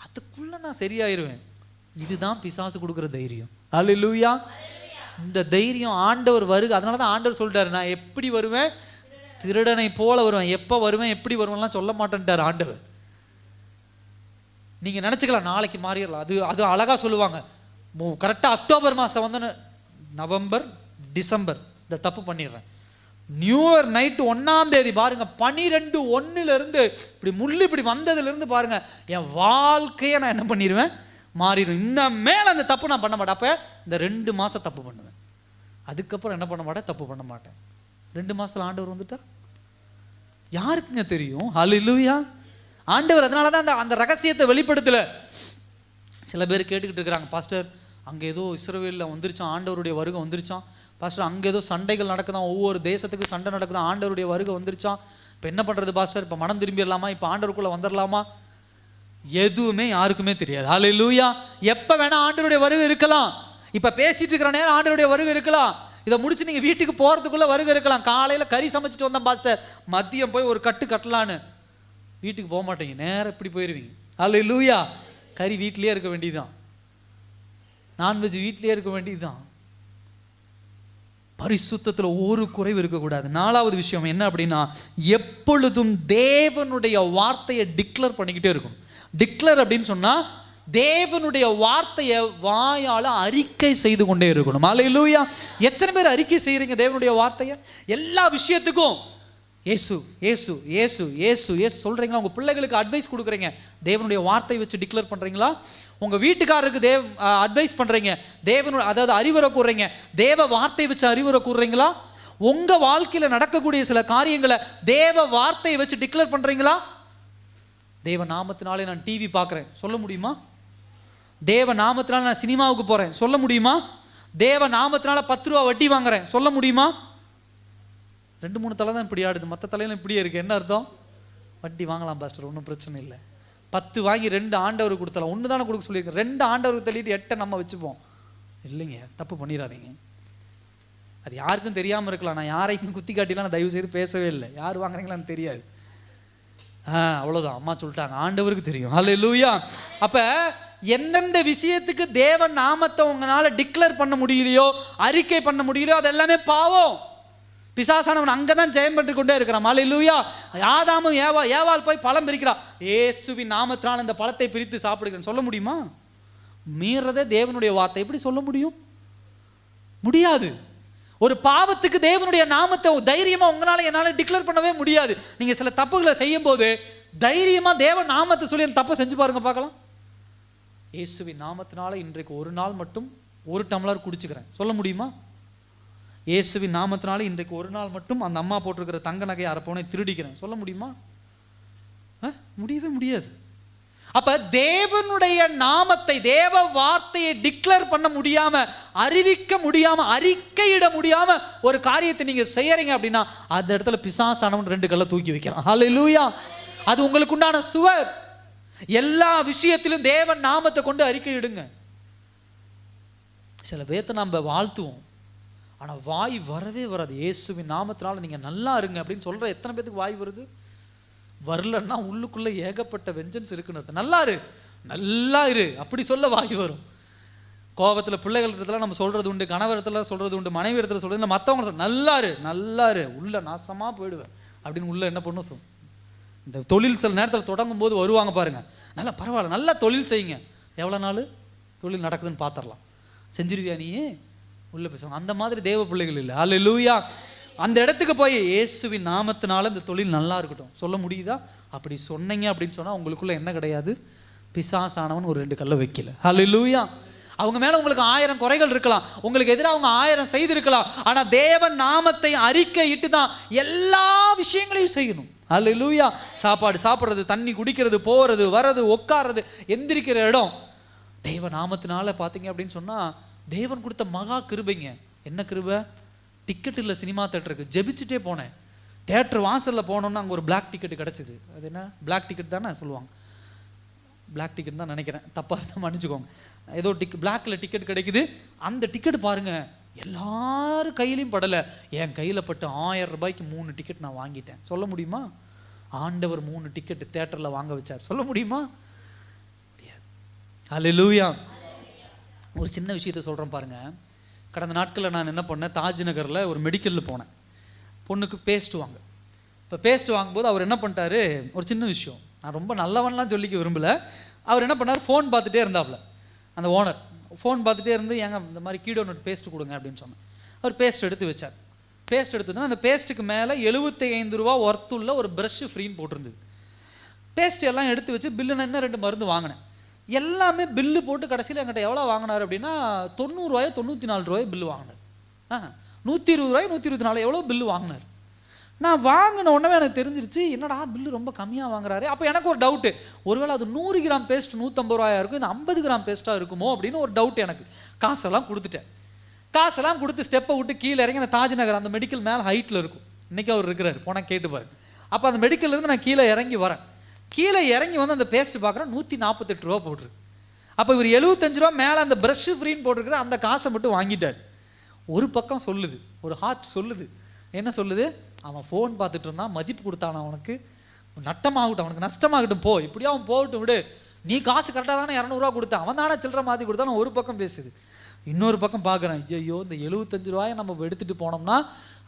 அதுக்குள்ள நான் சரியாயிருவேன். இதுதான் பிசாசு கொடுக்குற தைரியம். அல்லேலூயா. இந்த தைரியம் ஆண்டவர் வருக. அதனால தான் ஆண்டவர் சொல்லிட்டாரு, நான் எப்படி வருவேன், திருடனை போல வருவேன், எப்போ வருவேன் எப்படி வருவேன்லாம் சொல்ல மாட்டேன்ட்டார் ஆண்டவர். நீங்க நினைச்சுக்கலாம் நாளைக்கு மாறிடலாம், அது அழகா சொல்லுவாங்க. கரெக்டாக அக்டோபர் மாதம் வந்து நவம்பர் டிசம்பர் இந்த தப்பு பண்ணிடுறேன், நியூ இயர் நைட்டு 1ஆம் தேதி பாருங்க, 12/1 இப்படி முள்ளு இப்படி வந்ததுலேருந்து பாருங்க என் வாழ்க்கையை நான் என்ன பண்ணிடுவேன், மாறிடும். இன்னும் மேலே அந்த தப்பு நான் பண்ண மாட்டேன். அப்போ இந்த 2 மாதம் தப்பு பண்ணுவேன், அதுக்கப்புறம் என்ன பண்ண மாட்டேன், தப்பு பண்ண மாட்டேன். 2 மாதத்தில் ஆண்டவர் வந்துட்டா யாருக்குங்க தெரியும்? அல்லேலூயா. ஆண்டவர் அதனால தான் அந்த ரகசியத்தை வெளிப்படுத்தல. சில பேர் கேட்டுக்கிட்டு இருக்கிறாங்க, பாஸ்டர் அங்கே ஏதோ இஸ்ரவேலில் வந்துருச்சான், ஆண்டவருடைய வருகை வந்துருச்சான், பாஸ்டர் அங்கே ஏதோ சண்டைகள் நடக்குதான், ஒவ்வொரு தேசத்துக்கு சண்டை நடக்குதான், ஆண்டவருடைய வருகை வந்துருச்சான், இப்போ என்ன பண்ணுறது பாஸ்டர், இப்போ மனம் திரும்பிடலாமா, இப்போ ஆண்டவருக்குள்ளே வந்துடலாமா? எதுவுமே யாருக்குமே தெரியாது. அல்லேலூயா. எப்போ வேணா ஆண்டவருடைய வருகை இருக்கலாம். இப்போ பேசிட்டு இருக்கிற நேரம் ஆண்டவருடைய வருகை இருக்கலாம். இதை முடிச்சு நீங்கள் வீட்டுக்கு போகிறதுக்குள்ளே வருகை இருக்கலாம். காலையில் கறி சமைச்சிட்டு வந்தேன் பாஸ்டர், மதியம் போய் ஒரு கட்டு கட்டலான்னு வீட்டுக்கு போக மாட்டீங்க, நேரம் இப்படி போயிடுவீங்க. அல்லேலூயா. கறி வீட்டிலே இருக்க வேண்டியதுதான், நான்வெஜ் வீட்டிலே இருக்க வேண்டியதுதான். பரிசுத்தத்தில் ஒரு குறைவு இருக்கக்கூடாது. 4வது விஷயம் என்ன அப்படின்னா, எப்பொழுதும் தேவனுடைய வார்த்தையை டிக்ளேர் பண்ணிக்கிட்டே இருக்கும். டிக்ளேர் அப்படின்னு சொன்னா தேவனுடைய வார்த்தையை வாயால அறிக்கை செய்து கொண்டே இருக்கணும். அல்லேலூயா. எத்தனை பேர் அறிக்கை செய்யறீங்க தேவனுடைய வார்த்தையை? எல்லா விஷயத்துக்கும் இயேசு இயேசு இயேசு இயேசு இயேசு சொல்றீங்களா? உங்க பிள்ளைகளுக்கு அட்வைஸ் கொடுக்குறீங்க, தேவனுடைய வார்த்தையை வச்சு டிக்ளேர் பண்றீங்களா? உங்க வீட்டுக்காரருக்கு அட்வைஸ் பண்றீங்க, அதாவது அறிவுரை கூறுறீங்க, தேவ வார்த்தையை வச்சு அறிவுரை கூறுறீங்களா? உங்க வாழ்க்கையில நடக்கக்கூடிய சில காரியங்களை தேவ வார்த்தையை வச்சு டிக்ளேர் பண்றீங்களா? தேவ நாமத்தினாலே நான் டிவி பார்க்குறேன் சொல்ல முடியுமா? தேவ நாமத்தினால நான் சினிமாவுக்கு போறேன் சொல்ல முடியுமா? தேவ நாமத்தினால 10 ரூபா வட்டி வாங்குறேன் சொல்ல முடியுமா? 2-3 தலை தான் இப்படி ஆடுது, மற்ற தலையெல்லாம் இப்படியே இருக்கு. என்ன அர்த்தம்? வட்டி வாங்கலாம் பாஸ்டர், ஒன்றும் பிரச்சனை இல்லை. 10 வாங்கி 2 ஆண்டவருக்கு கொடுத்தலாம், 1 தானே கொடுக்க சொல்லியிருக்கேன், 2 ஆண்டவருக்கு தள்ளிட்டு 8 நம்ம வச்சுப்போம். இல்லைங்க, தப்பு பண்ணிடாதீங்க. அது யாருக்கும் தெரியாமல் இருக்கலாம். நான் யாரையும் குத்தி காட்டிலாம் நான் தயவு செய்து பேசவே இல்லை, யார் வாங்குறீங்களான்னு தெரியாது. அவ்வளோதான், அம்மா சொல்லிட்டாங்க, ஆண்டவருக்கு தெரியும். அல்லேலூயா. அப்போ எந்தெந்த விஷயத்துக்கு தேவ நாமத்தை உங்களால் டிக்ளேர் பண்ண முடியலையோ, அறிக்கை பண்ண முடியலையோ, அது எல்லாமே பாவம். பிசாசானவன் அங்கதான் ஜெயம் பெற்று கொண்டே இருக்கிறான். அல்லேலூயா. ஆதாமும் ஏவாள் போய் பழம் பிரிக்கிறா, இயேசுவின் நாமத்தினால் இந்த பழத்தை பிரித்து சாப்பிடுகிறேன்னு சொல்ல முடியுமா? மீறதே தேவனுடைய வார்த்தை, எப்படி சொல்ல முடியும்? முடியாது. ஒரு பாவத்துக்கு தேவனுடைய நாமத்தை தைரியமா உங்களால என்னால டிக்ளேர் பண்ணவே முடியாது. நீங்க சில தப்புகளை செய்யும் போது தைரியமா தேவ நாமத்தை சொல்லி அந்த தப்பை செஞ்சு பாருங்க பார்க்கலாம். இயேசுவின் நாமத்தினால இன்றைக்கு ஒரு நாள் மட்டும் 1 டம்ளர் குடிச்சுக்கிறேன் சொல்ல முடியுமா? இயேசுவின் நாமத்தினால இன்றைக்கு ஒரு நாள் மட்டும் அந்த அம்மா போட்டிருக்கிற தங்க நகையை 1/2 பவுனை திருடிக்கிறேன் சொல்ல முடியுமா? முடியவே முடியாது. அப்ப தேவனுடைய நாமத்தை, தேவ வார்த்தையை டிக்ளேர் பண்ண முடியாம, அறிவிக்க முடியாம, அறிக்கையிட முடியாம ஒரு காரியத்தை நீங்க செய்யறீங்க அப்படின்னா அந்த இடத்துல பிசாசானவன் 2 கல்லை தூக்கி வைக்கிறான். ஹல்லேலூயா. அது உங்களுக்கு உண்டான சுவர். எல்லா விஷயத்திலும் தேவன் நாமத்தை கொண்டு அறிக்கையிடுங்க. சில பேர்த்த நம்ம வாழ்த்துவோம், ஆனா வாய் வரவே வராது. இயேசுவின் நாமத்தினால நீங்க நல்லா இருங்க அப்படின்னு சொல்ற எத்தனை பேருக்கு வாய் வருது? வரலன்னா உள்ளுக்குள்ள ஏகப்பட்ட வெஞ்சன்ஸ் இருக்குன்னு. நல்லா இரு, நல்லா இரு அப்படி சொல்ல வாய் வரும். கோபத்தில் பிள்ளைகள் இடத்துல நம்ம சொல்கிறது உண்டு, கணவர் இடத்துல சொல்கிறது உண்டு, மனைவி இடத்துல சொல்கிறது இல்லை, மற்றவங்க நல்லா இரு உள்ள நாசமாக போயிடுவேன் அப்படின்னு உள்ள என்ன பண்ணும் சொல்லும். இந்த தொழில் சில நேரத்தில் தொடங்கும் போது வருவாங்க பாருங்க, நல்லா பரவாயில்ல நல்லா தொழில் செய்யுங்க, எவ்வளோ நாள் தொழில் நடக்குதுன்னு பார்த்துடலாம், செஞ்சிருவியா நீ உள்ள பேசுவாங்க. அந்த மாதிரி தேவ பிள்ளைகள் இல்லை. அல்லேலூயா. அந்த இடத்துக்கு போய் இயேசுவின் நாமத்தினால இந்த தொழில் நல்லா இருக்கட்டும் சொல்ல முடியுதா? அப்படி சொன்னீங்க அப்படின்னு சொன்னால் உங்களுக்குள்ள என்ன கிடையாது, பிசாசானவன் ஒரு 2 கல்லை வைக்கல. அல்லேலூயா. அவங்க மேலே உங்களுக்கு 1000 குறைகள் இருக்கலாம், உங்களுக்கு எதிராக அவங்க 1000 செய்திருக்கலாம், ஆனால் தேவன் நாமத்தை அறிக்கையிட்டு தான் எல்லா விஷயங்களையும் செய்யணும். அல்லேலூயா. சாப்பாடு சாப்பிட்றது, தண்ணி குடிக்கிறது, போகிறது வர்றது, உட்கார்றது, எந்திரிக்கிற இடம் தெய்வ நாமத்தினால பார்த்தீங்க அப்படின்னு சொன்னால் தேவன் கொடுத்த மகா கிருபைங்க. என்ன கிருபை? டிக்கெட் இல்லை சினிமா தேட்டருக்கு, ஜெபிச்சுட்டே போனேன். தேட்டர் வாசலில் போனோன்னா அங்கே ஒரு பிளாக் டிக்கெட் கிடச்சிது. அது என்ன பிளாக் டிக்கெட் தானே சொல்லுவாங்க, பிளாக் டிக்கெட் தான் நினைக்கிறேன், தப்பாக இருந்தால் மன்னிச்சுக்கோங்க. ஏதோ பிளாக்ல டிக்கெட் கிடைக்குது. அந்த டிக்கெட் பாருங்க எல்லாரும் கையிலையும் படலை, என் கையில் பட்டு 1000 ரூபாய்க்கு 3 டிக்கெட் நான் வாங்கிட்டேன். சொல்ல முடியுமா? ஆண்டவர் 3 டிக்கெட் தேட்டரில் வாங்க வச்சார். சொல்ல முடியுமா? அல்லேலூயா. ஒரு சின்ன விஷயத்த சொல்கிறேன் பாருங்க. கடந்த நாட்களில் நான் என்ன பண்ணேன், தாஜ் நகரில் ஒரு மெடிக்கலில் போனேன். பொண்ணுக்கு பேஸ்ட் வாங்க. இப்போ பேஸ்ட் வாங்கும்போது அவர் என்ன பண்ணிட்டாரு, ஒரு சின்ன விஷயம், நான் ரொம்ப நல்லவன்லாம் சொல்லிக்க விரும்பலை. அவர் என்ன பண்ணார், ஃபோன் பார்த்துட்டே இருந்தாப்புல. அந்த ஓனர் ஃபோன் பார்த்துட்டே இருந்து, ஏங்க இந்த மாதிரி கீடோனட் பேஸ்ட் கொடுங்க அப்படின்னு சொன்னேன். அவர் பேஸ்ட் எடுத்து வச்சார். பேஸ்ட் எடுத்து வச்சோன்னா அந்த பேஸ்ட்டுக்கு மேலே 75 ரூபா ஒர்த்துள்ள ஒரு ப்ரஷ்ஷு ஃப்ரீன்னு போட்டிருந்தது. பேஸ்ட் எல்லாம் எடுத்து வச்சு பில்லு நான் இன்னும் 2 மருந்து வாங்கினேன். எல்லாமே பில்லு போட்டு கடைசியில் என்கிட்ட எவ்வளோ வாங்கினார் அப்படின்னா 90 ரூபாயோ 94 ரூபாயோ பில்லு வாங்கினார். 120 ரூபாய் 124 எவ்வளோ பில்லு வாங்கினார். நான் வாங்கின உடனே எனக்கு தெரிஞ்சிருச்சு, என்னடா பில்லு ரொம்ப கம்மியாக வாங்குறாரு. அப்போ எனக்கு ஒரு டவுட்டு, ஒருவேளை அது 100 கிராம் பேஸ்ட் 150 ரூபாயா இருக்கும், இந்த 50 கிராம் பேஸ்ட்டாக இருக்குமோ அப்படின்னு ஒரு டவுட் எனக்கு. காசெல்லாம் கொடுத்துட்டேன். காசெல்லாம் கொடுத்து ஸ்டெப்பை விட்டு கீழே இறங்கி அந்த தாஜ் நகர் அந்த மெடிக்கல் மேலே ஹைட்டில் இருக்கும், இன்றைக்கி அவர் இருக்கிறார், போனால் கேட்டு பாருங்க. அப்போ அந்த மெடிக்கல்லேருந்து நான் கீழே இறங்கி வரேன். கீழே இறங்கி வந்து அந்த பேஸ்ட் பார்க்குறேன் 148 ரூபா போட்டிருக்கு. அப்போ இவர் 75 ரூபா மேலே அந்த ப்ரஷ்ஷு ஃப்ரீன்னு போட்டிருக்கிற அந்த காசை மட்டும் வாங்கிட்டார். ஒரு பக்கம் சொல்லுது, ஒரு ஹார்ட் சொல்லுது, என்ன சொல்லுது, அவன் ஃபோன் பார்த்துட்டு இருந்தான், மதிப்பு கொடுத்தான, அவனுக்கு நட்டமாகட்டும், அவனுக்கு நஷ்டமாகட்டும், போ இப்படியா அவன் போகட்டும் விடு, நீ காசு கரெக்டாக தானே 200 ரூபா கொடுத்தான், அவன் தானே சில்லற மாற்றி கொடுத்தான்னு ஒரு பக்கம் பேசுது. இன்னொரு பக்கம் பார்க்குறேன், ஐயோ இந்த 75 ரூபாயை நம்ம எடுத்துகிட்டு போனோம்னா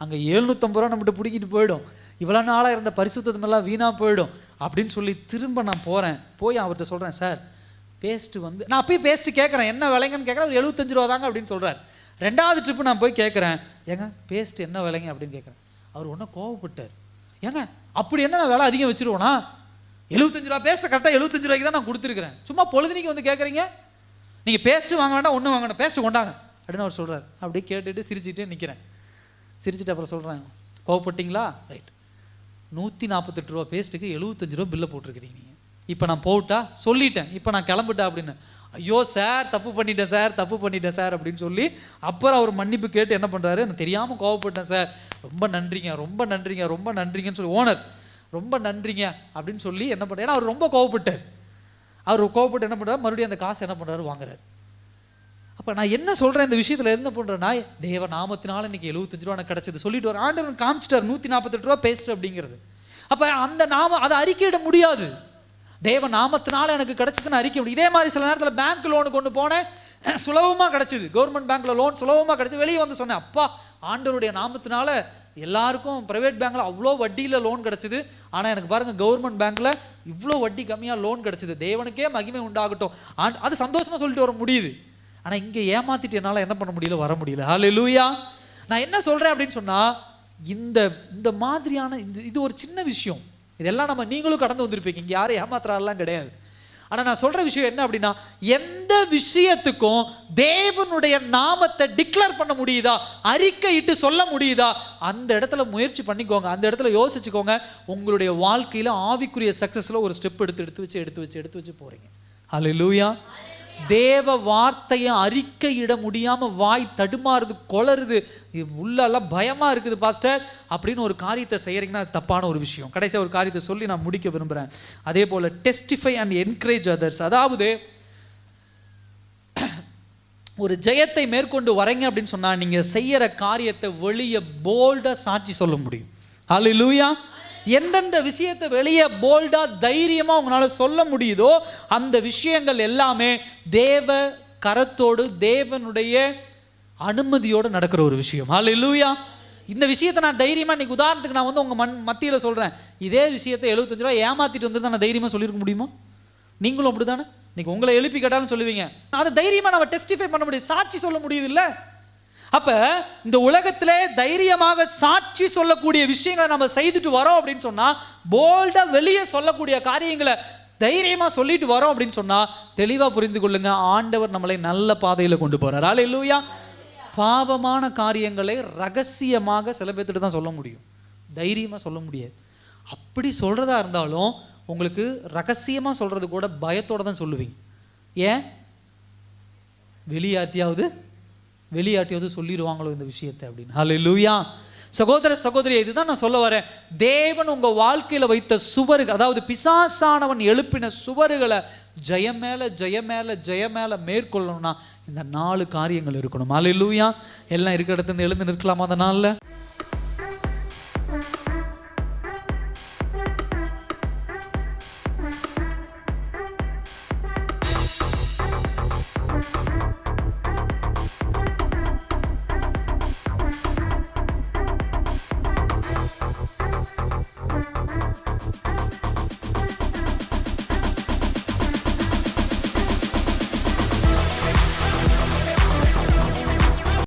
அங்கே 750 ரூபா நம்மகிட்ட பிடிக்கிட்டு போயிடும், இவ்வளோ நாளாக இருந்த பரிசுத்தமெல்லாம் வீணாக போயிடும் அப்படின்னு சொல்லி திரும்ப நான் போகிறேன். போய் அவர்கிட்ட சொல்கிறேன், சார் பேஸ்ட்டு வந்து, நான் அப்போயும் பேஸ்ட்டு கேட்குறேன், என்ன விலைங்கன்னு கேட்குறேன். ஒரு 75 ரூபா தாங்க அப்படின்னு சொல்கிறார். 2வது ட்ரிப்பு நான் போய் கேட்குறேன், ஏங்க பேஸ்ட் என்ன விலைங்க அப்படின்னு கேட்குறேன். அவர் ஒன்றும் கோவப்பட்டார், ஏங்க அப்படி என்ன நான் விலை அதிகம் வச்சுருவோனா, 75 ரூபா பேஸ்ட்டை கரெக்டாக 75 ரூபாய்க்கு தான் நான் கொடுத்துருக்குறேன், சும்மா பொழுதுனிக்கு வந்து கேட்குறீங்க, நீங்கள் பேஸ்ட்டு வாங்க வேண்டாம் ஒன்றும் வாங்க வேண்டாம், பேஸ்ட்டு கொண்டாங்க அப்படின்னு அவர் சொல்கிறார். அப்படியே கேட்டுட்டு சிரிச்சுட்டே நிற்கிறேன். சிரிச்சுட்டு அப்புறம் சொல்கிறேன், கோவப்பட்டீங்களா, ரைட், 148 ரூபா பேஸ்ட்டுக்கு 75 ரூபா பில்லை போட்டிருக்கிறீங்க நீங்கள், இப்போ நான் போட்டா சொல்லிட்டேன், இப்போ நான் கிளம்பிட்டேன் அப்படின்னு. ஐயோ சார் தப்பு பண்ணிட்டேன் சார், தப்பு பண்ணிட்டேன் சார் அப்படின்னு சொல்லி அப்புறம் அவர் மன்னிப்பு கேட்டு என்ன பண்ணுறாரு, நான் தெரியாமல் கோவப்பட்டேன் சார், ரொம்ப நன்றிங்க ரொம்ப நன்றிங்க ரொம்ப நன்றிங்கன்னு சொல்லி ஓனர் ரொம்ப நன்றிங்க அப்படின்னு சொல்லி என்ன பண்ணுறாரு, ஏன்னா அவர் ரொம்ப கோவப்பட்டார். அவர் கோவப்பட்டு என்ன பண்ணுறாரு, மறுபடியும் அந்த காசு என்ன பண்ணுறாரு, வாங்குறாரு. அப்போ நான் என்ன சொல்கிறேன் இந்த விஷயத்தில், என்ன பண்ணுறேன்னா, தேவ நாமத்தினால இன்றைக்கி 75 ரூபா எனக்கு கிடச்சிது சொல்லிட்டு வர ஆண்டவன் காமிச்சிட்டார் 148 ரூபா பேஸ்ட் அப்படிங்கிறது. அப்போ அந்த நாம அதை அறிக்கையிட முடியாது, தேவ நாமத்தினால எனக்கு கிடச்சிதுன்னு அறிக்கை முடியும். இதே மாதிரி சில நேரத்தில் பேங்க் லோனு கொண்டு போனேன், சுலபமாக கிடச்சிது, கவர்மெண்ட் பேங்க்கில் லோன் சுலபமாக கிடச்சி, வெளியே வந்து சொன்னேன், அப்பா ஆண்டவருடைய நாமத்தினால எல்லாருக்கும் ப்ரைவேட் பேங்க்கில் அவ்வளோ வட்டியில் லோன் கிடச்சிது, ஆனால் எனக்கு பாருங்கள் கவர்மெண்ட் பேங்க்கில் இவ்வளோ வட்டி கம்மியாக லோன் கிடச்சிது, தேவனுக்கே மகிமை உண்டாகட்டும், அது சந்தோஷமாக சொல்லிட்டு வர முடியுது. ஆனால் இங்கே ஏமாற்றிட்டு என்னால் என்ன பண்ண முடியல, வர முடியல. ஹல்லேலூயா. நான் என்ன சொல்கிறேன் அப்படின்னு சொன்னால், இந்த மாதிரியான இது ஒரு சின்ன விஷயம், இதெல்லாம் நம்ம நீங்களும் கடந்து வந்திருப்பீங்க, இங்கே யாரும் ஏமாத்துறாலாம் கிடையாது. ஆனால் நான் சொல்கிற விஷயம் என்ன அப்படின்னா, எந்த விஷயத்துக்கும் தேவனுடைய நாமத்தை டிக்ளேர் பண்ண முடியுதா, அறிக்கையிட்டு சொல்ல முடியுதா, அந்த இடத்துல முயற்சி பண்ணிக்கோங்க, அந்த இடத்துல யோசிச்சுக்கோங்க. உங்களுடைய வாழ்க்கையில் ஆவிக்குரிய சக்ஸஸில் ஒரு ஸ்டெப் எடுத்து வச்சு போகிறீங்க. ஹல்லேலூயா. தேவ வார்த்தையை அறிக்கையிட முடியாமல் வாய் தடுமாறுது, கொளருது, உள்ளெல்லாம் பயமாக இருக்குது பாஸ்டர் அப்படின்னு ஒரு காரியத்தை செய்கிறீங்கன்னா அது தப்பான ஒரு விஷயம். கடைசியாக ஒரு காரியத்தை சொல்லி நான் முடிக்க விரும்புகிறேன். அதே போல் டெஸ்டிஃபை அண்ட் என்கரேஜ் அதர்ஸ், அதாவது ஒரு ஜெயத்தை மேற்கொண்டு வரீங்க அப்படின்னு சொன்னால் நீங்கள் செய்கிற காரியத்தை வெளியே போல்டாக சாட்சி சொல்ல முடியும். ஹல்லேலூயா. எந்தெந்த விஷயத்தை வெளியே போல்டா தைரியமா உங்களால சொல்ல முடியுதோ அந்த விஷயங்கள் எல்லாமே தேவ கரத்தோடு தேவனுடைய அனுமதியோடு நடக்கிற ஒரு விஷயம். ஹல்லேலூயா. இந்த விஷயத்தை நான் தைரியமா இன்னைக்கு உதாரணத்துக்கு நான் வந்து உங்க மத்தியில் சொல்றேன். இதே விஷயத்தை 75 ரூபாய் ஏமாத்திட்டு வந்து நான் தைரியமா சொல்லியிருக்க முடியுமா? நீங்களும் அப்படிதானே? இன்னைக்கு உங்களை எழுப்பி கேட்டாலும் சொல்லுவீங்க. அதை தைரியமா நம்ம டெஸ்டிஃபை பண்ண முடியும், சாட்சி சொல்ல முடியுது இல்ல? அப்ப இந்த உலகத்திலே தைரியமாக சாட்சி சொல்லக்கூடிய விஷயங்களை நம்ம செய்துட்டு வரோம் அப்படின்னு சொன்னா, போல்டா வெளியே சொல்லக்கூடிய காரியங்களை தைரியமா சொல்லிட்டு வரோம் அப்படின்னு சொன்னா, தெளிவா புரிந்து கொள்ளுங்க, ஆண்டவர் நம்மளை நல்ல பாதையில கொண்டு போறார். ஹல்லேலூயா. பாவமான காரியங்களை ரகசியமாக சில பேர்த்துட்டு தான் சொல்ல முடியும், தைரியமா சொல்ல முடியாது. அப்படி சொல்றதா இருந்தாலும் உங்களுக்கு ரகசியமா சொல்றது கூட பயத்தோட தான் சொல்லுவீங்க. ஏன்? வெளியாட்டியாவது சொல்லிடுவாங்களோ இந்த விஷயத்தை அப்படின்னு. ஹல்லேலூயா. சகோதர சகோதரி, இதுதான் நான் சொல்ல வரேன். தேவன் உங்க வாழ்க்கையில வைத்த சுவர்கள், அதாவது பிசாசானவன் எழுப்பின சுவர்களை ஜெயம் மேல மேற்கொள்ளணும்னா இந்த 4 காரியங்கள் இருக்கணும். ஹல்லேலூயா. எல்லாம் இருக்கிற இடத்துல எழுந்து நிற்கலாமா அந்த நாள்ல?